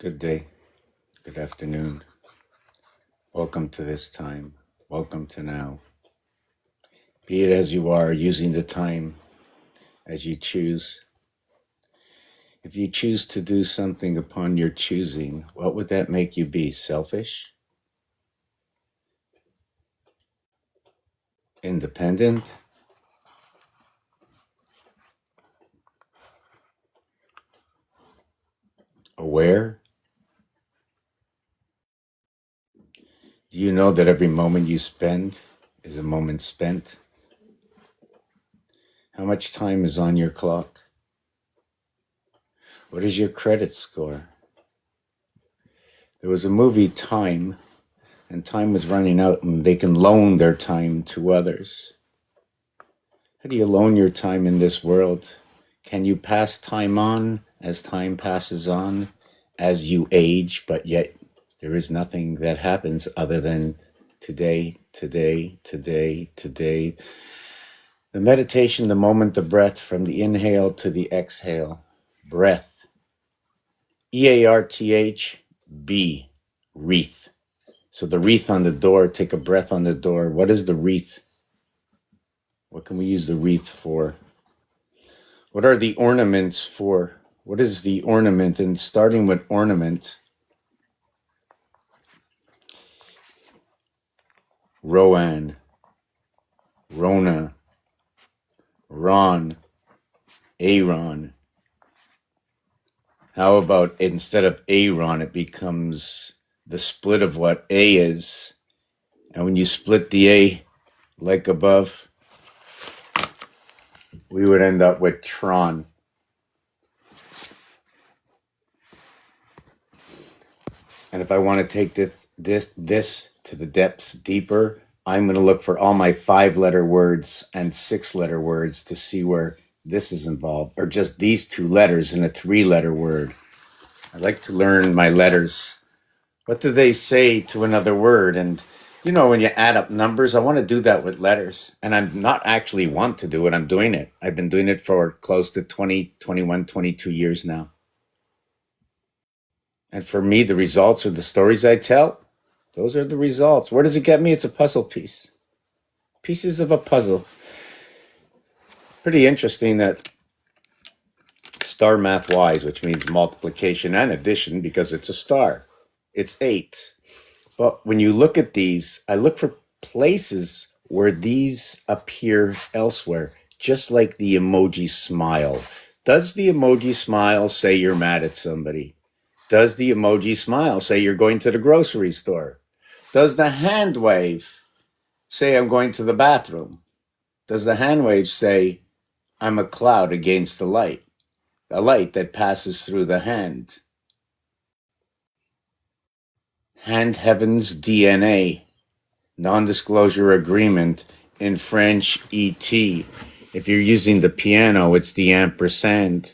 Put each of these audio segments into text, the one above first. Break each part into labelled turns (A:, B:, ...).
A: Good day, good afternoon. Welcome to this time. Welcome to now. Be it as you are, using the time as you choose. If you choose to do something upon your choosing, what would that make you be? Selfish? Independent? Aware? Do you know that every moment you spend is a moment spent? How much time is on your clock? What is your credit score? There was a movie, Time, and time was running out and they can loan their time to others. How do you loan your time in this world? Can you pass time on as time passes on, as you age, but yet there is nothing that happens other than today, today, today, today. The meditation, the moment, the breath, from the inhale to the exhale. Breath. E-A-R-T-H-B. Wreath. So the wreath on the door, take a breath on the door. What is the wreath? What can we use the wreath for? What are the ornaments for? What is the ornament? And starting with ornament, Rowan, Rona, Ron, Aaron. How about instead of Aaron, it becomes the split of what A is. And when you split the A like above, we would end up with Tron. And if I want to take this to the depths deeper, I'm going to look for all my 5-letter words and 6-letter words to see where this is involved, or just these 2 letters in a 3-letter word. I like to learn my letters. What do they say to another word? And you know, when you add up numbers, I want to do that with letters. And I'm not actually want to do it. I'm doing it. I've been doing it for close to 20, 21, 22 years now. And for me, the results are the stories I tell. Those are the results. Where does it get me? It's a puzzle piece. Pieces of a puzzle. Pretty interesting that star math wise, which means multiplication and addition, because it's a star. It's 8. But when you look at these, I look for places where these appear elsewhere, just like the emoji smile. Does the emoji smile say you're mad at somebody? Does the emoji smile say you're going to the grocery store? Does the hand wave say I'm going to the bathroom? Does the hand wave say I'm a cloud against the light, a light that passes through the hand? Hand heaven's DNA, non-disclosure agreement, in French, ET. If you're using the piano, it's the ampersand.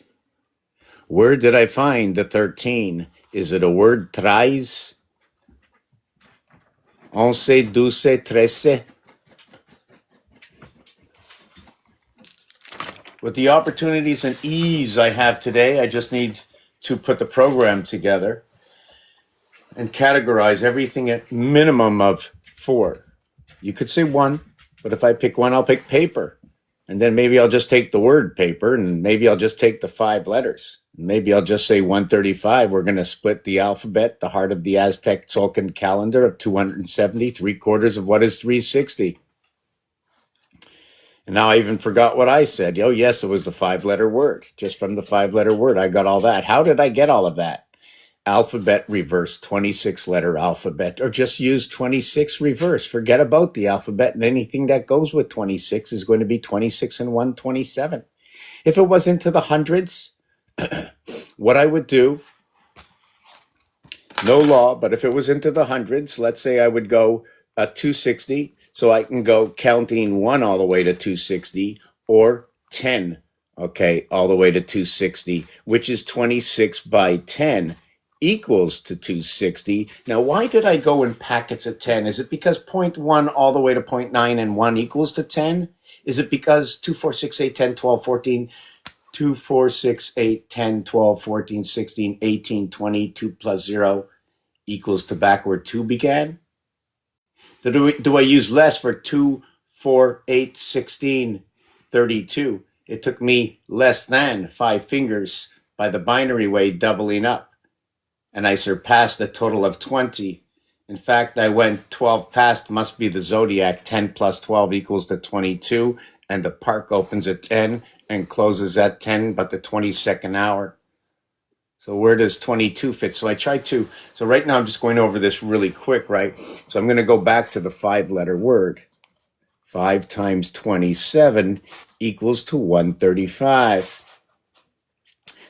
A: Where did I find the 13? Is it a word, treize? Once, douze, trece? With the opportunities and ease I have today, I just need to put the program together and categorize everything at minimum of 4. You could say 1, but if I pick 1, I'll pick paper. And then maybe I'll just take the word paper, and maybe I'll just take the 5 letters. Maybe I'll just say 135. We're going to split the alphabet, the heart of the Aztec Tzolk'in calendar of 270, 3/4 of what is 360. And now I even forgot what I said. Oh, yes, it was the 5-letter word. Just from the 5-letter word, I got all that. How did I get all of that? Alphabet reverse, 26-letter alphabet, or just use 26 reverse. Forget about the alphabet, and anything that goes with 26 is going to be 26 and 1, 27. If it was into the hundreds, what I would do, no law, but if it was into the hundreds, let's say I would go 260, so I can go counting 1 all the way to 260, or 10, okay, all the way to 260, which is 26 by 10. Equals to 260. Now, why did I go in packets of 10? Is it because 0.1 all the way to 0.9 and 1 equals to 10? Is it because 2, 4, 6, 8, 10, 12, 14 2, 4, 6, 8, 10, 12, 14, 16, 18, 20, 2 plus 0 equals to back where 2 began? Do I use less for 2, 4, 8, 16, 32? It took me less than 5 fingers by the binary way doubling up, and I surpassed a total of 20. In fact, I went 12 past, must be the zodiac. 10 plus 12 equals to 22, and the park opens at 10 and closes at 10, but the 22nd hour. So where does 22 fit? So right now I'm just going over this really quick, right? So I'm going to go back to the 5-letter word. 5 times 27 equals to 135.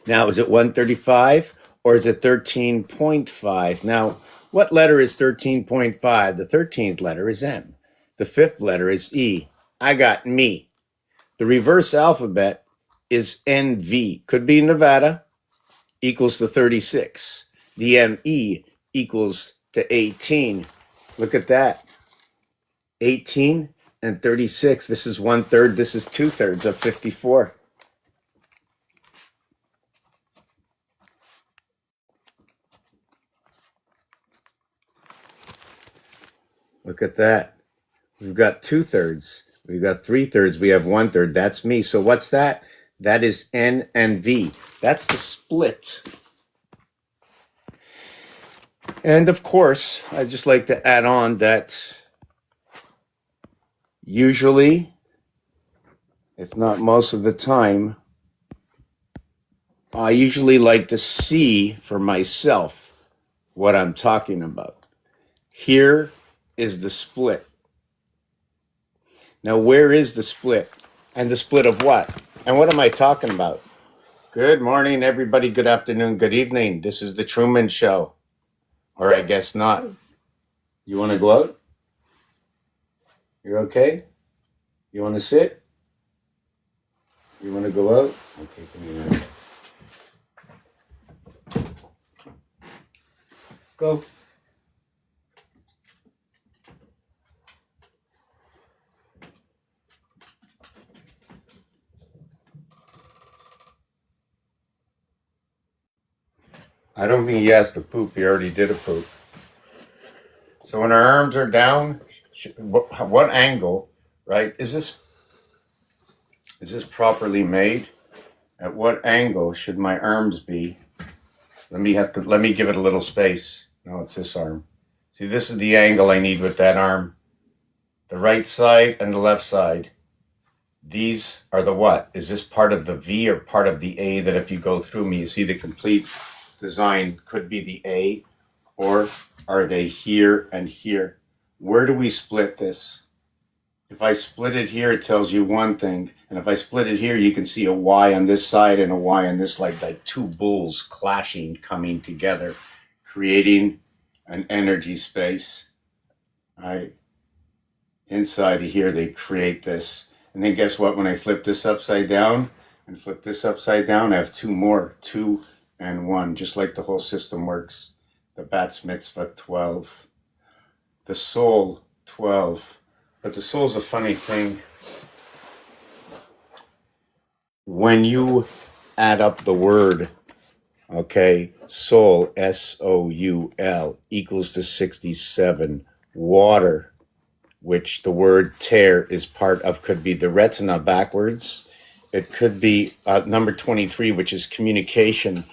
A: Now, is it 135 or is it 13.5? Now, what letter is 13.5? The 13th letter is M. The 5th letter is E. I got me. The reverse alphabet is NV. Could be Nevada, equals to 36. The ME equals to 18. Look at that. 18 and 36. This is 1/3. This is 2/3 of 54. Look at that. We've got 2/3. We've got 3/3. We have 1/3. That's me. So what's that? That is N and V. That's the split. And of course, I'd just like to add on that usually, if not most of the time, I usually like to see for myself what I'm talking about. Here is the split. Now, where is the split? And the split of what? And what am I talking about? Good morning, everybody. Good afternoon. Good evening. This is the Truman Show. Or I guess not. You want to go out? You're okay? You want to sit? You want to go out? Okay, give me a minute. Go. I don't think he has to poop. He already did a poop. So when our arms are down, what angle, right? Is this properly made? At what angle should my arms be? Let me give it a little space. No, it's this arm. See, this is the angle I need with that arm. The right side and the left side. These are the what? Is this part of the V or part of the A that if you go through me, you see the complete design could be the A, or are they here and here? Where do we split this? If I split it here, it tells you one thing. And if I split it here, you can see a Y on this side and a Y on this, like two bulls clashing, coming together, creating an energy space. Right? Inside of here, they create this. And then guess what? When I flip this upside down and flip this upside down, I have 2 more, 2 and 1, just like the whole system works. The Bats Mitzvah, 12. The soul, 12. But the soul's a funny thing. When you add up the word, okay, soul, S-O-U-L, equals to 67. Water, which the word tear is part of, could be the retina backwards. It could be number 23, which is communication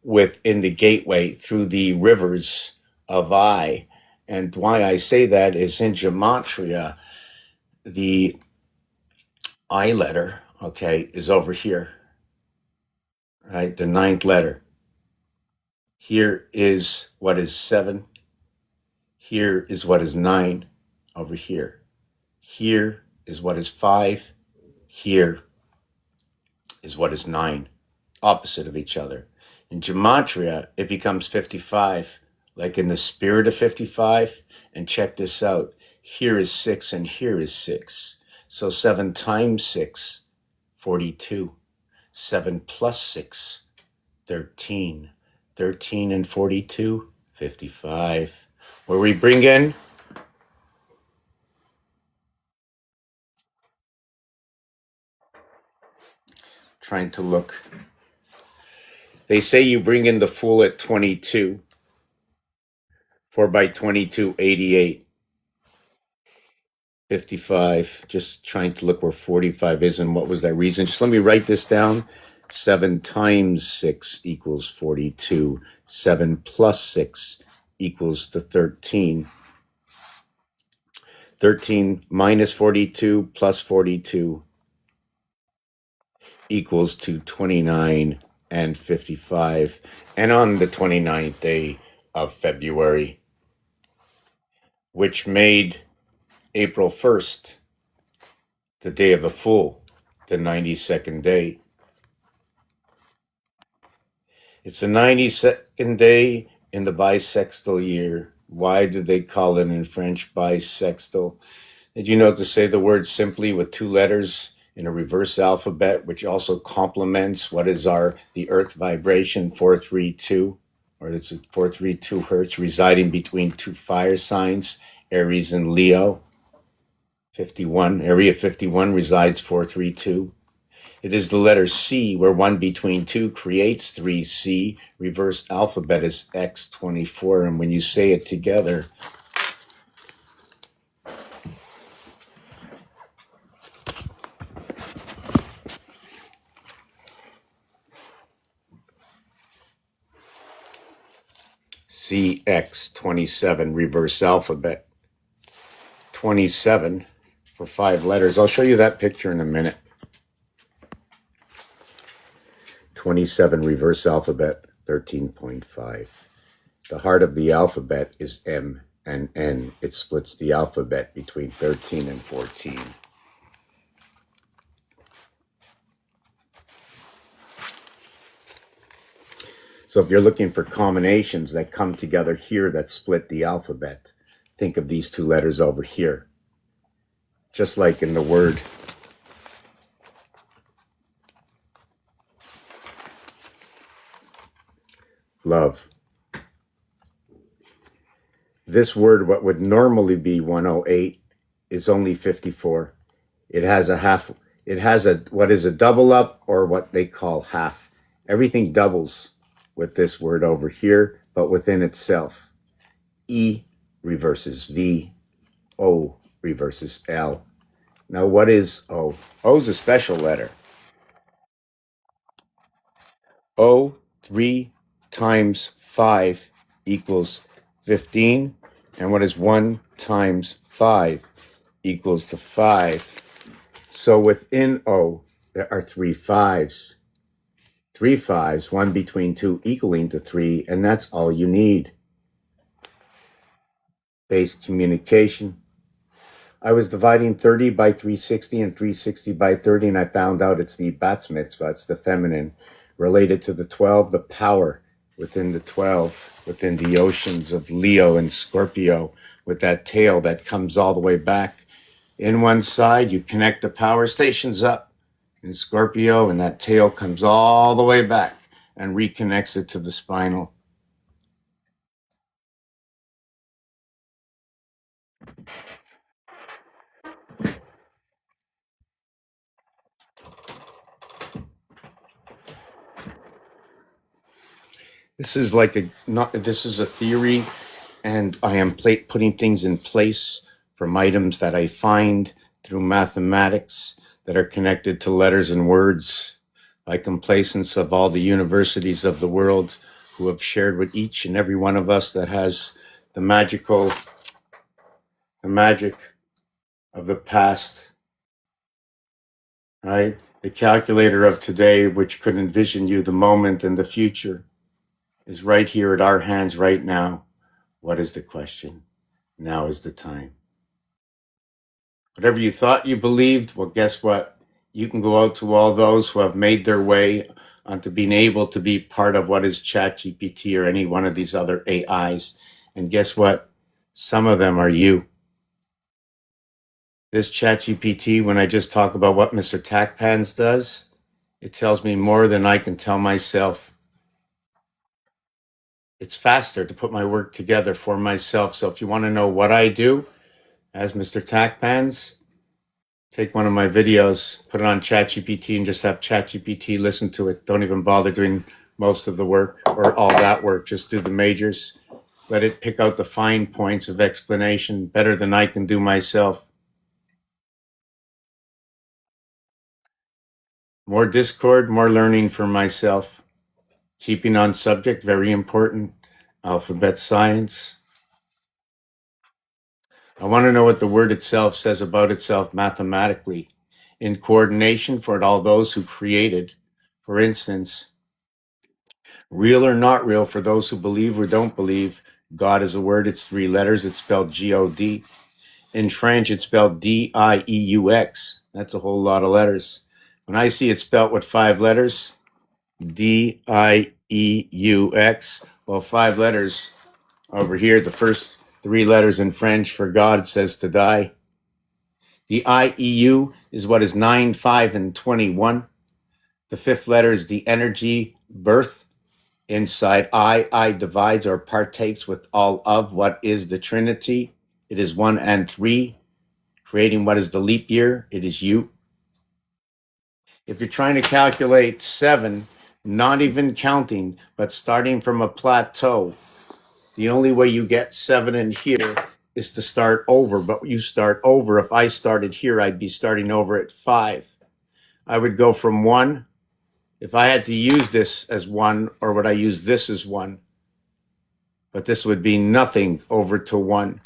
A: within the gateway through the rivers of I. And why I say that is in gematria, the I letter, okay, is over here, right? The 9th letter. Here is what is 7. Here is what is 9 over here. Here is what is 5. Here is what is 9, opposite of each other. In gematria, it becomes 55, like in the spirit of 55. And check this out. Here is 6 and here is 6. So 7 times 6, 42. 7 plus 6, 13. 13 and 42, 55. Where we bring in trying to look. They say you bring in the full at 22. 4 by 22, 88. 55. Just trying to look where 45 is and what was that reason. Just let me write this down. 7 times 6 equals 42. 7 plus 6 equals to 13. 13 minus 42 plus 42 equals to 29 and 55. And on the 29th day of February, which made April 1st, the day of the Fool, the 92nd day. It's the 92nd day in the bisextile year. Why did they call it in French bisextile? Did you know to say the word simply with 2 letters in a reverse alphabet, which also complements what is the Earth vibration 432, or it's 432 hertz, residing between 2 fire signs, Aries and Leo. 51, area 51 resides 432. It is the letter C, where 1 between 2 creates 3C. Reverse alphabet is X24, and when you say it together, CX27, reverse alphabet. 27 for 5 letters. I'll show you that picture in a minute. 27 reverse alphabet, 13.5. The heart of the alphabet is M and N. It splits the alphabet between 13 and 14. So if you're looking for combinations that come together here that split the alphabet, think of these 2 letters over here. Just like in the word love. This word, what would normally be 108, is only 54. It has a half, it has what is a double up, or what they call half. Everything doubles with this word over here, but within itself. E reverses V, O reverses L. Now what is O? O is a special letter. O, 3 times 5 equals 15. And what is 1 times 5 equals to 5. So within O, there are 3 5s. 3 5s, 1 between 2 equaling to 3, and that's all you need. Base communication. I was dividing 30 by 360 and 360 by 30, and I found out it's the Bats Mitzvah, it's the feminine, related to the 12, the power within the 12, within the oceans of Leo and Scorpio, with that tail that comes all the way back. In one side, you connect the power stations up in Scorpio, and that tail comes all the way back and reconnects it to the spinal. This is this is a theory, and I am putting things in place from items that I find through mathematics that are connected to letters and words by complacence of all the universities of the world who have shared with each and every one of us that has the magic of the past, right? The calculator of today, which could envision you the moment and the future, is right here at our hands right now. What is the question? Now is the time. Whatever you thought you believed, well, guess what? You can go out to all those who have made their way onto being able to be part of what is ChatGPT or any one of these other AIs. And guess what? Some of them are you. This ChatGPT, when I just talk about what Mr. Tackpans does, it tells me more than I can tell myself. It's faster to put my work together for myself. So if you want to know what I do as Mr. Tackpans, Take one of my videos, put it on ChatGPT, and just have ChatGPT listen to it. Don't even bother doing most of the work or all that work. Just do the majors. Let it pick out the fine points of explanation better than I can do myself. More Discord, more learning for myself. Keeping on subject, very important. Alphabet science. I want to know what the word itself says about itself mathematically. In coordination for all those who created. For instance, real or not real for those who believe or don't believe. God is a word, it's 3 letters, it's spelled G-O-D. In French, it's spelled D-I-E-U-X. That's a whole lot of letters. When I see it spelled with 5 letters, D-I-E-U-X, well, 5 letters over here, the first 3 letters in French for God, it says to die. The I-E-U is what is 9, 5, and 21. The 5th letter is the energy, birth. Inside I divides or partakes with all of what is the Trinity. It is 1 and 3, creating what is the leap year. It is you. If you're trying to calculate 7, not even counting, but starting from a plateau, the only way you get 7 in here is to start over. But you start over. If I started here, I'd be starting over at 5. I would go from 1. If I had to use this as 1, or would I use this as 1? But this would be nothing over to 1.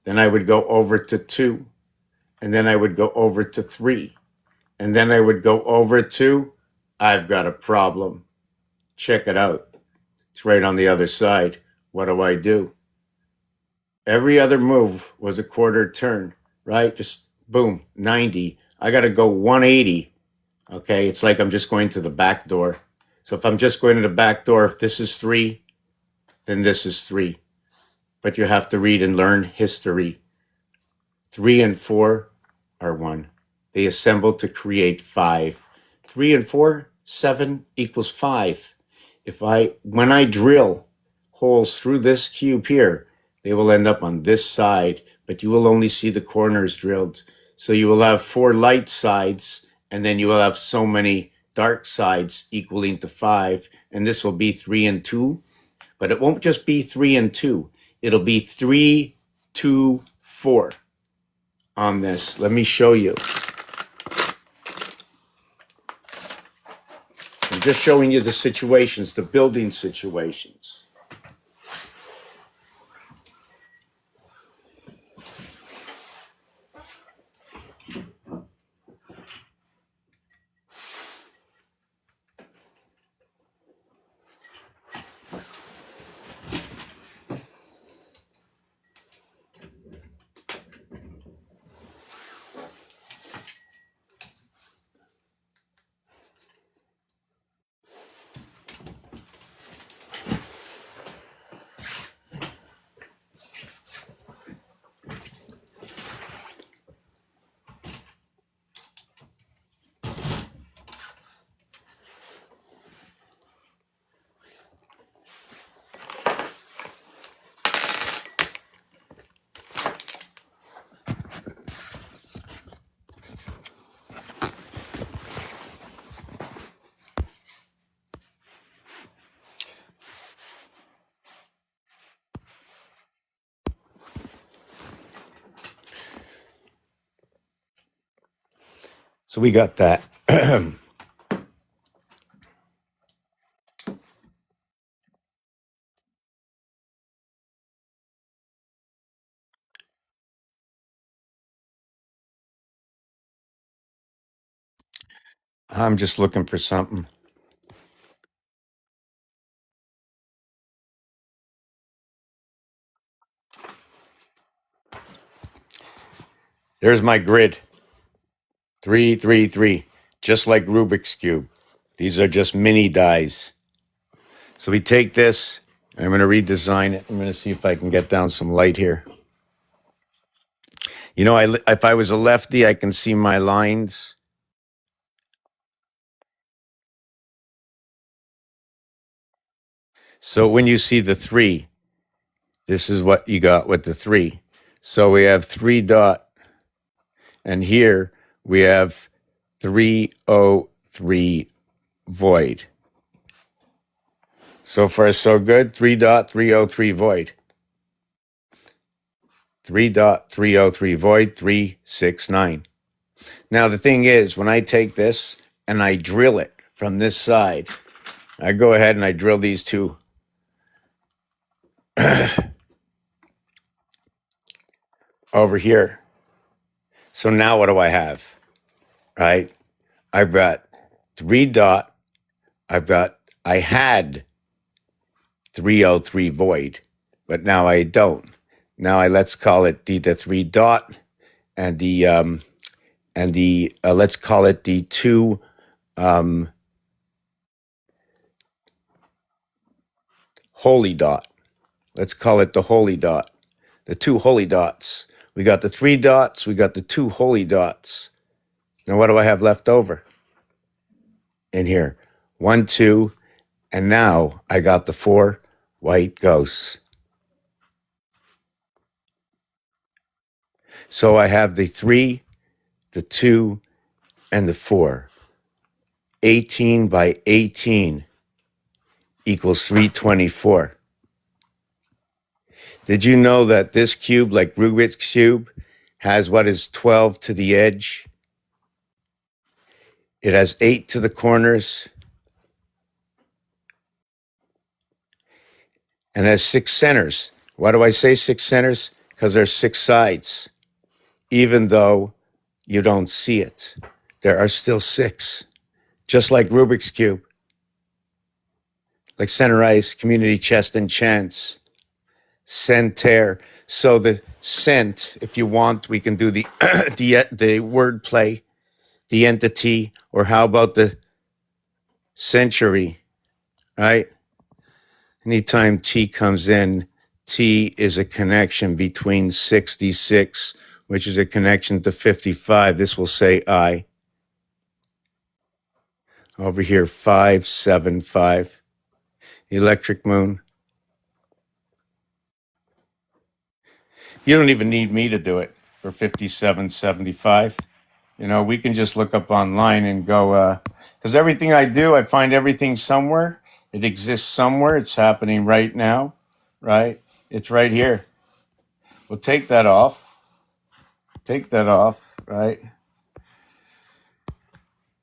A: Then I would go over to 2. And then I would go over to 3. And then I would go over to, I've got a problem. Check it out. It's right on the other side. What do? Every other move was a quarter turn, right? Just boom, 90. I got to go 180. Okay, it's like I'm just going to the back door. So if I'm just going to the back door, if this is 3, then this is 3. But you have to read and learn history. 3 and 4 are 1. They assemble to create 5. 3 and 4, 7 equals 5. When I drill holes through this cube here, they will end up on this side, but you will only see the corners drilled. So you will have 4 light sides, and then you will have so many dark sides equaling to 5, and this will be 3 and 2. But it won't just be 3 and 2. It'll be 3, 2, 4 on this. Let me show you. I'm just showing you the situations, the building situations. So we got that. I'm just looking for something. There's my grid. 3, 3, 3. Just like Rubik's Cube. These are just mini dies. So we take this, and I'm going to redesign it. I'm going to see if I can get down some light here. You know, if I was a lefty, I can see my lines. So when you see the 3, this is what you got with the 3. So we have 3 dot, And here we have 303 void. So far, so good. 3.303 void. 3.303 void, 369. Now, the thing is, when I take this and I drill it from this side, I go ahead and I drill these two over here. So now what do I have? Right? I've got I had 303 void, but now I don't. Now let's call it the 3 dot and the let's call it the 2 holy dot. Let's call it the holy dot. The 2 holy dots. We got the 3 dots, we got the 2 holy dots. Now what do I have left over in here? 1, 2, and now I got the 4 white ghosts. So I have the 3, the 2, and the 4. 18 by 18 equals 324. Did you know that this cube, like Rubik's Cube, has what is 12 to the edge? It has 8 to the corners and has 6 centers. Why do I say 6 centers? Because there's 6 sides. Even though you don't see it, there are still 6. Just like Rubik's Cube. Like center ice, community chest and chance. Centair. So the cent, if you want, we can do the the word play, the entity, or how about the century, right? Anytime T comes in, T is a connection between 66, which is a connection to 55. This will say I. Over here, 575. Electric moon. You don't even need me to do it for 5775. You know, we can just look up online and go, because everything I do, I find everything somewhere. It exists somewhere. It's happening right now, right? It's right here. We'll take that off. Take that off, right?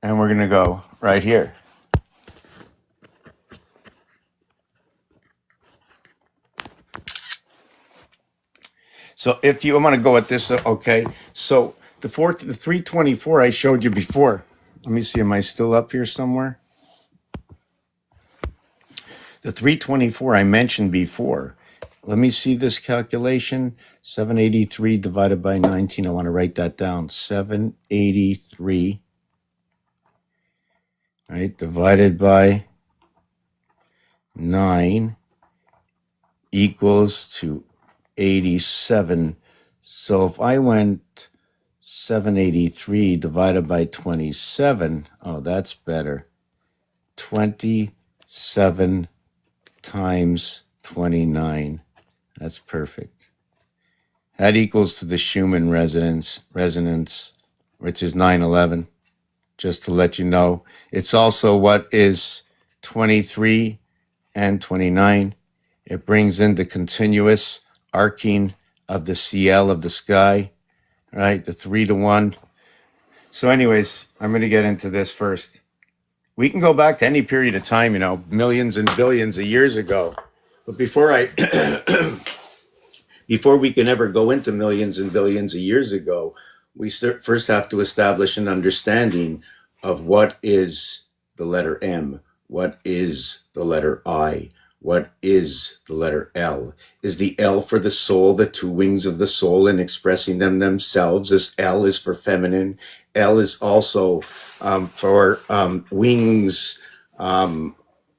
A: And we're going to go right here. So if you, I'm going to go at this, okay. So the 324 I showed you before. Let me see, am I still up here somewhere? The 324 I mentioned before. Let me see this calculation. 783 divided by 19. I want to write that down. 783, right, divided by 9 equals to 87. So if I went 783 divided by 27, oh, that's better. 27 times 29. That's perfect. That equals to the Schumann resonance, which is 911. Just to let you know, it's also what is 23 and 29. It brings in the continuous arcing of the CL of the sky, right? The 3 to 1. So anyways, I'm going to get into this first. We can go back to any period of time, you know, millions and billions of years ago. But before we can ever go into millions and billions of years ago, we first have to establish an understanding of what is the letter M, what is the letter I, what is the letter L. Is the L for the soul, the 2 wings of the soul, and expressing them themselves? This L is for feminine. L is also for wings.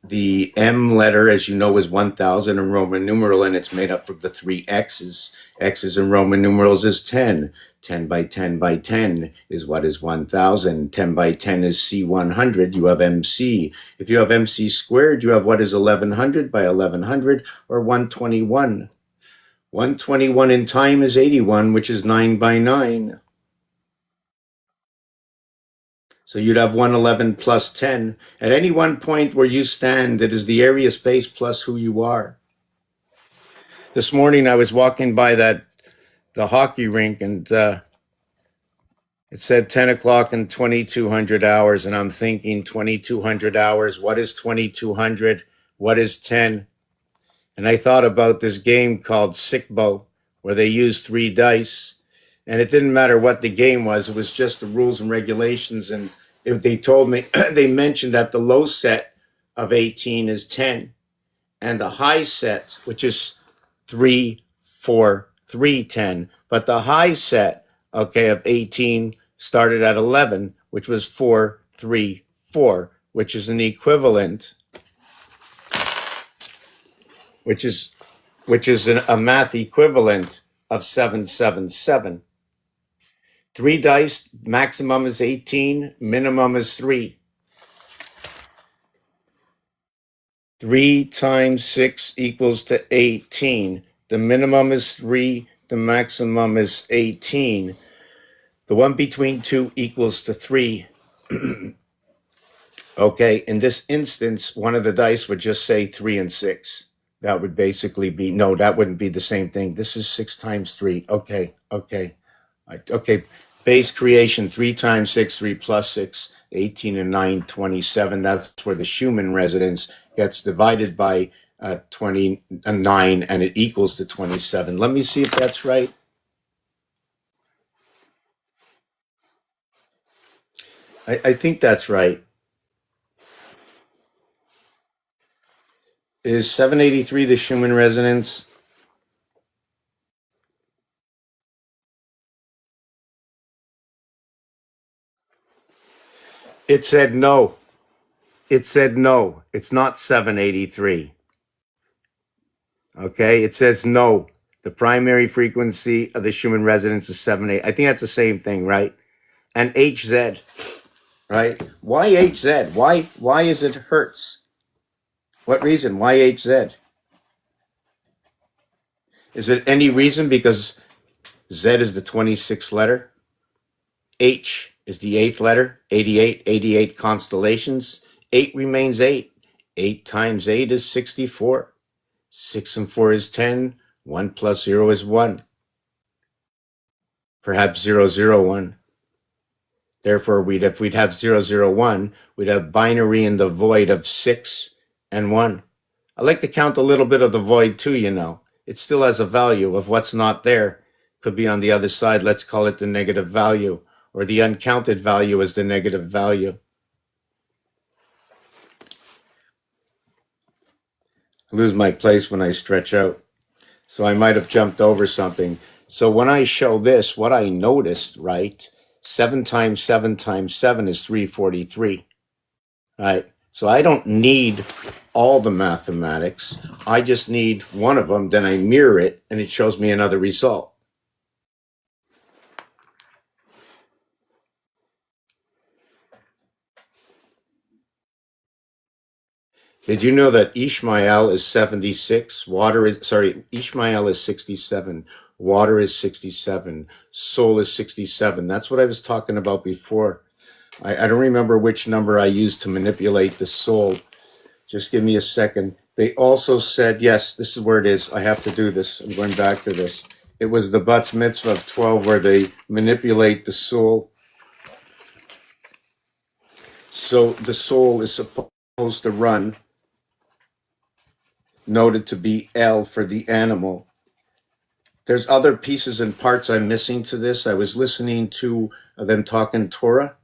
A: The M letter, as you know, is 1000 in Roman numeral, and it's made up of the 3 X's. X's in Roman numerals is 10. 10 by 10 by 10 is what is 1000. 10 by 10 is C100. You have MC. If you have MC squared, you have what is 1100 by 1100, or 121. 121 in time is 81, which is 9 by 9. So you'd have 111 plus 10. At any one point where you stand, it is the area space plus who you are. This morning I was walking by the hockey rink, and it said 10 o'clock and 2200 hours. And I'm thinking 2200 hours. What is 2200? What is 10? And I thought about this game called Sickbo, where they used 3 dice. And it didn't matter what the game was. It was just the rules and regulations. And they told me, they mentioned that the low set of 18 is 10. And the high set, which is 3, 4, 3, 10. But the high set, okay, of 18 started at 11, which was 4, 3, 4, which is an equivalent, which is a math equivalent of 777. 3 dice, maximum is 18, minimum is 3. 3 times 6 equals to 18. The minimum is 3, the maximum is 18. The one between 2 equals to 3. Okay, in this instance, one of the dice would just say 3 and 6. That would basically be, no, that wouldn't be the same thing. This is 6 times 3. Okay. Base creation, 3 times 6, 3 plus 6, 18 and 9, 27. That's where the Schumann resonance gets divided by 29, and it equals to 27. Let me see if that's right. I think that's right. Is 783 the Schumann resonance? It said no. It said no. It's not 783. Okay, it says no. The primary frequency of the Schumann resonance is 780. I think that's the same thing, right? And HZ, right? Why HZ? Why is it Hertz? What reason? Why HZ? Is it any reason because Z is the 26th letter? H is the 8th letter, 88 constellations. 8 remains 8. 8 times 8 is 64. 6 and 4 is 10. 1 plus 0 is 1. Perhaps 001. Therefore, if we'd have 001, we'd have binary in the void of 6 and 1. I like to count a little bit of the void too, you know. It still has a value of what's not there. Could be on the other side. Let's call it the negative value, or the uncounted value is the negative value. I lose my place when I stretch out. So I might have jumped over something. So when I show this, what I noticed, right, 7 times 7 times 7 is 343, right? So I don't need all the mathematics. I just need one of them, then I mirror it, and it shows me another result. Did you know that Ishmael is 76? Ishmael is 67. Water is 67. Soul is 67. That's what I was talking about before. I don't remember which number I used to manipulate the soul. Just give me a second. They also said, yes, this is where it is. I have to do this. I'm going back to this. It was the Bat's Mitzvah of 12 where they manipulate the soul. So the soul is supposed to run, noted to be L for the animal. There's other pieces and parts I'm missing to this. I was listening to them talking Torah.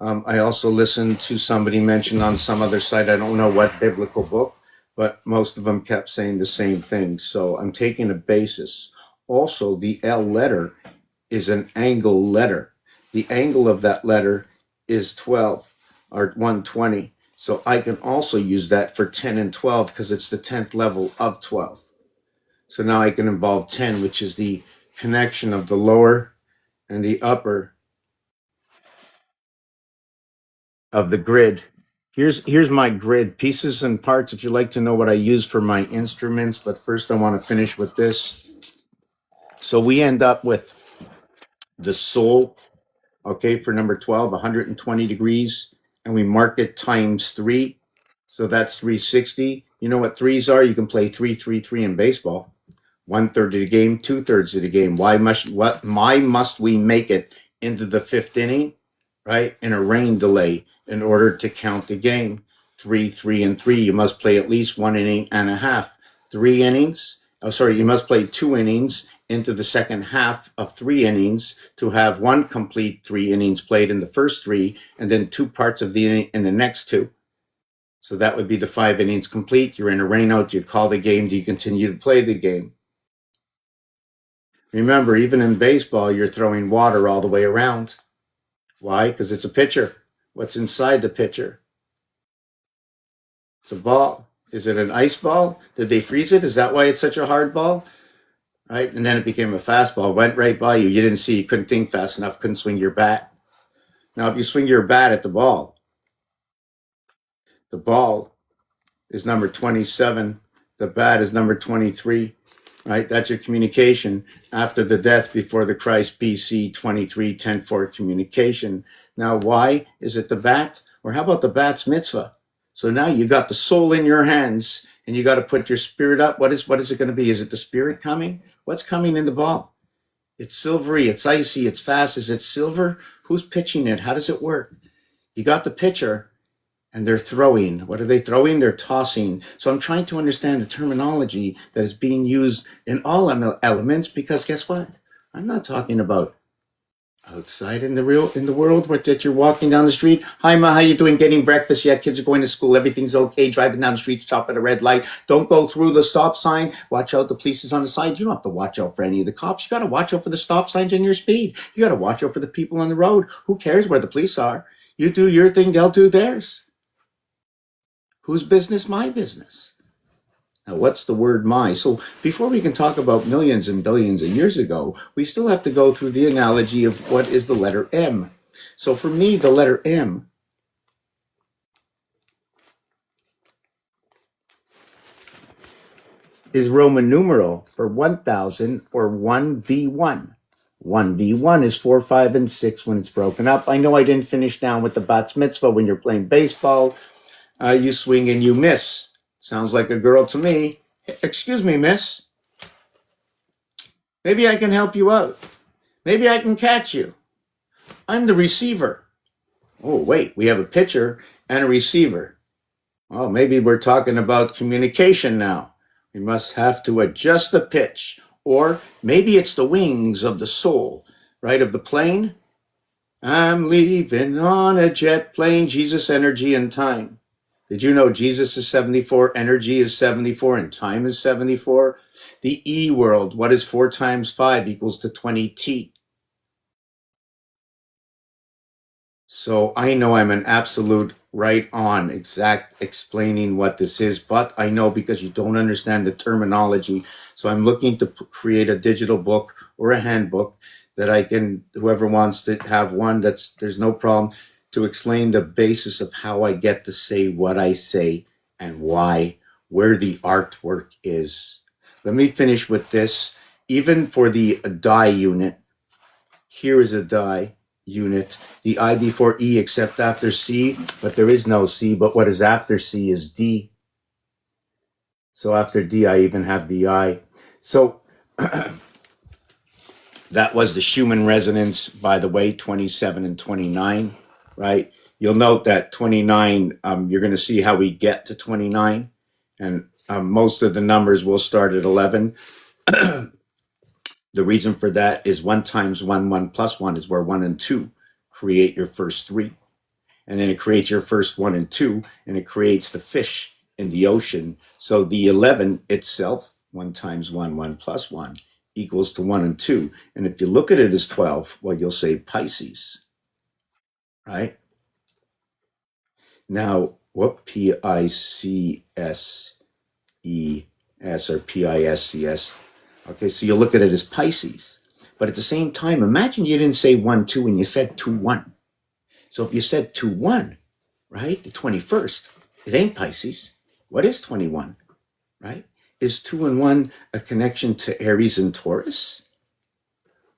A: I also listened to somebody mention on some other site, I don't know what biblical book, but most of them kept saying the same thing. So I'm taking a basis. Also, the L letter is an angle letter. The angle of that letter is 12 or 120. So I can also use that for 10 and 12 because it's the 10th level of 12. So now I can involve 10, which is the connection of the lower and the upper of the grid. Here's my grid, pieces and parts, if you'd like to know what I use for my instruments. But first I want to finish with this. So we end up with the soul, okay, for number 12, 120 degrees, and we mark it times 3. So that's 360. You know what threes are? You can play 3-3-3 in baseball. 1/3 of the game, 2/3 of the game. Why must we make it into the 5th inning, right? In a rain delay in order to count the game. 3, 3, and 3. You must play at least 1 inning and a half. 3 innings. Oh, sorry. You must play 2 innings into the second half of 3 innings to have 1 complete 3 innings played in the first 3, and then 2 parts of the inning in the next 2. So that would be the 5 innings complete. You're in a rainout. You call the game. Do you continue to play the game? Remember, even in baseball, you're throwing water all the way around. Why? Because it's a pitcher. What's inside the pitcher? It's a ball. Is it an ice ball? Did they freeze it? Is that why it's such a hard ball? Right? And then it became a fastball. Went right by you. You didn't see. You couldn't think fast enough. Couldn't swing your bat. Now, if you swing your bat at the ball is number 27. The bat is number 23. Right? That's your communication after the death before the Christ, BC 23:10 communication. Now, why is it the bat? Or how about the bat's mitzvah? So now you got the soul in your hands and you got to put your spirit up. What is it going to be? Is it the spirit coming? What's coming in the ball? It's silvery, it's icy, it's fast. Is it silver? Who's pitching it? How does it work? You got the pitcher and they're throwing. What are they throwing? They're tossing. So I'm trying to understand the terminology that is being used in all elements, because guess what? I'm not talking about outside in the world where that you're walking down the street. Hi, Ma, how you doing? Getting breakfast yet? Kids are going to school. Everything's okay. Driving down the street, stop at a red light. Don't go through the stop sign. Watch out. The police is on the side. You don't have to watch out for any of the cops. You got to watch out for the stop signs and your speed. You got to watch out for the people on the road. Who cares where the police are? You do your thing. They'll do theirs. Whose business? My business. Now, what's the word my? So before we can talk about millions and billions of years ago, we still have to go through the analogy of what is the letter M. So for me, the letter M is Roman numeral for 1000, or 1v1. 1v1 is 4, 5, and 6 when it's broken up. I know I didn't finish down with the bat mitzvah. When you're playing baseball, you swing and you miss. Sounds like a girl to me. Excuse me, miss. Maybe I can help you out. Maybe I can catch you. I'm the receiver. Oh, wait, we have a pitcher and a receiver. Oh, maybe we're talking about communication now. We must have to adjust the pitch. Or maybe it's the wings of the soul, right, of the plane. I'm leaving on a jet plane, Jesus, energy, and time. Did you know Jesus is 74, energy is 74, and time is 74? The E world, what is 4 times 5 equals to 20T? So I know I'm an absolute right on exact explaining what this is, but I know because you don't understand the terminology. So I'm looking to create a digital book or a handbook that I can, whoever wants to have one, there's no problem, to explain the basis of how I get to say what I say and why, where the artwork is. Let me finish with this. Even for the die unit, here is a die unit. The I before E except after C, but there is no C, but what is after C is D. So after D, I even have the I. So that was the Schumann resonance, by the way, 27 and 29, right? You'll note that 29, you're going to see how we get to 29. And most of the numbers will start at 11. The reason for that is 1 times 1, 1 plus 1 is where 1 and 2 create your first 3. And then it creates your first 1 and 2, and it creates the fish in the ocean. So the 11 itself, 1 times 1, 1 plus 1, equals to 1 and 2. And if you look at it as 12, well, you'll say Pisces, right? Now, what P-I-C-S-E-S or P-I-S-C-S? Okay, so you look at it as Pisces. But at the same time, imagine you didn't say 1, 2, and you said 2, 1. So if you said 2, 1, right, the 21st, it ain't Pisces. What is 21, right? Is 2 and 1 a connection to Aries and Taurus?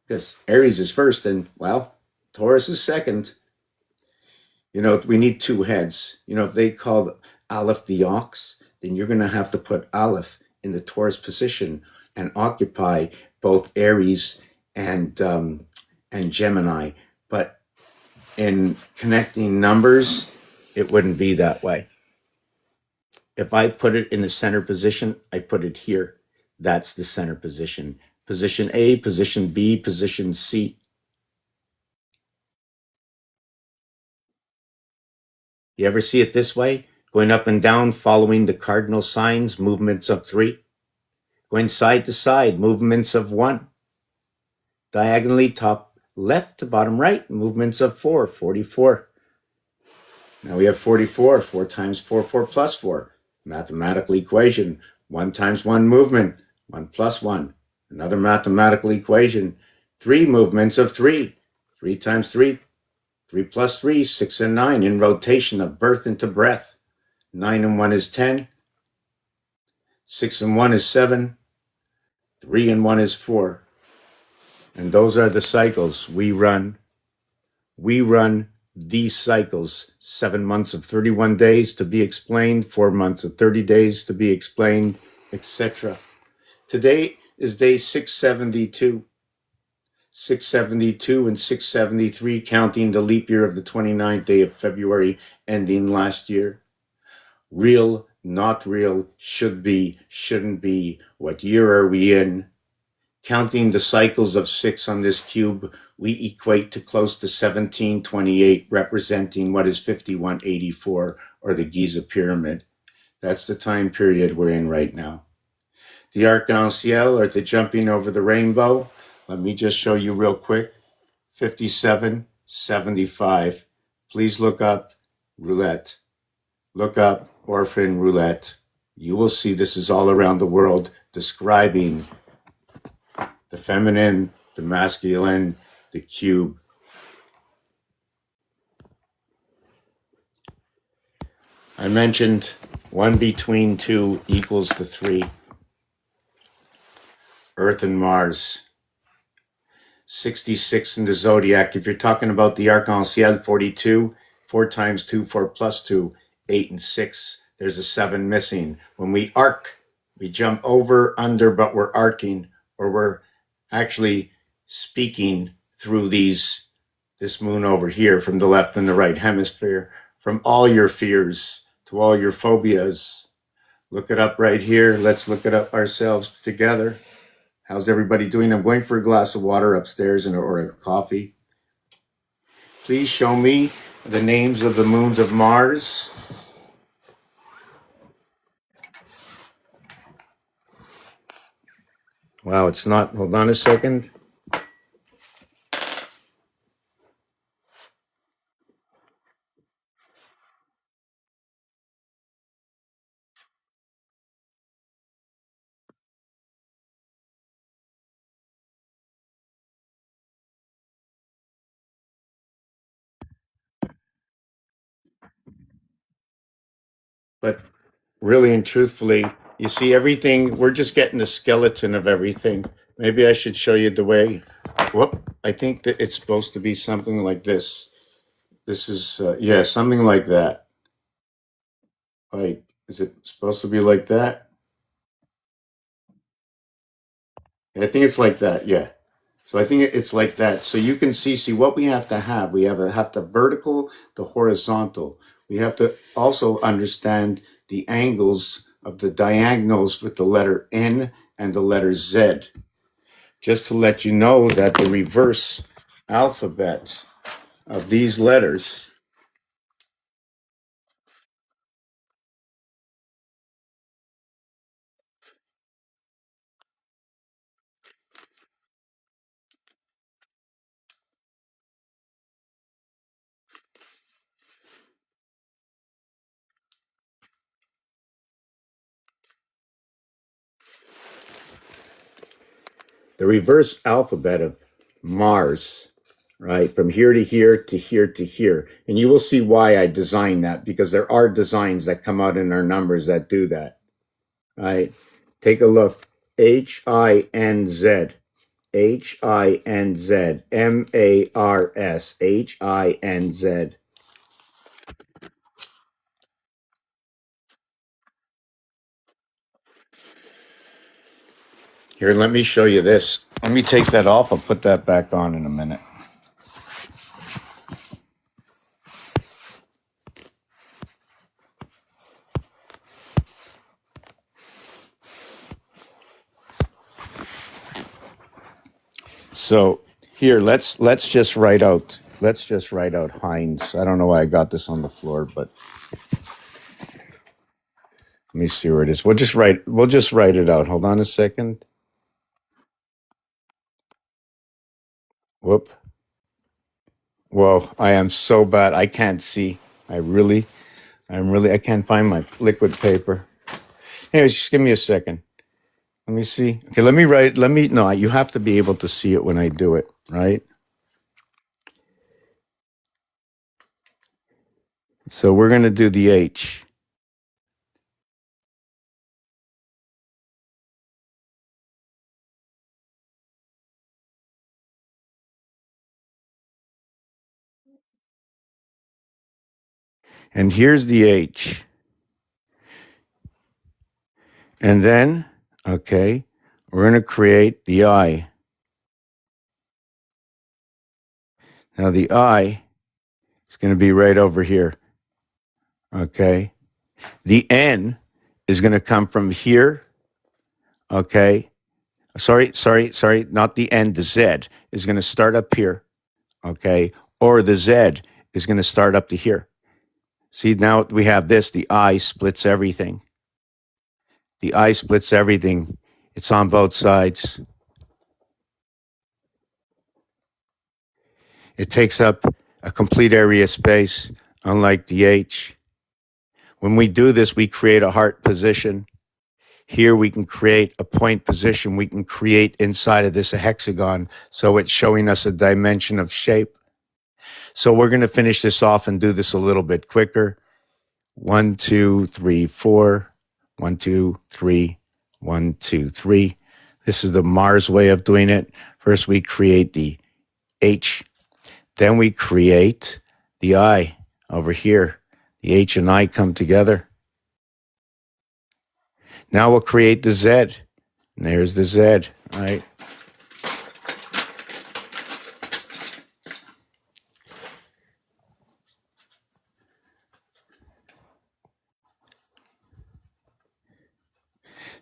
A: Because Aries is first, and, well, Taurus is second. You know, we need two heads. You know, if they call Aleph the ox, then you're going to have to put Aleph in the Taurus position and occupy both Aries and Gemini. But in connecting numbers, it wouldn't be that way. If I put it in the center position, I put it here. That's the center position. Position A, position B, position C. You ever see it this way? Going up and down, following the cardinal signs, movements of 3. Going side to side, movements of 1. Diagonally, top left to bottom right, movements of 4, 44. Now we have 44, 4 times 4, 4 plus 4. Mathematical equation, 1 times 1 movement, 1 plus 1. Another mathematical equation, 3 movements of 3. 3 times 3, 3 plus 3, 6 and 9 in rotation of birth into breath. 9 and 1 is 10. 6 and 1 is 7. 3 and 1 is 4. And those are the cycles we run. We run these cycles, 7 months of 31 days to be explained, 4 months of 30 days to be explained, etc. Today is day 672. 672 and 673, counting the leap year of the 29th day of February ending last year. Real, not real, should be, shouldn't be, what year are we in? Counting the cycles of 6 on this cube, we equate to close to 1728, representing what is 5184, or the Giza Pyramid. That's the time period we're in right now. The Arc-en-Ciel, or the jumping over the rainbow, let me just show you real quick. 5775. Please look up roulette. Look up orphan roulette. You will see this is all around the world describing the feminine, the masculine, the cube. I mentioned 1 between 2 equals to 3. Earth and Mars. 66 in the zodiac. If you're talking about the Arc-en-Ciel, 42, 4 times 2, 4 plus 2, 8 and 6. There's a 7 missing. When we arc, we jump over, under, but we're arcing, or we're actually speaking through this moon over here from the left and the right hemisphere, from all your fears to all your phobias. Look it up right here. Let's look it up ourselves together. How's everybody doing? I'm going for a glass of water upstairs or a coffee. Please show me the names of the moons of Mars. Wow, it's not. Hold on a second. But really and truthfully, you see everything, we're just getting the skeleton of everything. Maybe I should show you the way. Whoop, I think that it's supposed to be something like this. This is, yeah, something like that. Like, is it supposed to be like that? I think it's like that, yeah. So I think it's like that. So you can see what we have to have. We have the vertical, the horizontal. We have to also understand the angles of the diagonals with the letter N and the letter Z. Just to let you know that the reverse alphabet of these letters the reverse alphabet of Mars, right? From here to here to here to here. And you will see why I designed that, because there are designs that come out in our numbers that do that, right? Take a look. HINZ. Hinz, M-A-R-S, Hinz. Here, let me show you this. Let me take that off. I'll put that back on in a minute. So here, let's just write out. Let's just write out Hinz. I don't know why I got this on the floor, but let me see where it is. We'll just write it out. Hold on a second. Whoop. Whoa, I am so bad. I can't see. I can't find my liquid paper. Anyways, just give me a second. Let me see. Okay, no, you have to be able to see it when I do it, right? So we're going to do the H. And here's the H. And then, okay, we're going to create the I. Now the I is going to be right over here. Okay. The N is going to come from here. Okay. Sorry. Not the N. The Z is going to start up here. Okay. Or the Z is going to start up to here. See, now we have this. The I splits everything. The I splits everything. It's on both sides. It takes up a complete area space, unlike the H. When we do this, we create a heart position. Here we can create a point position. We can create inside of this a hexagon, so it's showing us a dimension of shape. So we're going to finish this off and do this a little bit quicker. 1, 2, 3, 4. 1, 2, 3. 1, 2, 3. This is the Mars way of doing it. First we create the H. Then we create the I over here. The H and I come together. Now we'll create the Z. And there's the Z, right?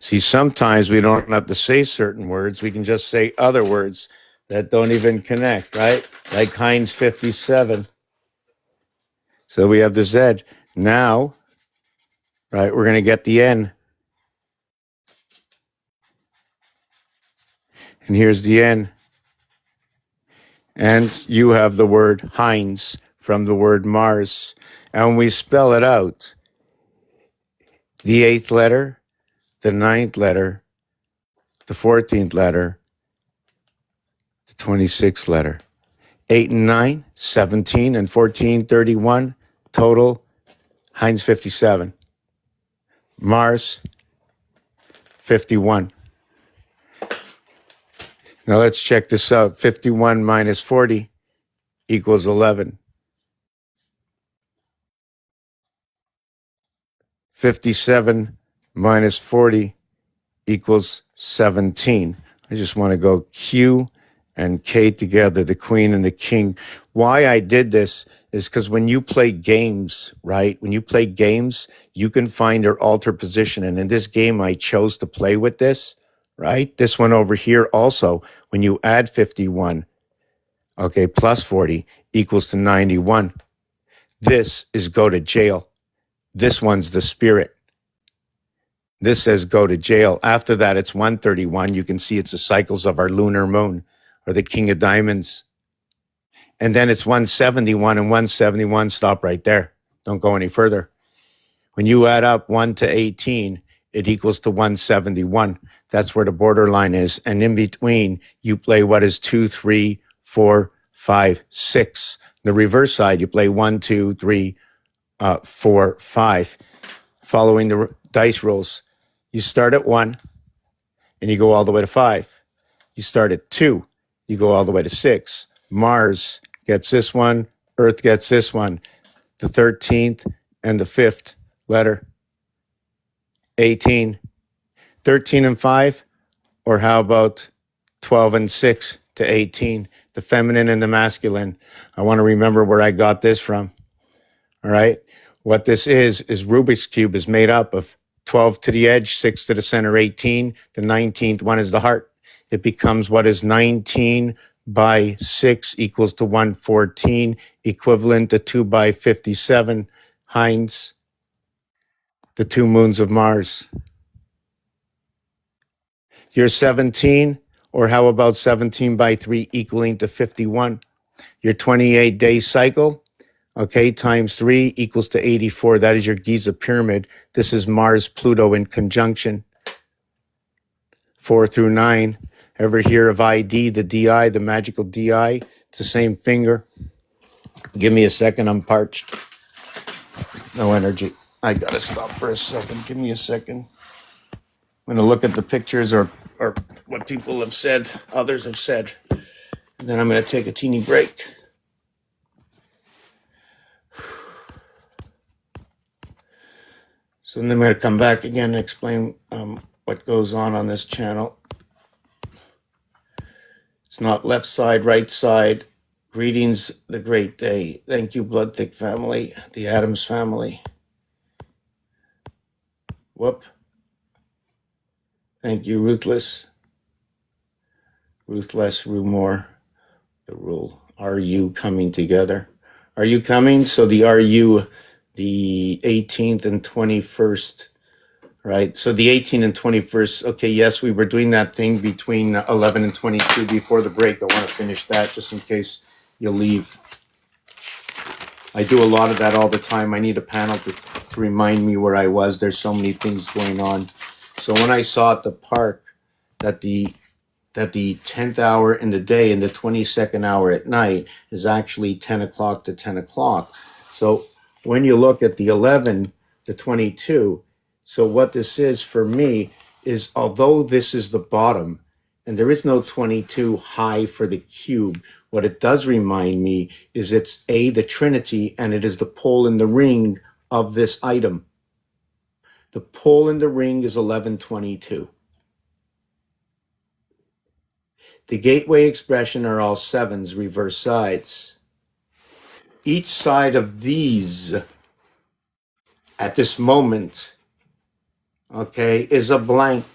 A: See, sometimes we don't have to say certain words. We can just say other words that don't even connect, right? Like Hinz 57. So we have the Z. Now, right, we're going to get the N. And here's the N. And you have the word Hinz from the word Mars. And when we spell it out, the 8th letter, the 9th letter, the 14th letter, the 26th letter. 8 and 9, 17 and 14, 31. Total, Hinz 57. Mars, 51. Now let's check this out. 51 minus 40 equals 11. 57 minus 40 equals 17. I just want to go Q and K together, the queen and the king. Why I did this is because when you play games, right? When you play games, you can find or alter position. And in this game, I chose to play with this, right? This one over here also, when you add 51, okay, plus 40 equals to 91. This is go to jail. This one's the spirit. This says go to jail. After that, it's 131. You can see it's the cycles of our lunar moon, or the king of diamonds. And then it's 171, and 171, stop right there. Don't go any further. When you add up 1 to 18, it equals to 171. That's where the borderline is. And in between, you play what is 2, 3, 4, 5, 6. The reverse side, you play 1, 2, 3, 4, 5. Following the dice rolls. You start at 1, and you go all the way to 5. You start at 2. You go all the way to 6. Mars gets this one. Earth gets this one. The 13th and the 5th letter. 18. 13 and 5. Or how about 12 and 6 to 18? The feminine and the masculine. I want to remember where I got this from. All right. What this is Rubik's Cube is made up of 12 to the edge, 6 to the center, 18. The 19th one is the heart. It becomes what is 19 by 6 equals to 114, equivalent to 2 by 57. Heinz, the 2 moons of Mars. You're 17, or how about 17 by 3 equaling to 51? Your 28-day cycle, okay, times 3 equals to 84. That is your Giza pyramid. This is Mars, Pluto in conjunction. 4 through 9. Ever hear of ID, the DI, the magical DI? It's the same finger. Give me a second, I'm parched. No energy. I gotta stop for a second. Give me a second. I'm gonna look at the pictures or what people have said, others have said, and then I'm gonna take a teeny break. So then I'm gonna come back again and explain what goes on this channel. It's not left side, right side. Greetings, the great day. Thank you, Blood Thick family, the Adams family. Whoop. Thank you, Ruthless. Ruthless, Rumor, the rule. Are you coming together? Are you coming? So the RU, the 18th and 21st, right? So the 18th and 21st, okay, yes, we were doing that thing between 11 and 22 before the break. I want to finish that just in case you leave. I do a lot of that all the time. I need a panel to remind me where I was. There's so many things going on. So when I saw at the park that the 10th hour in the day and the 22nd hour at night is actually 10 o'clock to 10 o'clock. So when you look at the 11, the 22, so what this is for me is, although this is the bottom and there is no 22 high for the cube, what it does remind me is it's the Trinity, and it is the pole in the ring of this item. The pole in the ring is 1122. The gateway expression are all 7s, reverse sides. Each side of these at this moment, okay, is a blank.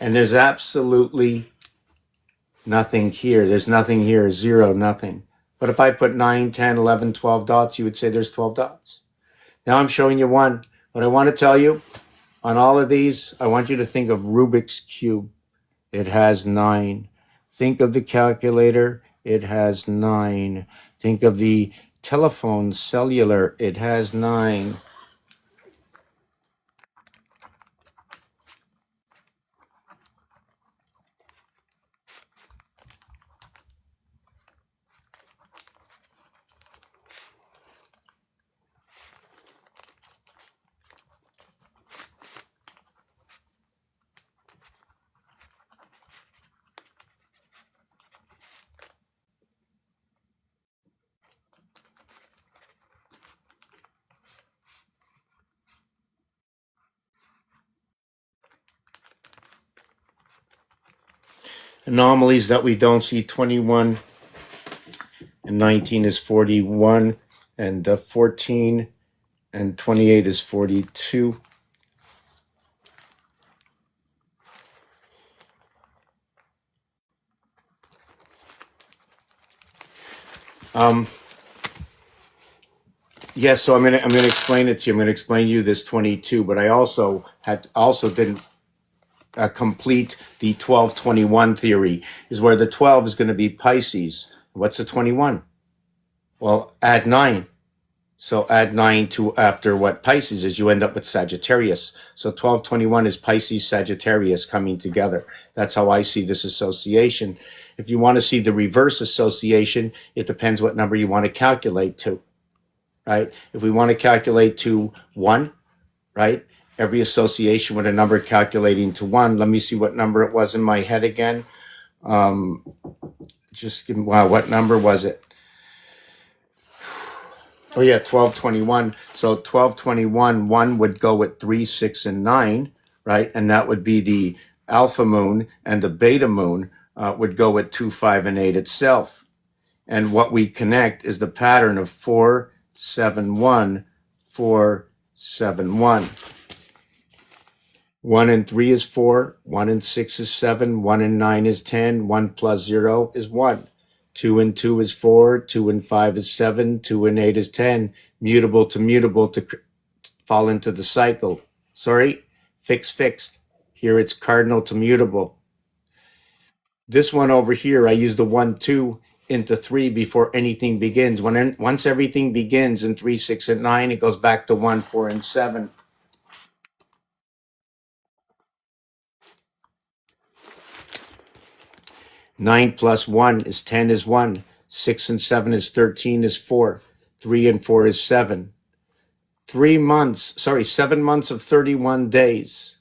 A: And there's absolutely nothing here. There's nothing here, 0, nothing. But if I put 9, 10, 11, 12 dots, you would say there's 12 dots. Now I'm showing you one. What I want to tell you on all of these, I want you to think of Rubik's Cube. It has 9. Think of the calculator. It has 9. Think of the telephone, cellular. It has 9. Anomalies that we don't see, 21 and 19 is 41, and 14 and 28 is 42. Yes, so I'm gonna explain it to you. I'm gonna explain you this 22, but I also didn't complete the 12-21 theory, is where the 12 is going to be Pisces. What's the 21? Well, add 9. So add 9 to after what Pisces is, you end up with Sagittarius. So 12-21 is Pisces, Sagittarius coming together. That's how I see this association. If you want to see the reverse association, it depends what number you want to calculate to, right? If we want to calculate to 1, right, every association with a number calculating to 1. Let me see what number it was in my head again. Just give me, wow, what number was it? Oh yeah, 1221. So 1221, 1 would go at 3, 6, and 9, right? And that would be the alpha moon, and the beta moon would go at 2, 5, and 8 itself. And what we connect is the pattern of 4, 7, 1, 4, 7, 1. 1 and 3 is 4, 1 and 6 is 7, 1 and 9 is 10, 1 plus 0 is 1. 2 and 2 is 4, 2 and 5 is 7, 2 and 8 is 10. Mutable to fall into the cycle. Sorry, fixed. Here it's cardinal to mutable. This one over here, I use the 1, 2 into 3 before anything begins. Once everything begins in 3, 6, and 9, it goes back to 1, 4, and 7. Nine plus 1 is 10 is 1. 6 and 7 is 13 is 4. 3 and 4 is 7. 7 months of 31 days.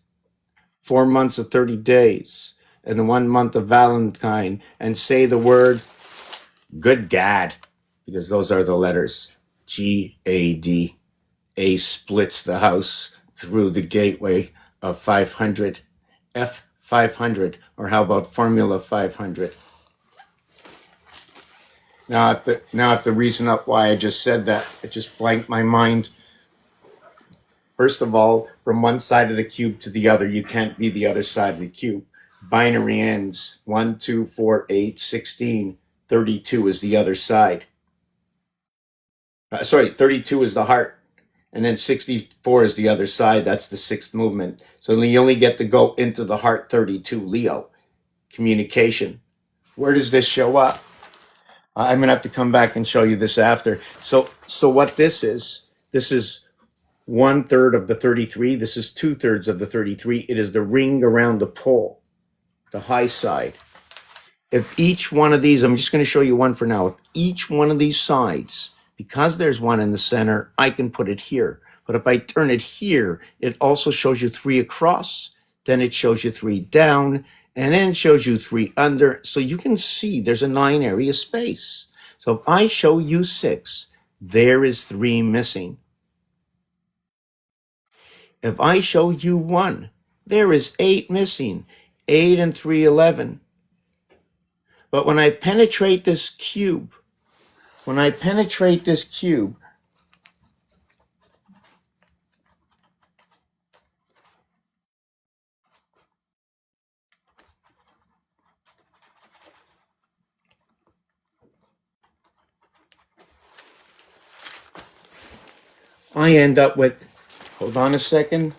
A: 4 months of 30 days. And the 1 month of Valentine. And say the word, good gad. Because those are the letters. G-A-D. A splits the house through the gateway of 500. F 500. Or how about Formula 500? Now, if the reason up why I just said that, it just blanked my mind. First of all, from one side of the cube to the other, you can't be the other side of the cube. Binary ends 1, 2, 4, 8, 16. 32 is the other side. 32 is the heart. And then 64 is the other side. That's the sixth movement. So you only get to go into the heart 32, Leo. Communication. Where does this show up? I'm going to have to come back and show you this after. So what this is 1/3 of the 33. This is 2/3 of the 33. It is the ring around the pole, the high side. If each one of these, I'm just going to show you one for now. If each one of these sides, because there's one in the center, I can put it here. But if I turn it here, it also shows you 3 across. Then it shows you 3 down, and then it shows you 3 under. So you can see there's a 9 area space. So if I show you 6, there is 3 missing. If I show you 1, there is 8 missing. 8 and 3, 11. But when I penetrate this cube, I end up with, hold on a second.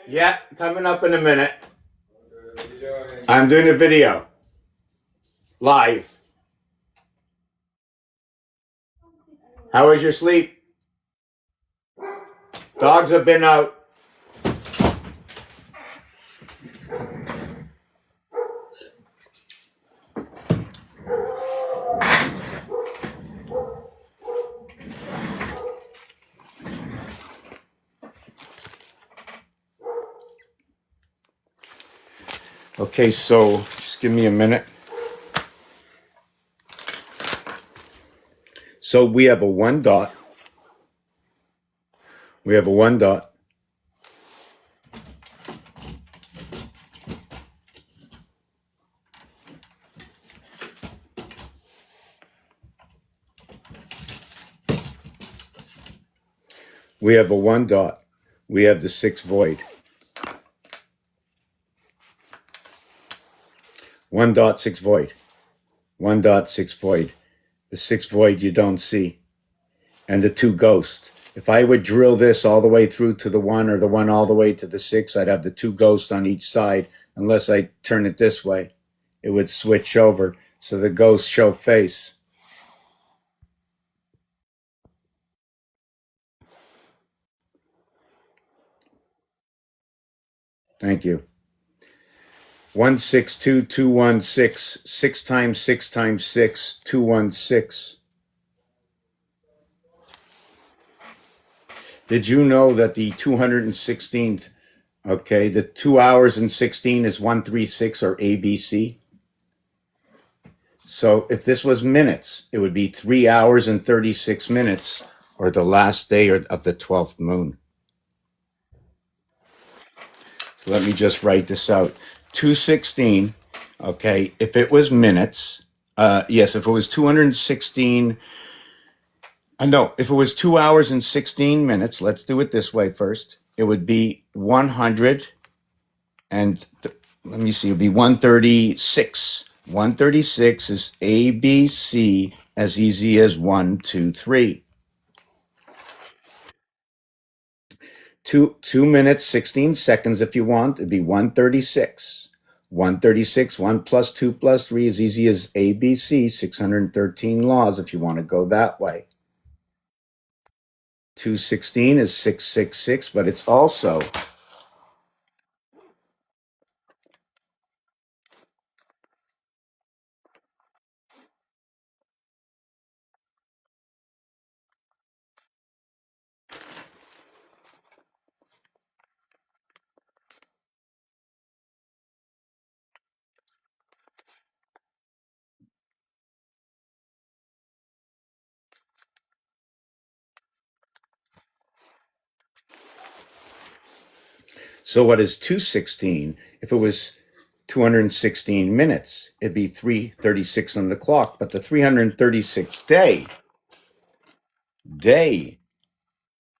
A: Yeah, coming up in a minute. I'm doing a video. Live. How was your sleep? Dogs have been out. Okay, so just give me a minute. So we have a 1 dot. We have a 1 dot. We have a 1 dot. We have the 6 void. 1 dot, 6 void. 1 dot, 6 void. The 6 void you don't see. And the 2 ghosts. If I would drill this all the way through to the 1 or the 1 all the way to the 6, I'd have the 2 ghosts on each side. Unless I turn it this way, it would switch over. So the ghosts show face. Thank you. 162,216. 6 times 6 times 6, 216. Did you know that the 216th, okay, the 2 hours and 16 is 136 or ABC? So if this was minutes, it would be 3 hours and 36 minutes, or the last day of the 12th moon. So let me just write this out. 216, okay, if it was minutes, yes, if it was 216, no, if it was 2 hours and 16 minutes, let's do it this way first. It would be 100 and let me see, it would be 136. 136 is ABC, as easy as 1, 2, 3. 2 minutes, 16 seconds if you want. It'd be 136. 136, 1 plus 2 plus 3 is easy as ABC, 613 laws if you want to go that way. 216 is 666, but it's also so what is 216? If it was 216 minutes, it'd be 336 on the clock, but the 336th day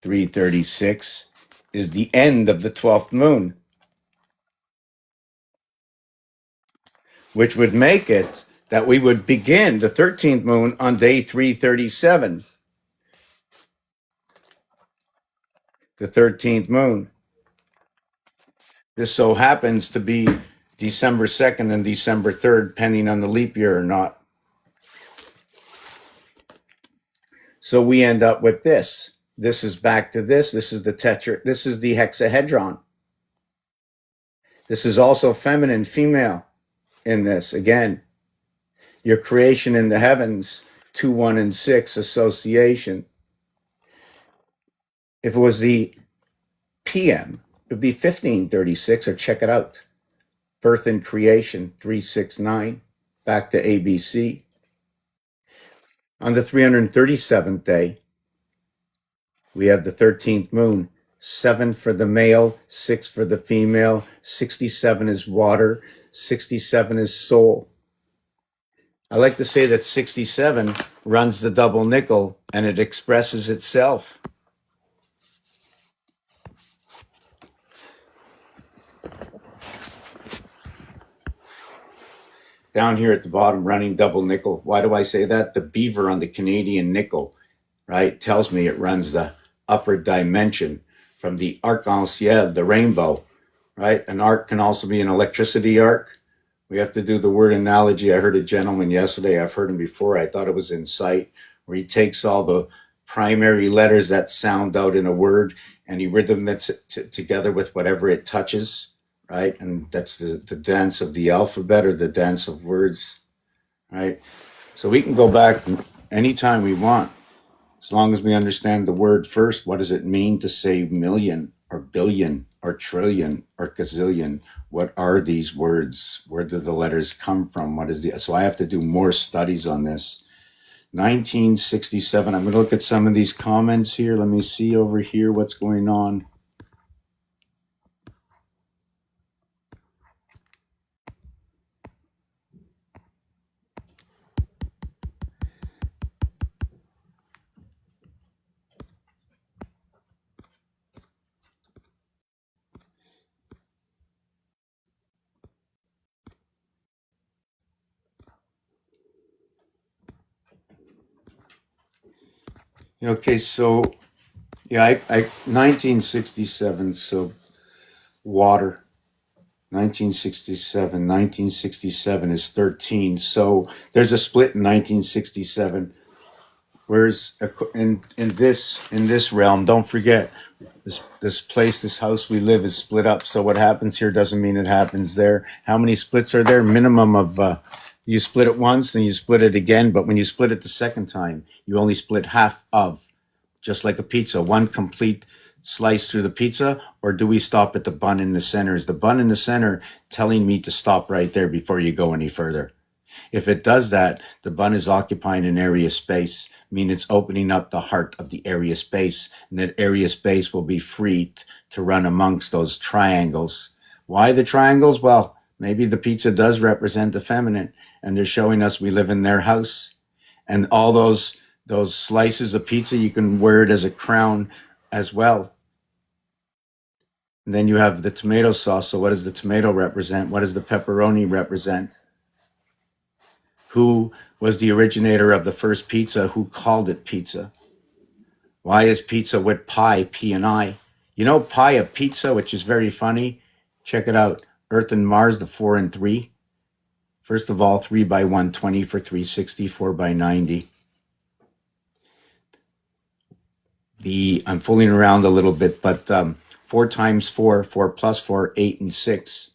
A: 336 is the end of the 12th moon, which would make it that we would begin the 13th moon on day 337. The 13th moon. This so happens to be December 2nd and December 3rd, depending on the leap year or not. So we end up with this. This is back to this. This is the this is the hexahedron. This is also feminine, female in this. Again, your creation in the heavens, 2, 1, and 6 association. If it was the PM, it would be 1536, or check it out. Birth and creation, 369, back to ABC. On the 337th day, we have the 13th moon, 7 for the male, 6 for the female, 67 is water, 67 is soul. I like to say that 67 runs the double nickel and it expresses itself. Down here at the bottom, running double nickel. Why do I say that? The beaver on the Canadian nickel, right, tells me it runs the upper dimension from the arc-en-ciel, the rainbow, right? An arc can also be an electricity arc. We have to do the word analogy. I heard a gentleman yesterday, I've heard him before, I thought it was Insight, where he takes all the primary letters that sound out in a word and he rhythms it together with whatever it touches, right? And that's the dance of the alphabet, or the dance of words, right? So we can go back anytime we want, as long as we understand the word first. What does it mean to say million or billion or trillion or gazillion? What are these words? Where do the letters come from? What is the, so I have to do more studies on this. 1967, I'm going to look at some of these comments here. Let me see over here what's going on. Okay, so yeah, I 1967, so water. 1967 is 13. So there's a split in 1967. Whereas in this realm, don't forget, This place, this house we live is split up. So what happens here doesn't mean it happens there. How many splits are there? Minimum of you split it once, then you split it again. But when you split it the second time, you only split half of, just like a pizza, one complete slice through the pizza. Or do we stop at the bun in the center? Is the bun in the center telling me to stop right there before you go any further? If it does that, the bun is occupying an area space, meaning it's opening up the heart of the area space, and that area space will be free to run amongst those triangles. Why the triangles? Well, maybe the pizza does represent the feminine, and they're showing us we live in their house. And all those slices of pizza, you can wear it as a crown as well. And then you have the tomato sauce. So what does the tomato represent? What does the pepperoni represent? Who was the originator of the first pizza? Who called it pizza? Why is pizza with pie, P and I? You know, pie of pizza, which is very funny. Check it out. Earth and Mars, the 4 and 3. First of all, 3 by 120 for 360, 4 by 90. I'm fooling around a little bit, but 4 times 4, 4 plus 4, 8 and 6.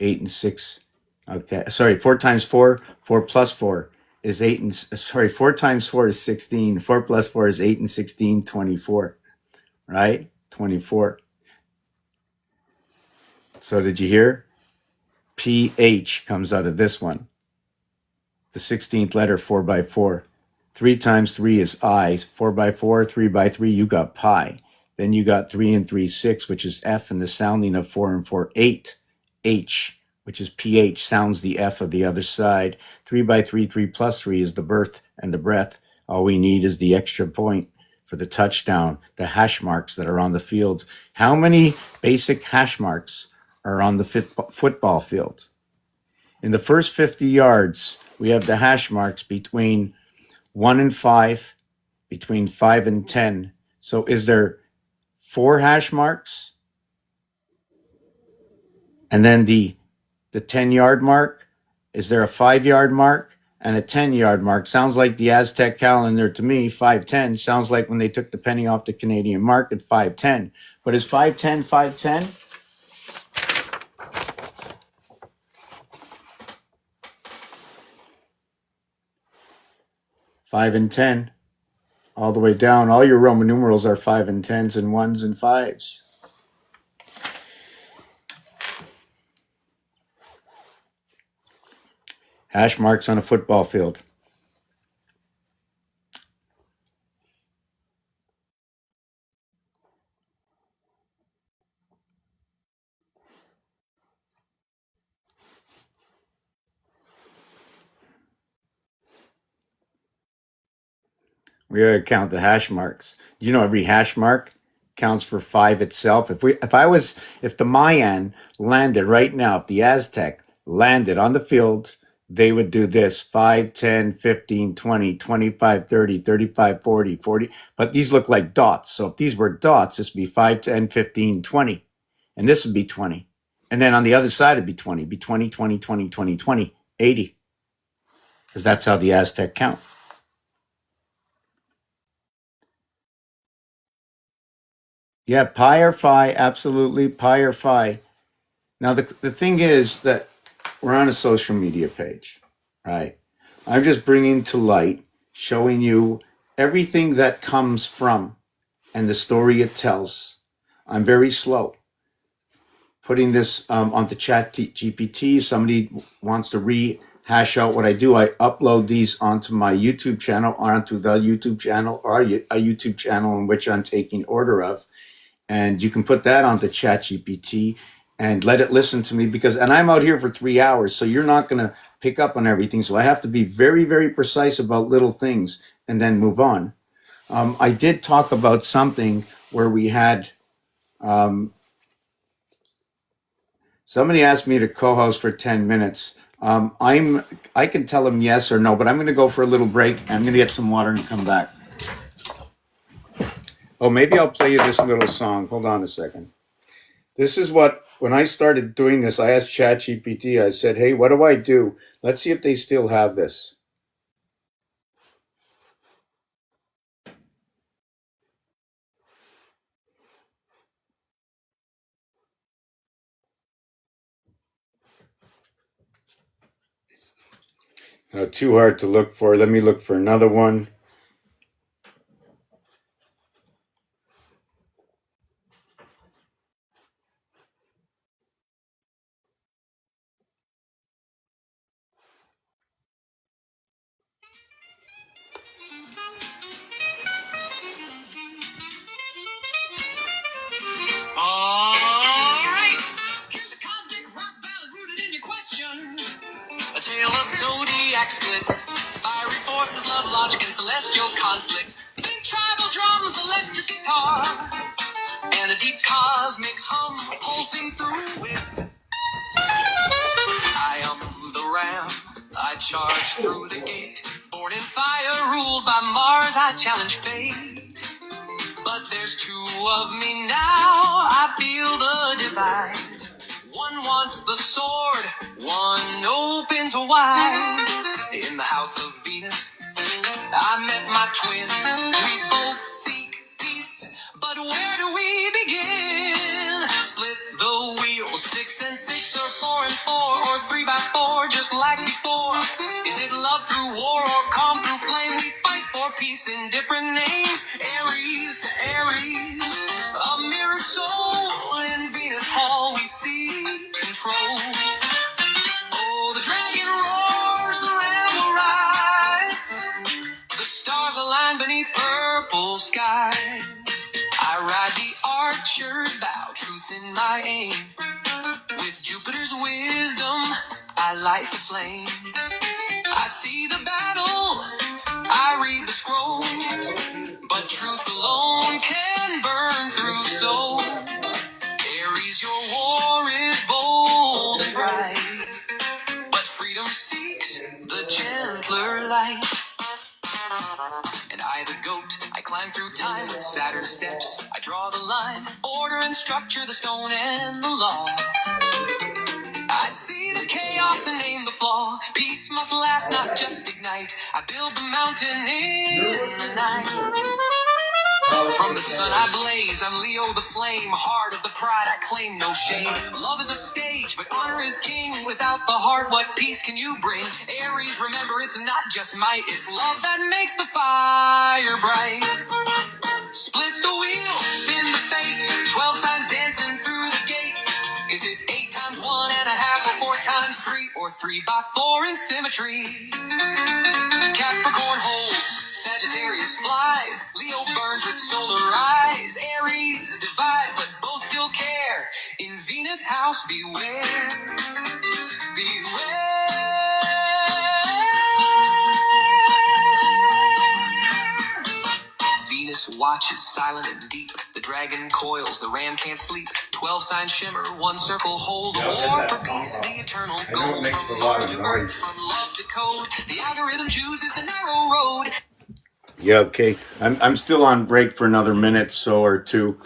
A: 8 and 6. Okay, sorry, 4 times 4, 4 plus 4 is 8 and, sorry, 4 times 4 is 16. 4 plus 4 is 8 and 16, 24, right? 24. So did you hear? PH comes out of this one. The 16th letter, 4 by 4. 3 times 3 is I. 4 by 4, 3 by 3, you got pi. Then you got 3 and 3, 6, which is F, and the sounding of 4 and 4, 8. H, which is pH, sounds the F of the other side. 3 by 3, 3 plus 3 is the birth and the breath. All we need is the extra point for the touchdown, the hash marks that are on the field. How many basic hash marks are on the football field? In the first 50 yards, we have the hash marks between 1 and 5, between 5 and 10. So is there 4 hash marks? And then the 10-yard mark? Is there a 5-yard mark and a 10-yard mark? Sounds like the Aztec calendar to me. 510 sounds like when they took the penny off the Canadian market, 510. But is 510 510? Five and 10, all the way down. All your Roman numerals are 5 and 10s and 1s and 5s. Hash marks on a football field. We gotta count the hash marks. You know, every hash mark counts for 5 itself. If the Mayan landed right now, if the Aztec landed on the field, they would do this: 5, 10, 15, 20, 25, 30, 35, 40, 40. But these look like dots. So if these were dots, this would be 5, 10, 15, 20. And this would be 20. And then on the other side, it'd be 20, be 20, 20, 20, 20, 20, 80. Because that's how the Aztec count. Yeah, pi or phi, absolutely, pi or phi. Now, the thing is that we're on a social media page, right? I'm just bringing to light, showing you everything that comes from and the story it tells. I'm very slow putting this onto Chat GPT. Somebody wants to rehash out what I do. I upload these onto my YouTube channel, onto the YouTube channel, or a YouTube channel in which I'm taking order of. And you can put that onto ChatGPT and let it listen to me and I'm out here for 3 hours, so you're not going to pick up on everything. So I have to be very, very precise about little things and then move on. I did talk about something where we had somebody asked me to co-host for 10 minutes. I can tell them yes or no, but I'm going to go for a little break. I'm going to get some water and come back. Oh, maybe I'll play you this little song. Hold on a second. This is when I started doing this, I asked ChatGPT, I said, hey, what do I do? Let's see if they still have this. Too hard to look for. Let me look for another one.
B: Alright, here's a cosmic rock ballad rooted in your question. A tale of zodiac splits, fiery forces, love, logic, and celestial conflict. Think tribal drums, electric guitar, and a deep cosmic hum pulsing through it. I am the ram, I charge through the gate. Born in fire, ruled by Mars, I challenge fate. But there's two of me now, I feel the divide. One wants the sword, one opens wide. In the house of Venus, I met my twin. We both seek peace, but where do we begin? Split the wheel, 6 and 6, or 4 and 4, or 3 by 4, just like before. Is it love through war or calm through flame? We fight for peace in different names. Aries to Aries, a mirrored soul. In Venus Hall we see control. Oh, the dragon roars, the ram will rise. The stars align beneath purple skies. I ride the archer's bow, truth in my aim. With Jupiter's wisdom, I light the flame. I see the battle, I read the scrolls, but truth alone can burn through soul. Aries, your war is bold and bright, but freedom seeks the gentler light. And I, the goat, I climb through time with Saturn's steps. I draw the line, order and structure, the stone and the law. I see the chaos and name the flaw. Peace must last, not just ignite. I build the mountain in the night. From the sun I blaze, I'm Leo the flame. Heart of the pride, I claim no shame. Love is a stage, but honor is king. Without the heart, what peace can you bring? Aries, remember it's not just might, it's love that makes the fire bright. Split the wheel, spin the fate, 12 signs dancing through the gate. Is it 8 times 1 and a half, or 4 times 3, or 3 by 4 in symmetry? Capricorn holds, Sagittarius flies, Leo burns with solar eyes, Aries divides, but both still care. In Venus' house, beware, beware. Venus watches silent and deep. The dragon coils, the ram can't sleep. 12 signs shimmer, 1 circle hold. The war for peace, the eternal goal. From Mars to Earth, from love to code. The algorithm chooses the narrow road. Yeah, okay. I'm still on break for another minute so or two.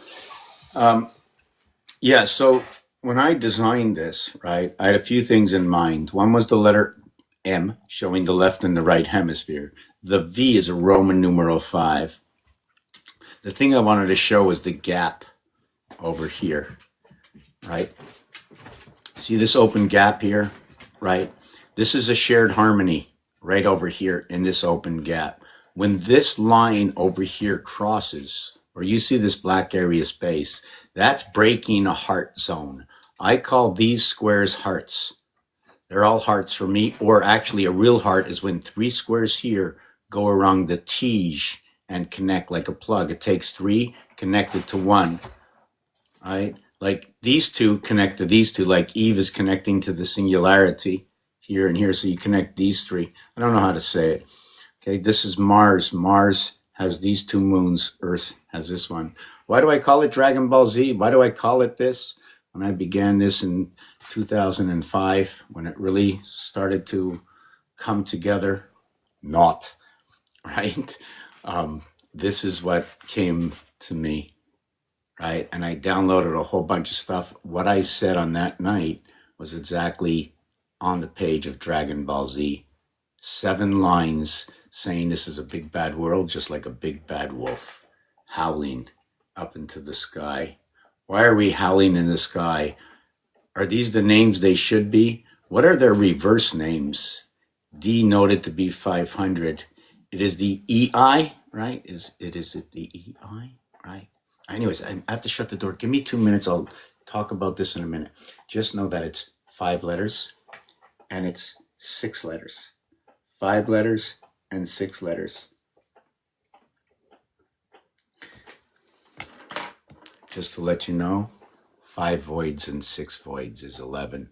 B: Yeah, so when I designed this, right, I had a few things in mind. One was the letter M, showing the left and the right hemisphere. The V is a Roman numeral 5. The thing I wanted to show was the gap over here, right? See this open gap here, right? This is a shared harmony right over here in this open gap. When this line over here crosses, or you see this black area space, that's breaking a heart zone. I call these squares hearts. They're all hearts for me, or actually a real heart is when 3 squares here go around the tige and connect like a plug. It takes 3 connected to 1, right? Like these 2 connect to these 2, like Eve is connecting to the singularity here and here. So you connect these 3. I don't know how to say it. Okay, this is Mars. Mars has these 2 moons. Earth has this one. Why do I call it Dragon Ball Z? Why do I call it this? When I began this in 2005, when it really started to come together, not, right? This is what came to me, right? And I downloaded a whole bunch of stuff. What I said on that night was exactly on the page of Dragon Ball Z. 7 lines saying this is a big bad world, just like a big bad wolf howling up into the sky. Why are we howling in the sky? Are these the names they should be? What are their reverse names?
A: denoted to be 500. It is the EI, right? Is it the EI, right? Anyways, I have to shut the door. Give me 2 minutes. I'll talk about this in a minute. Just know that it's 5 letters and it's 6 letters. 5 letters and 6 letters. Just to let you know, 5 voids and 6 voids is 11.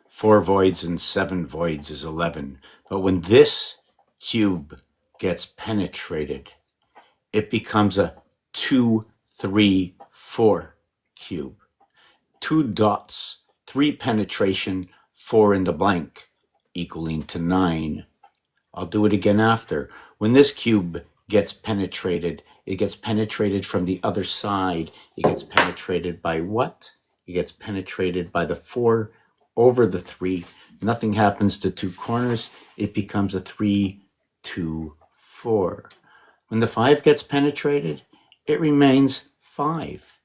A: Four voids and 7 voids is 11. But when this cube gets penetrated, it becomes a 2, 3, 4 cube. 2 dots, 3 penetration, 4 in the blank, equaling to 9. I'll do it again after. When this cube gets penetrated, it gets penetrated from the other side. It gets penetrated by what? It gets penetrated by the 4 over the 3. Nothing happens to 2 corners. It becomes a 3, 2, 4. When the 5 gets penetrated, it remains 5.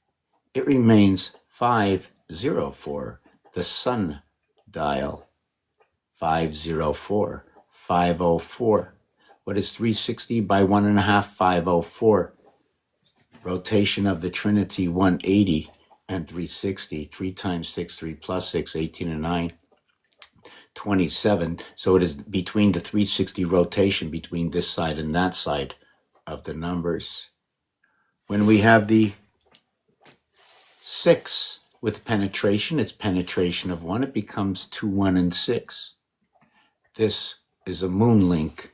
A: It remains 504, the sundial. 504, 504. What is 360 by 1.5? 504. Rotation of the Trinity, 180 and 360. 3 times 6, 3 plus 6, 18 and 9, 27. So it is between the 360 rotation between this side and that side of the numbers. When we have the 6 with penetration, it's penetration of 1. It becomes 2, 1, and 6. This is a moon link.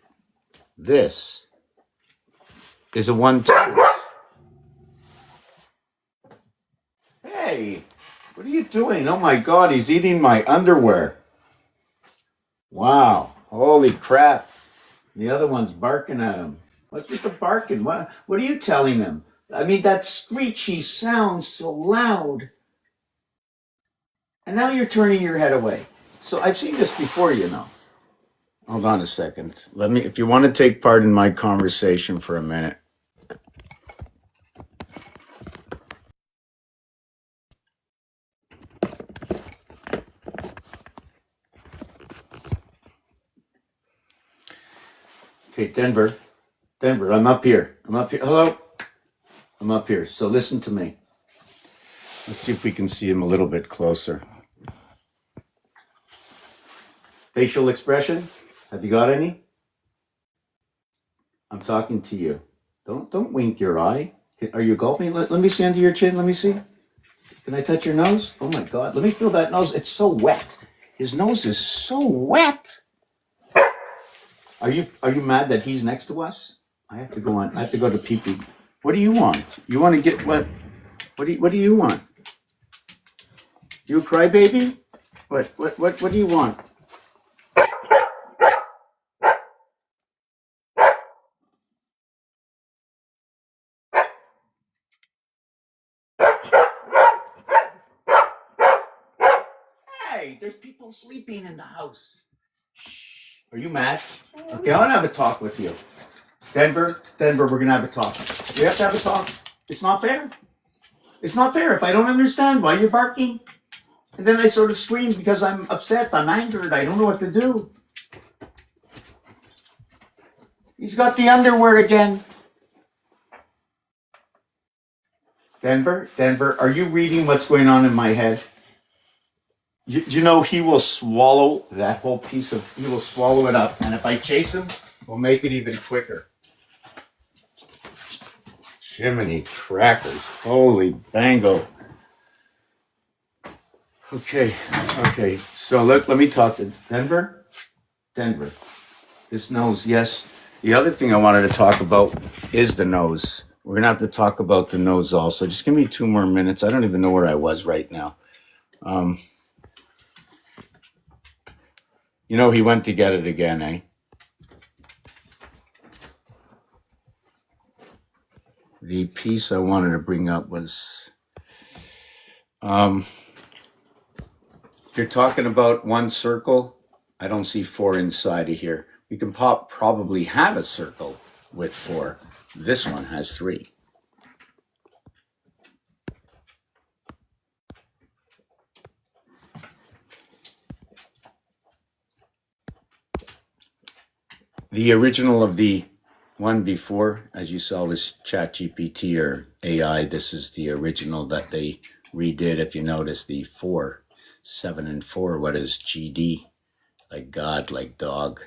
A: This is a 1, 2. Hey, what are you doing? Oh my God, he's eating my underwear. Wow, holy crap. The other one's barking at him. What's with the barking? What are you telling him? I mean, that screechy sounds so loud. And now you're turning your head away. So I've seen this before, you know. Hold on a second. If you want to take part in my conversation for a minute. Okay, Denver, I'm up here. Hello? I'm up here. So listen to me. Let's see if we can see him a little bit closer. Facial expression? Have you got any? I'm talking to you. Don't wink your eye. Are you gulping? Let me see under your chin. Let me see. Can I touch your nose? Oh my God. Let me feel that nose. It's so wet. His nose is so wet. Are you mad that he's next to us? I have to go to pee-pee. What do you want? You want to get what? What do you want? You a crybaby? What do you want? Hey, there's people sleeping in the house. Shh. Are you mad? Okay, I want to have a talk with you. Denver, we're going to have a talk. We have to have a talk. It's not fair. It's not fair if I don't understand why you're barking. And then I sort of scream because I'm upset, I'm angered, I don't know what to do. He's got the underwear again. Denver, are you reading what's going on in my head? You know he will swallow that whole he will swallow it up. And if I chase him, we'll make it even quicker. Jiminy crackers. Holy bango. Okay. So let me talk to Denver. This nose, yes. The other thing I wanted to talk about is the nose. We're going to have to talk about the nose also. Just give me 2 more minutes. I don't even know where I was right now. You know, he went to get it again, eh? The piece I wanted to bring up was, if you're talking about 1 circle, I don't see 4 inside of here. We can probably have a circle with 4. This one has 3. The original of the one before, as you saw, was ChatGPT or AI. This is the original that they redid. If you notice, the 4, 7, and 4, what is GD? Like God, like dog,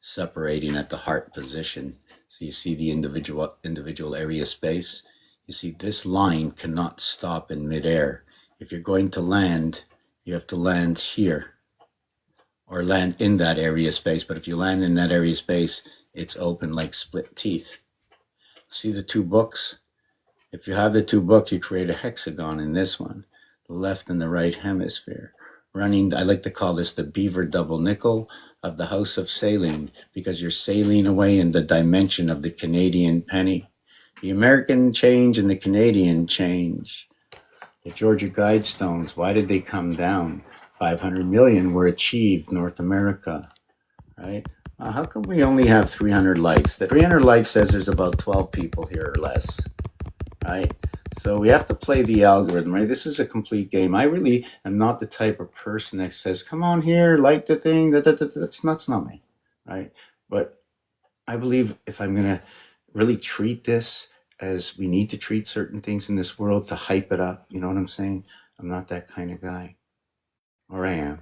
A: separating at the heart position. So you see the individual area space. You see this line cannot stop in midair. If you're going to land, you have to land here or land in that area space. But if you land in that area space, it's open like split teeth. See the 2 books? If you have the 2 books, you create a hexagon in this one, the left and the right hemisphere. Running, I like to call this the beaver double nickel of the house of sailing, because you're sailing away in the dimension of the Canadian penny. The American change and the Canadian change. The Georgia Guidestones, why did they come down? 500 million were achieved, North America, right? How come we only have 300 likes? The 300 likes says there's about 12 people here or less, right? So we have to play the algorithm, right? This is a complete game. I really am not the type of person that says, come on here, like the thing, that's not me, right? But I believe if I'm going to really treat this as we need to treat certain things in this world to hype it up, you know what I'm saying? I'm not that kind of guy. Or I am.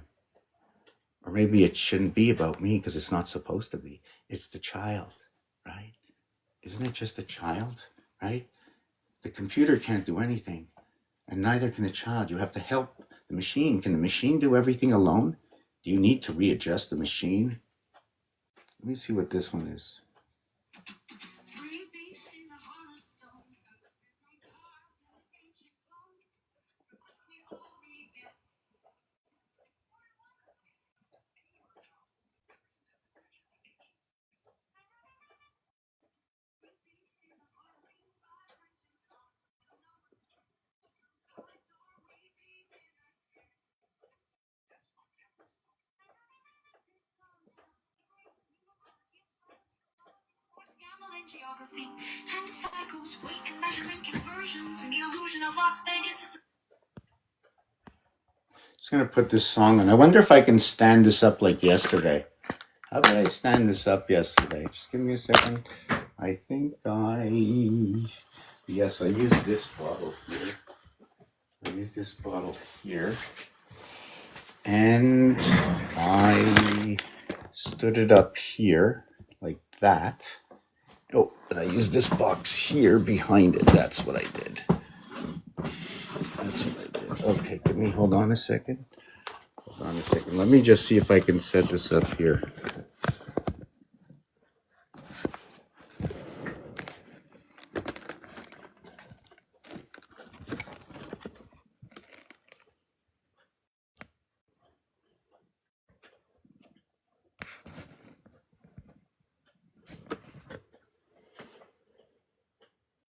A: Or maybe it shouldn't be about me because it's not supposed to be. It's the child, right? Isn't it just a child, right? The computer can't do anything, and neither can a child. You have to help the machine. Can the machine do everything alone? Do you need to readjust the machine? Let me see what this one is.
B: Geography, time cycles, weight and measurement conversions, and the illusion of Las Vegas is.
A: Just gonna put this song on. I wonder if I can stand this up like yesterday. How did I stand this up yesterday? Just give me a second. I think yes, I used this bottle here. And I stood it up here like that. Oh, and I used this box here behind it. That's what I did. Okay, hold on a second. Let me just see if I can set this up here.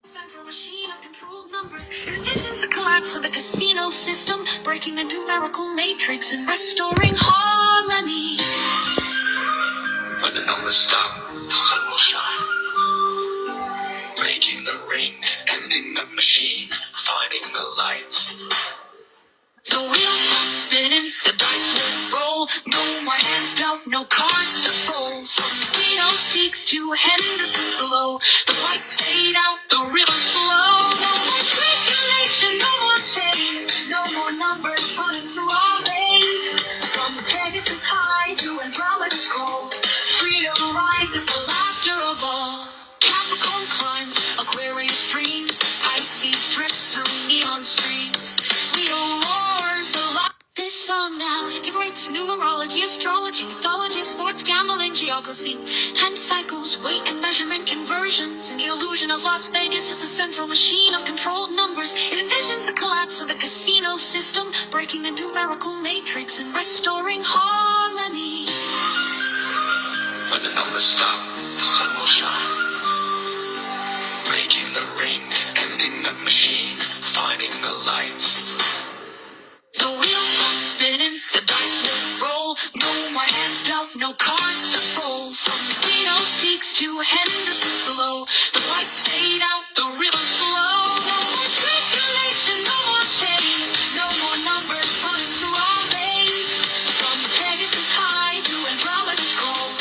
B: Central machine of controlled numbers envisions the collapse of the casino system, breaking the numerical matrix and restoring harmony. When the numbers stop, the sun will shine. Breaking the ring, ending the machine, finding the light. The wheels stop spinning, the dice will roll. No more hands dealt, no cards to fold. From Guido's peaks to Henderson's below, the lights fade out, the rivers flow. No more triangulation, no more chains, no more numbers running through our veins. From Pegasus high to Andromeda's cold, freedom rises, the laughter of all. Capricorn climbs, Aquarius dreams, Pisces drifts through neon streams. Leo roars, the light. This song now integrates numerology, astrology, mythology, sports, gambling, geography, time cycles, weight and measurement conversions, and the illusion of Las Vegas is the central machine of controlled numbers. It envisions the collapse of the casino system, breaking the numerical matrix and restoring harmony. When the numbers stop, the sun will shine. Breaking the ring, ending the machine, finding the light. The wheels stop spinning, the dice will roll. No more hands dealt, no cards to fold. From Guido Charles peaks to Henderson's below. The lights fade out, the rivers flow. No more tribulation, no more chains, no more numbers running through our veins. From Pegasus High to Andromeda's goal,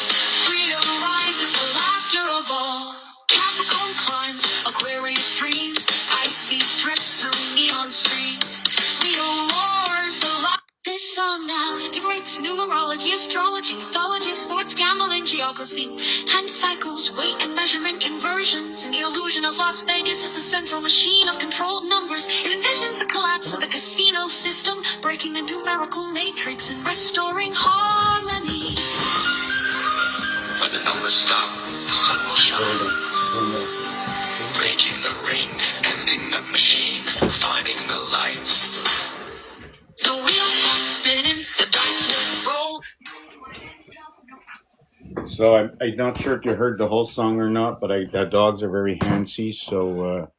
B: freedom rises, the laughter of all. Capricorn climbs, Aquarius dreams, Pisces drifts through neon streams. Leo roars, the light. This song now integrates numerology, astrology, mythology, sports, gambling, geography, time cycles, weight and measurement conversions, and the illusion of Las Vegas as the central machine of controlled numbers. It envisions the collapse of the casino system, breaking the numerical matrix and restoring harmony. When the numbers stop, the sun will shine, breaking the ring, ending the machine, finding the light. The wheels stop spinning, the dice will roll.
A: So I'm not sure if you heard the whole song or not, but dogs are very handsy, so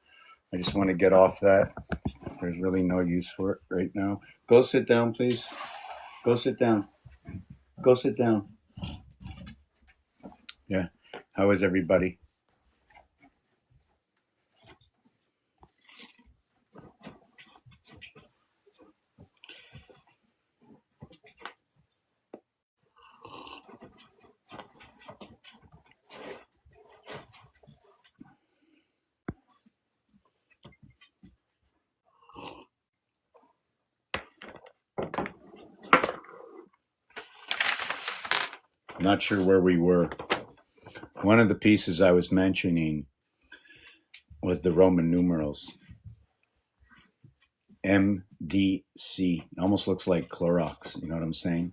A: I just want to get off that. There's really no use for it right now. Go sit down, please. Go sit down. Go sit down. Yeah. How is everybody? Not sure where we were. One of the pieces I was mentioning was the Roman numerals. MDC. It almost looks like Clorox. You know what I'm saying?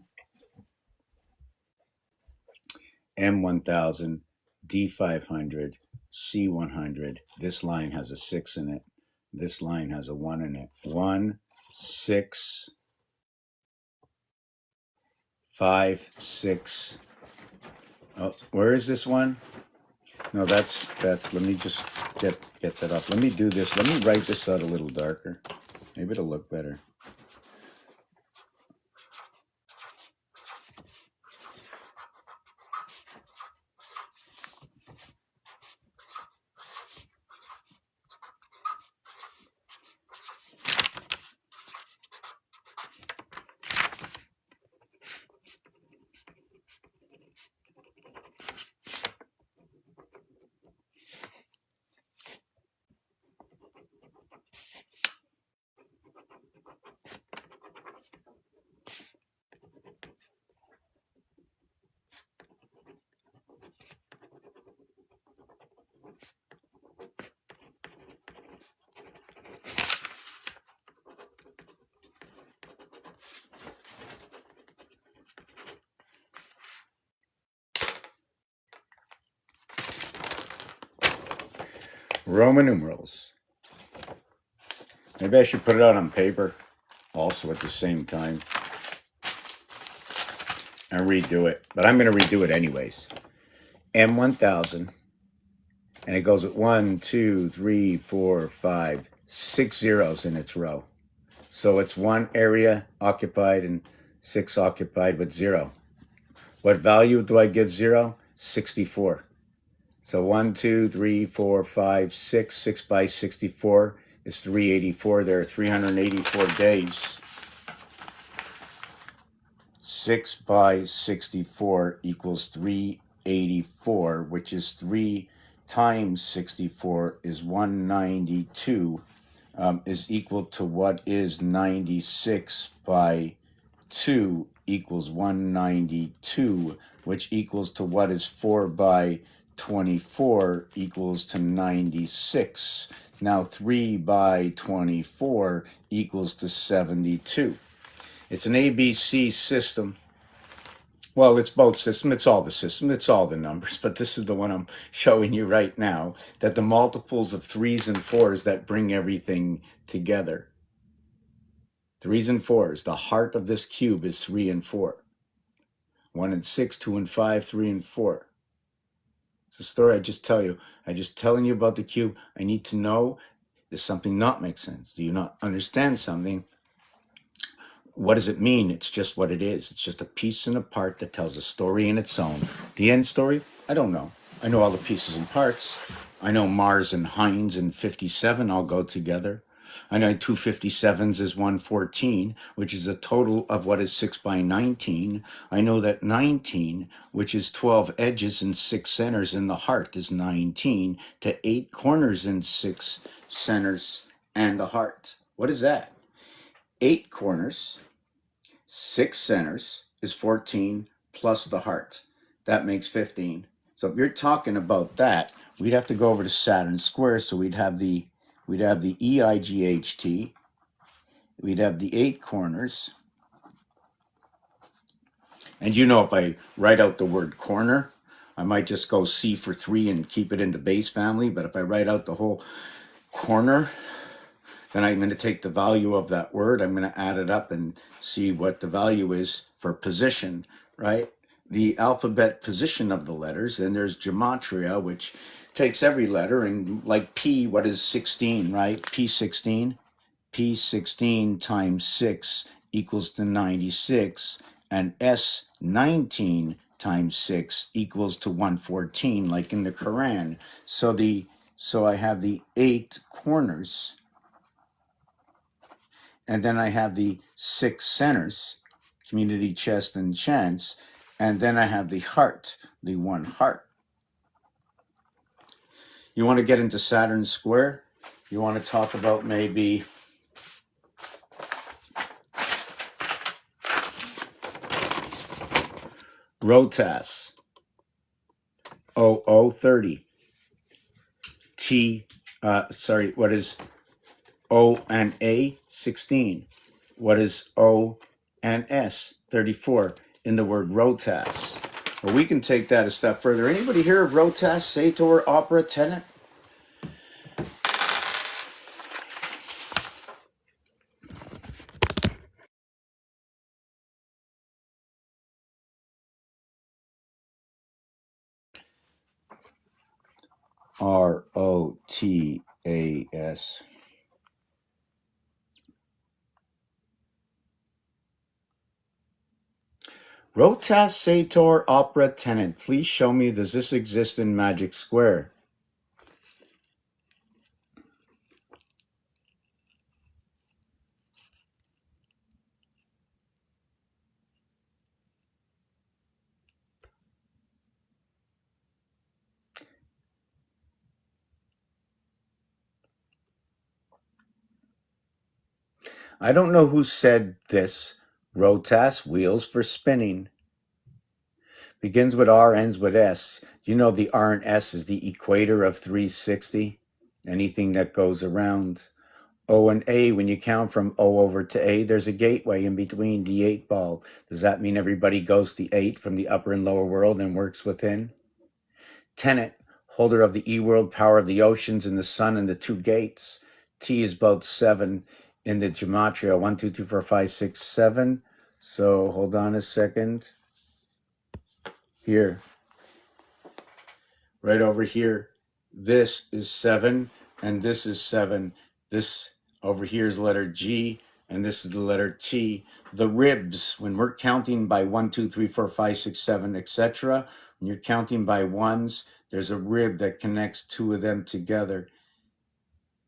A: M1000, D500, C100. This line has a 6 in it. This line has a 1 in it. 1, 6, 5, 6. Oh, where is this one? No, that's that. Let me just get that up. Let me do this. Let me write this out a little darker. Maybe it'll look better. Roman numerals. Maybe I should put it out on paper also at the same time and redo it. But I'm going to redo it anyways. M1000. And it goes with 1, 2, 3, 4, 5, 6 zeros in its row. So it's 1 area occupied and 6 occupied with 0. What value do I give 0? 64. So 1, 2, 3, 4, 5, 6. 6 by 64 is 384. There are 384 days. 6 by 64 equals 384, which is 3 times 64 is 192, is equal to what is 96 by 2 equals 192, which equals to what is 4 by 24 equals to 96. Now 3 by 24 equals to 72. It's an ABC system. Well, it's both system. It's all the system. It's all the numbers. But this is the one I'm showing you right now, that the multiples of 3s and 4s that bring everything together. 3s and 4s. The heart of this cube is 3 and 4. 1 and 6, 2 and 5, 3 and 4. It's a story I just tell you. I'm just telling you about the cube. I need to know, does something not make sense? Do you not understand something? what does it mean? It's just what it is. It's just a piece and a part that tells a story in its own. The end story? I don't know. I know all the pieces and parts. I know Mars and Heinz and 57 all go together. I know 257s is 114, which is a total of what is 6 by 19. I know that 19, which is 12 edges and 6 centers in the heart, is 19 to 8 corners and 6 centers and the heart. What is that? 8 corners, 6 centers is 14 plus the heart. That makes 15. So if you're talking about that, we'd have to go over to Saturn square. So we'd have the EIGHT, we'd have the 8 corners. And you know, if I write out the word corner, I might just go C for 3 and keep it in the base family. But if I write out the whole corner, then I'm going to take the value of that word, I'm going to add it up and see what the value is for position, right? The alphabet position of the letters, and there's gematria, which takes every letter, and like P, what is 16, right? P16 times 6 equals to 96, and S 19 times 6 equals to 114, like in the Quran. So I have the 8 corners, and then I have the 6 centers, community, chest, and chance, and then I have the heart, the 1 heart. You want to get into Saturn square? You want to talk about maybe ROTAS, 0030. What is O and A? 16. What is O and S? 34 in the word ROTAS. Well, we can take that a step further. Anybody hear of ROTAS, Sator, Opera, Tenet? ROTAS. ROTAS, Sator, Opera, Tenet. Please show me, does this exist in Magic Square? I don't know who said this. ROTAS, wheels for spinning. Begins with R, ends with S. You know the R and S is the equator of 360. Anything that goes around. O and A, when you count from O over to A, there's a gateway in between, the 8 ball. Does that mean everybody goes to 8 from the upper and lower world and works within? Tenet, holder of the E-world, power of the oceans and the sun and the 2 gates. T is both 7 in the gematria, 1, 2, 3, 4, 5, 6, 7. So hold on a second. Here, right over here, this is 7 and this is 7. This over here is letter G and this is the letter T. The ribs, when we're counting by 1, 2, 3, 4, 5, 6, 7, etc., when you're counting by ones, there's a rib that connects 2 of them together.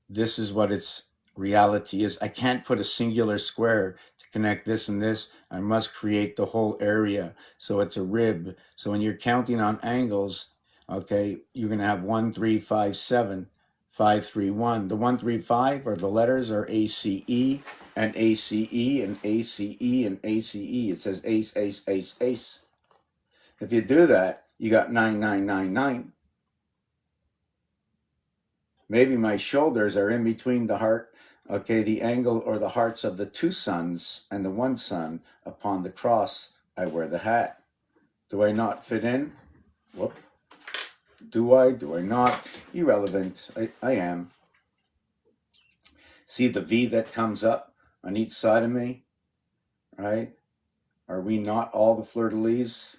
A: This is what its reality is. I can't put a singular square to connect this and this. I must create the whole area. So it's a rib. So when you're counting on angles, okay, you're going to have 1, 3, 5, 7, 5, 3, 1. The 1, 3, 5 are the letters are ACE and ACE and ACE and ACE. It says ace, ace, ace, ace. If you do that, you got 9999. Maybe my shoulders are in between the heart, okay, the angle or the hearts of the 2 suns and the 1 sun. Upon the cross, I wear the hat. Do I not fit in? Whoop. Do I? Do I not? Irrelevant. I am. See the V that comes up on each side of me, right? Are we not all the fleur-de-lis?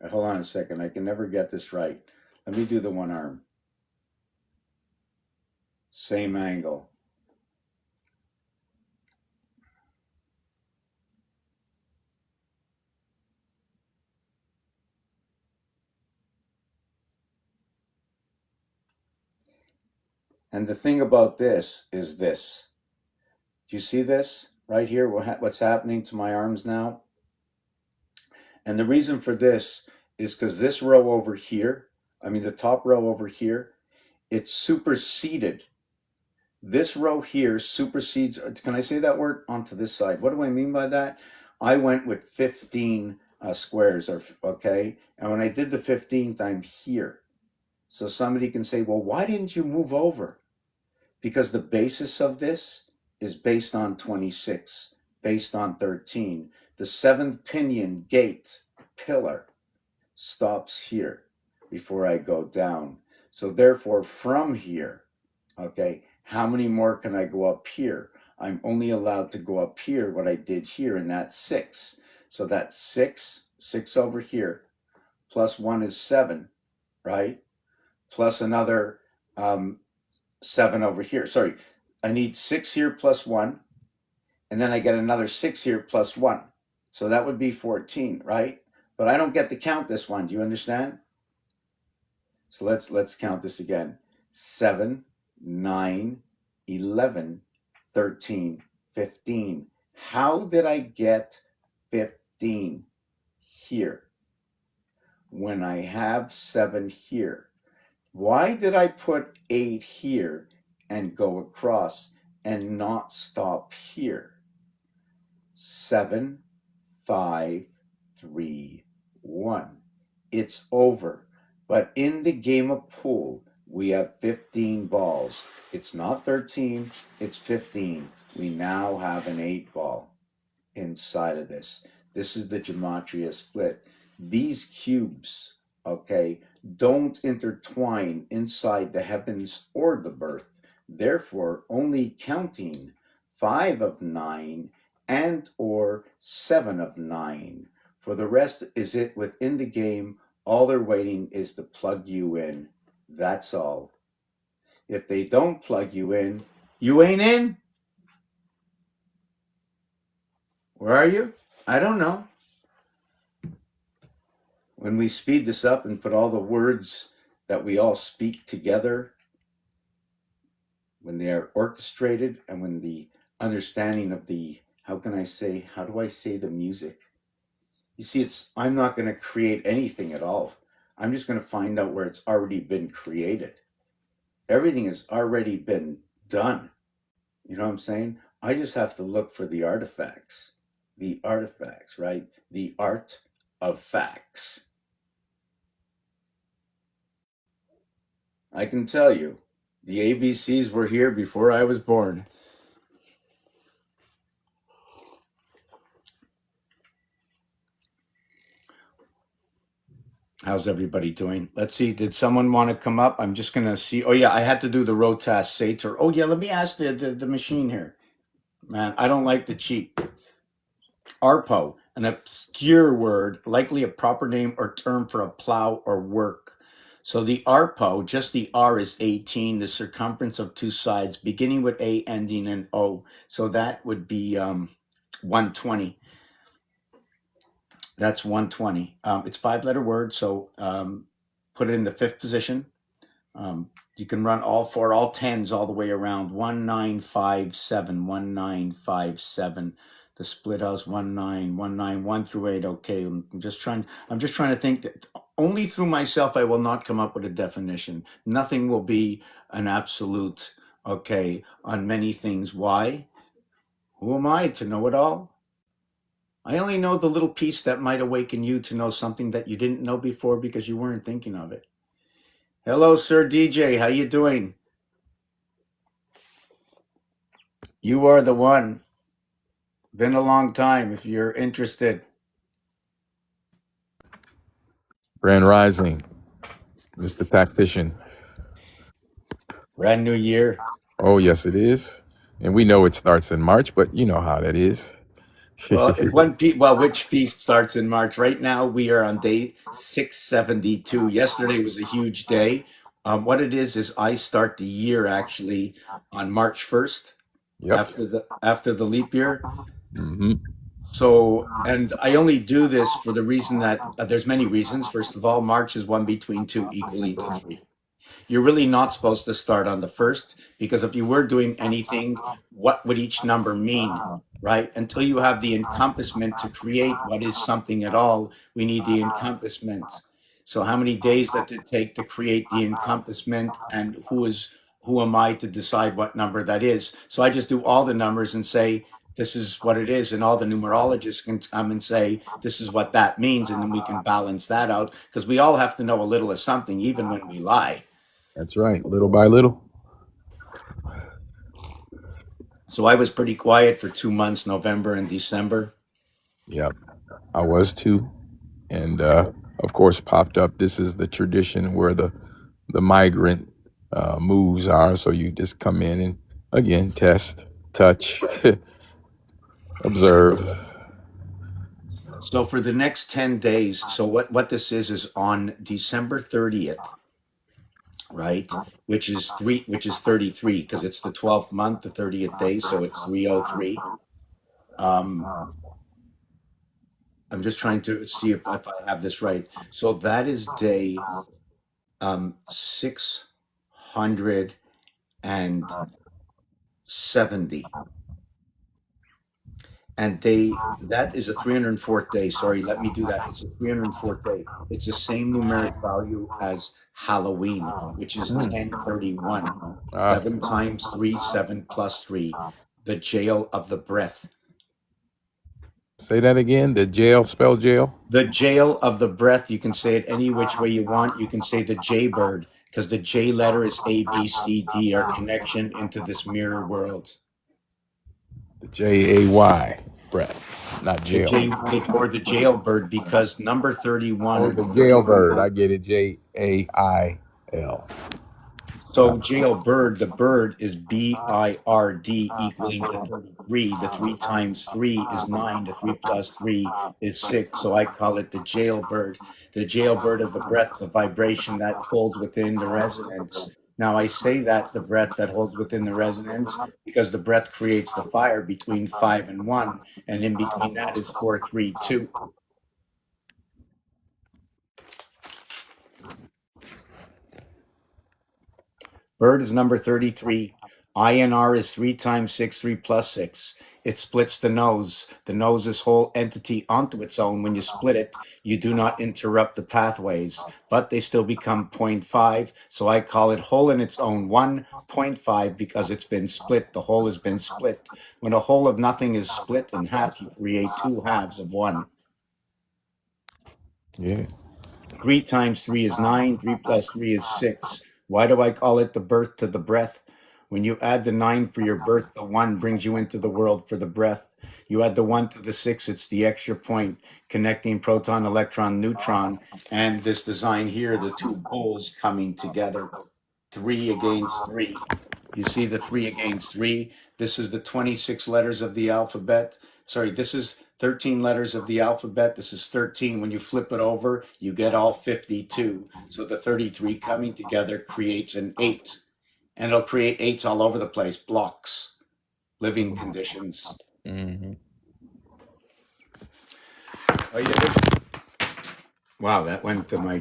A: Hold on a second. I can never get this right. Let me do the 1 arm. Same angle. And the thing about this is this. Do you see this right here? What's happening to my arms now? And the reason for this is because this row over here, the top row over here, it's superseded. This row here supersedes, can I say that word? Onto this side. What do I mean by that? I went with 15 squares, okay? And when I did the 15th, I'm here. So somebody can say, well, why didn't you move over? Because the basis of this is based on 26, based on 13. The seventh pinion gate pillar stops here before I go down. So therefore, from here, okay, how many more can I go up here? I'm only allowed to go up here what I did here, and that's 6. So that's 6 over here, plus 1 is 7, right? Plus another 7 over here. Sorry, I need 6 here plus 1, and then I get another 6 here plus 1. So that would be 14, right? But I don't get to count this one. Do you understand? So let's count this again. 7, 9, 11, 13, 15. How did I get 15 here when I have 7 here? Why did I put 8 here and go across and not stop here? 7, 5, 3, 1. It's over. But in the game of pool, we have 15 balls. It's not 13, it's 15. We now have an 8 ball inside of this. This is the gematria split. These cubes, okay, don't intertwine inside the heavens or the birth. Therefore, only counting 5 of 9 and or 7 of 9. For the rest, is it within the game? All they're waiting is to plug you in. That's all. If they don't plug you in, you ain't in. Where are you? I don't know. When we speed this up and put all the words that we all speak together, when they are orchestrated and when the understanding of the, how do I say the music? You see, I'm not going to create anything at all. I'm just going to find out where it's already been created. Everything has already been done. You know what I'm saying? I just have to look for the artifacts. The artifacts, right? The art of facts. I can tell you, the ABCs were here before I was born. How's everybody doing? Let's see. Did someone want to come up? I'm just going to see. Oh, yeah, I had to do the Rotas Sator. Oh, yeah, let me ask the machine here. Man, I don't like the cheap. ARPO, an obscure word, likely a proper name or term for a plow or work. So the ARPO, just the R is 18, the circumference of two sides, beginning with A, ending in O. So that would be 120. That's 120. It's 5-letter word, so put it in the 5th position. You can run all tens all the way around. 1957, 1957. The split house 1919, 1 through 8. Okay, I'm just trying to think that only through myself I will not come up with a definition. Nothing will be an absolute, okay, on many things. Why? Who am I to know it all? I only know the little piece that might awaken you to know something that you didn't know before because you weren't thinking of it. Hello, Sir DJ. How you doing? You are the one. Been a long time if you're interested.
C: Grand Rising, Mr. Tactician.
A: Brand new year.
C: Oh, yes, it is. And we know it starts in March, but you know how that is.
A: Well, which piece starts in March? Right now, we are on day 672. Yesterday was a huge day. What it is I start the year actually on March 1st,
C: Yep.
A: after the leap year.
C: hmm
A: So, and I only do this for the reason that there's many reasons. First of all, March is 1 between 2 equaling to 3. you're really not supposed to start on the first, because if you were doing anything, what would each number mean, right? Until you have the encompassment to create what is something at all, we need the encompassment. So how many days does it take to create the encompassment, and who am I to decide what number that is? So I just do all the numbers and say, this is what it is, and all the numerologists can come and say, this is what that means, and then we can balance that out, because we all have to know a little of something, even when we lie.
C: That's right. Little by little.
A: So I was pretty quiet for 2 months, November and December.
C: Yep. I was too. And of course, popped up. This is the tradition where the migrant moves are. So you just come in and again test, touch, observe.
A: So for the next 10 days, so what this is on December 30th, right? Which is 33, because it's the 12th month, the 30th day, so it's 303. I'm just trying to see if I have this right. So that is day 670. And that is a 304th day. Sorry, let me do that. It's a 304th day. It's the same numeric value as Halloween, which is 1031. 7 times 3, 7 plus 3. The jail of the breath.
C: Say that again. The jail, spell jail.
A: The jail of the breath. You can say it any which way you want. You can say the J bird, because the J letter is A, B, C, D, our connection into this mirror world.
C: The JAY breath, not jail.
A: Or the jailbird, because number 31.
C: Oh, the jailbird. I get it. JAIL.
A: So jailbird, the bird is BIRD, equaling the 33. The 3 times 3 is 9. The 3 plus 3 is 6. So I call it the jailbird. The jailbird of the breath, the vibration that holds within the resonance. Now I say that the breath that holds within the resonance, because the breath creates the fire between 5 and 1, and in between that is 4, 3, 2. Bird is number 33. INR is 3 times 6, 3 plus 6. It splits the nose. The nose is whole entity onto its own. When you split it, you do not interrupt the pathways, but they still become 0.5. So I call it whole in its own 1.5, because it's been split. The whole has been split. When a whole of nothing is split in half, you create 2 halves of 1.
C: Yeah.
A: 3 times 3 is 9. 3 plus 3 is 6. Why do I call it the birth to the breath? When you add the 9 for your birth, the 1 brings you into the world for the breath. You add the 1 to the 6, it's the extra point connecting proton, electron, neutron, and this design here, the 2 poles coming together. 3 against 3. You see the 3 against 3? This is the 26 letters of the alphabet. Sorry, this is 13 letters of the alphabet. This is 13. When you flip it over, you get all 52. So the 33 coming together creates an 8. And it'll create 8s all over the place, blocks, living conditions.
C: Mm-hmm.
A: Wow, that went to my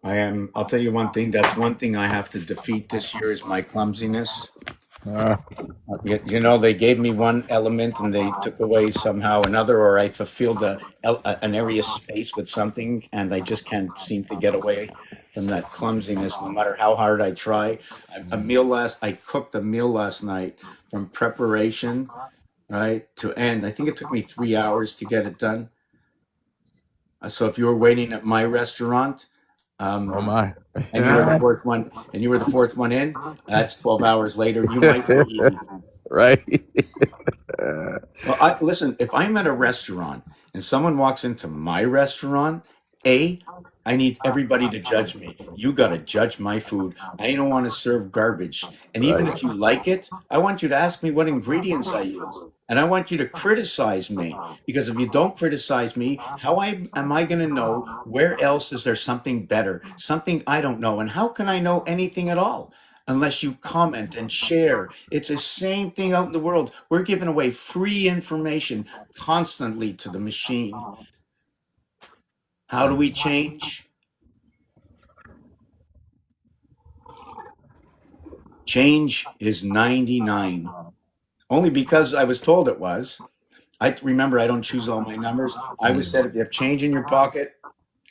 A: I'll tell you one thing. That's one thing I have to defeat this year is my clumsiness. You know, they gave me one element and they took away somehow another, or I fulfilled an area space with something, and I just can't seem to get away from that clumsiness, no matter how hard I try. I cooked a meal last night from preparation, right, to end. I think it took me 3 hours to get it done. So if you were waiting at my restaurant,
C: Oh my.
A: and you were the fourth one in, that's 12 hours later. You might be eating.
C: Right.
A: Well, listen, if I'm at a restaurant and someone walks into my restaurant, I need everybody to judge me. You got to judge my food. I don't want to serve garbage. And even if you like it, I want you to ask me what ingredients I use. And I want you to criticize me, because if you don't criticize me, how am I going to know where else is there something better, something I don't know? And how can I know anything at all unless you comment and share? It's the same thing out in the world. We're giving away free information constantly to the machine. How do we change? Change is 99. Only because I was told it was. I remember I don't choose all my numbers. I was said if you have change in your pocket,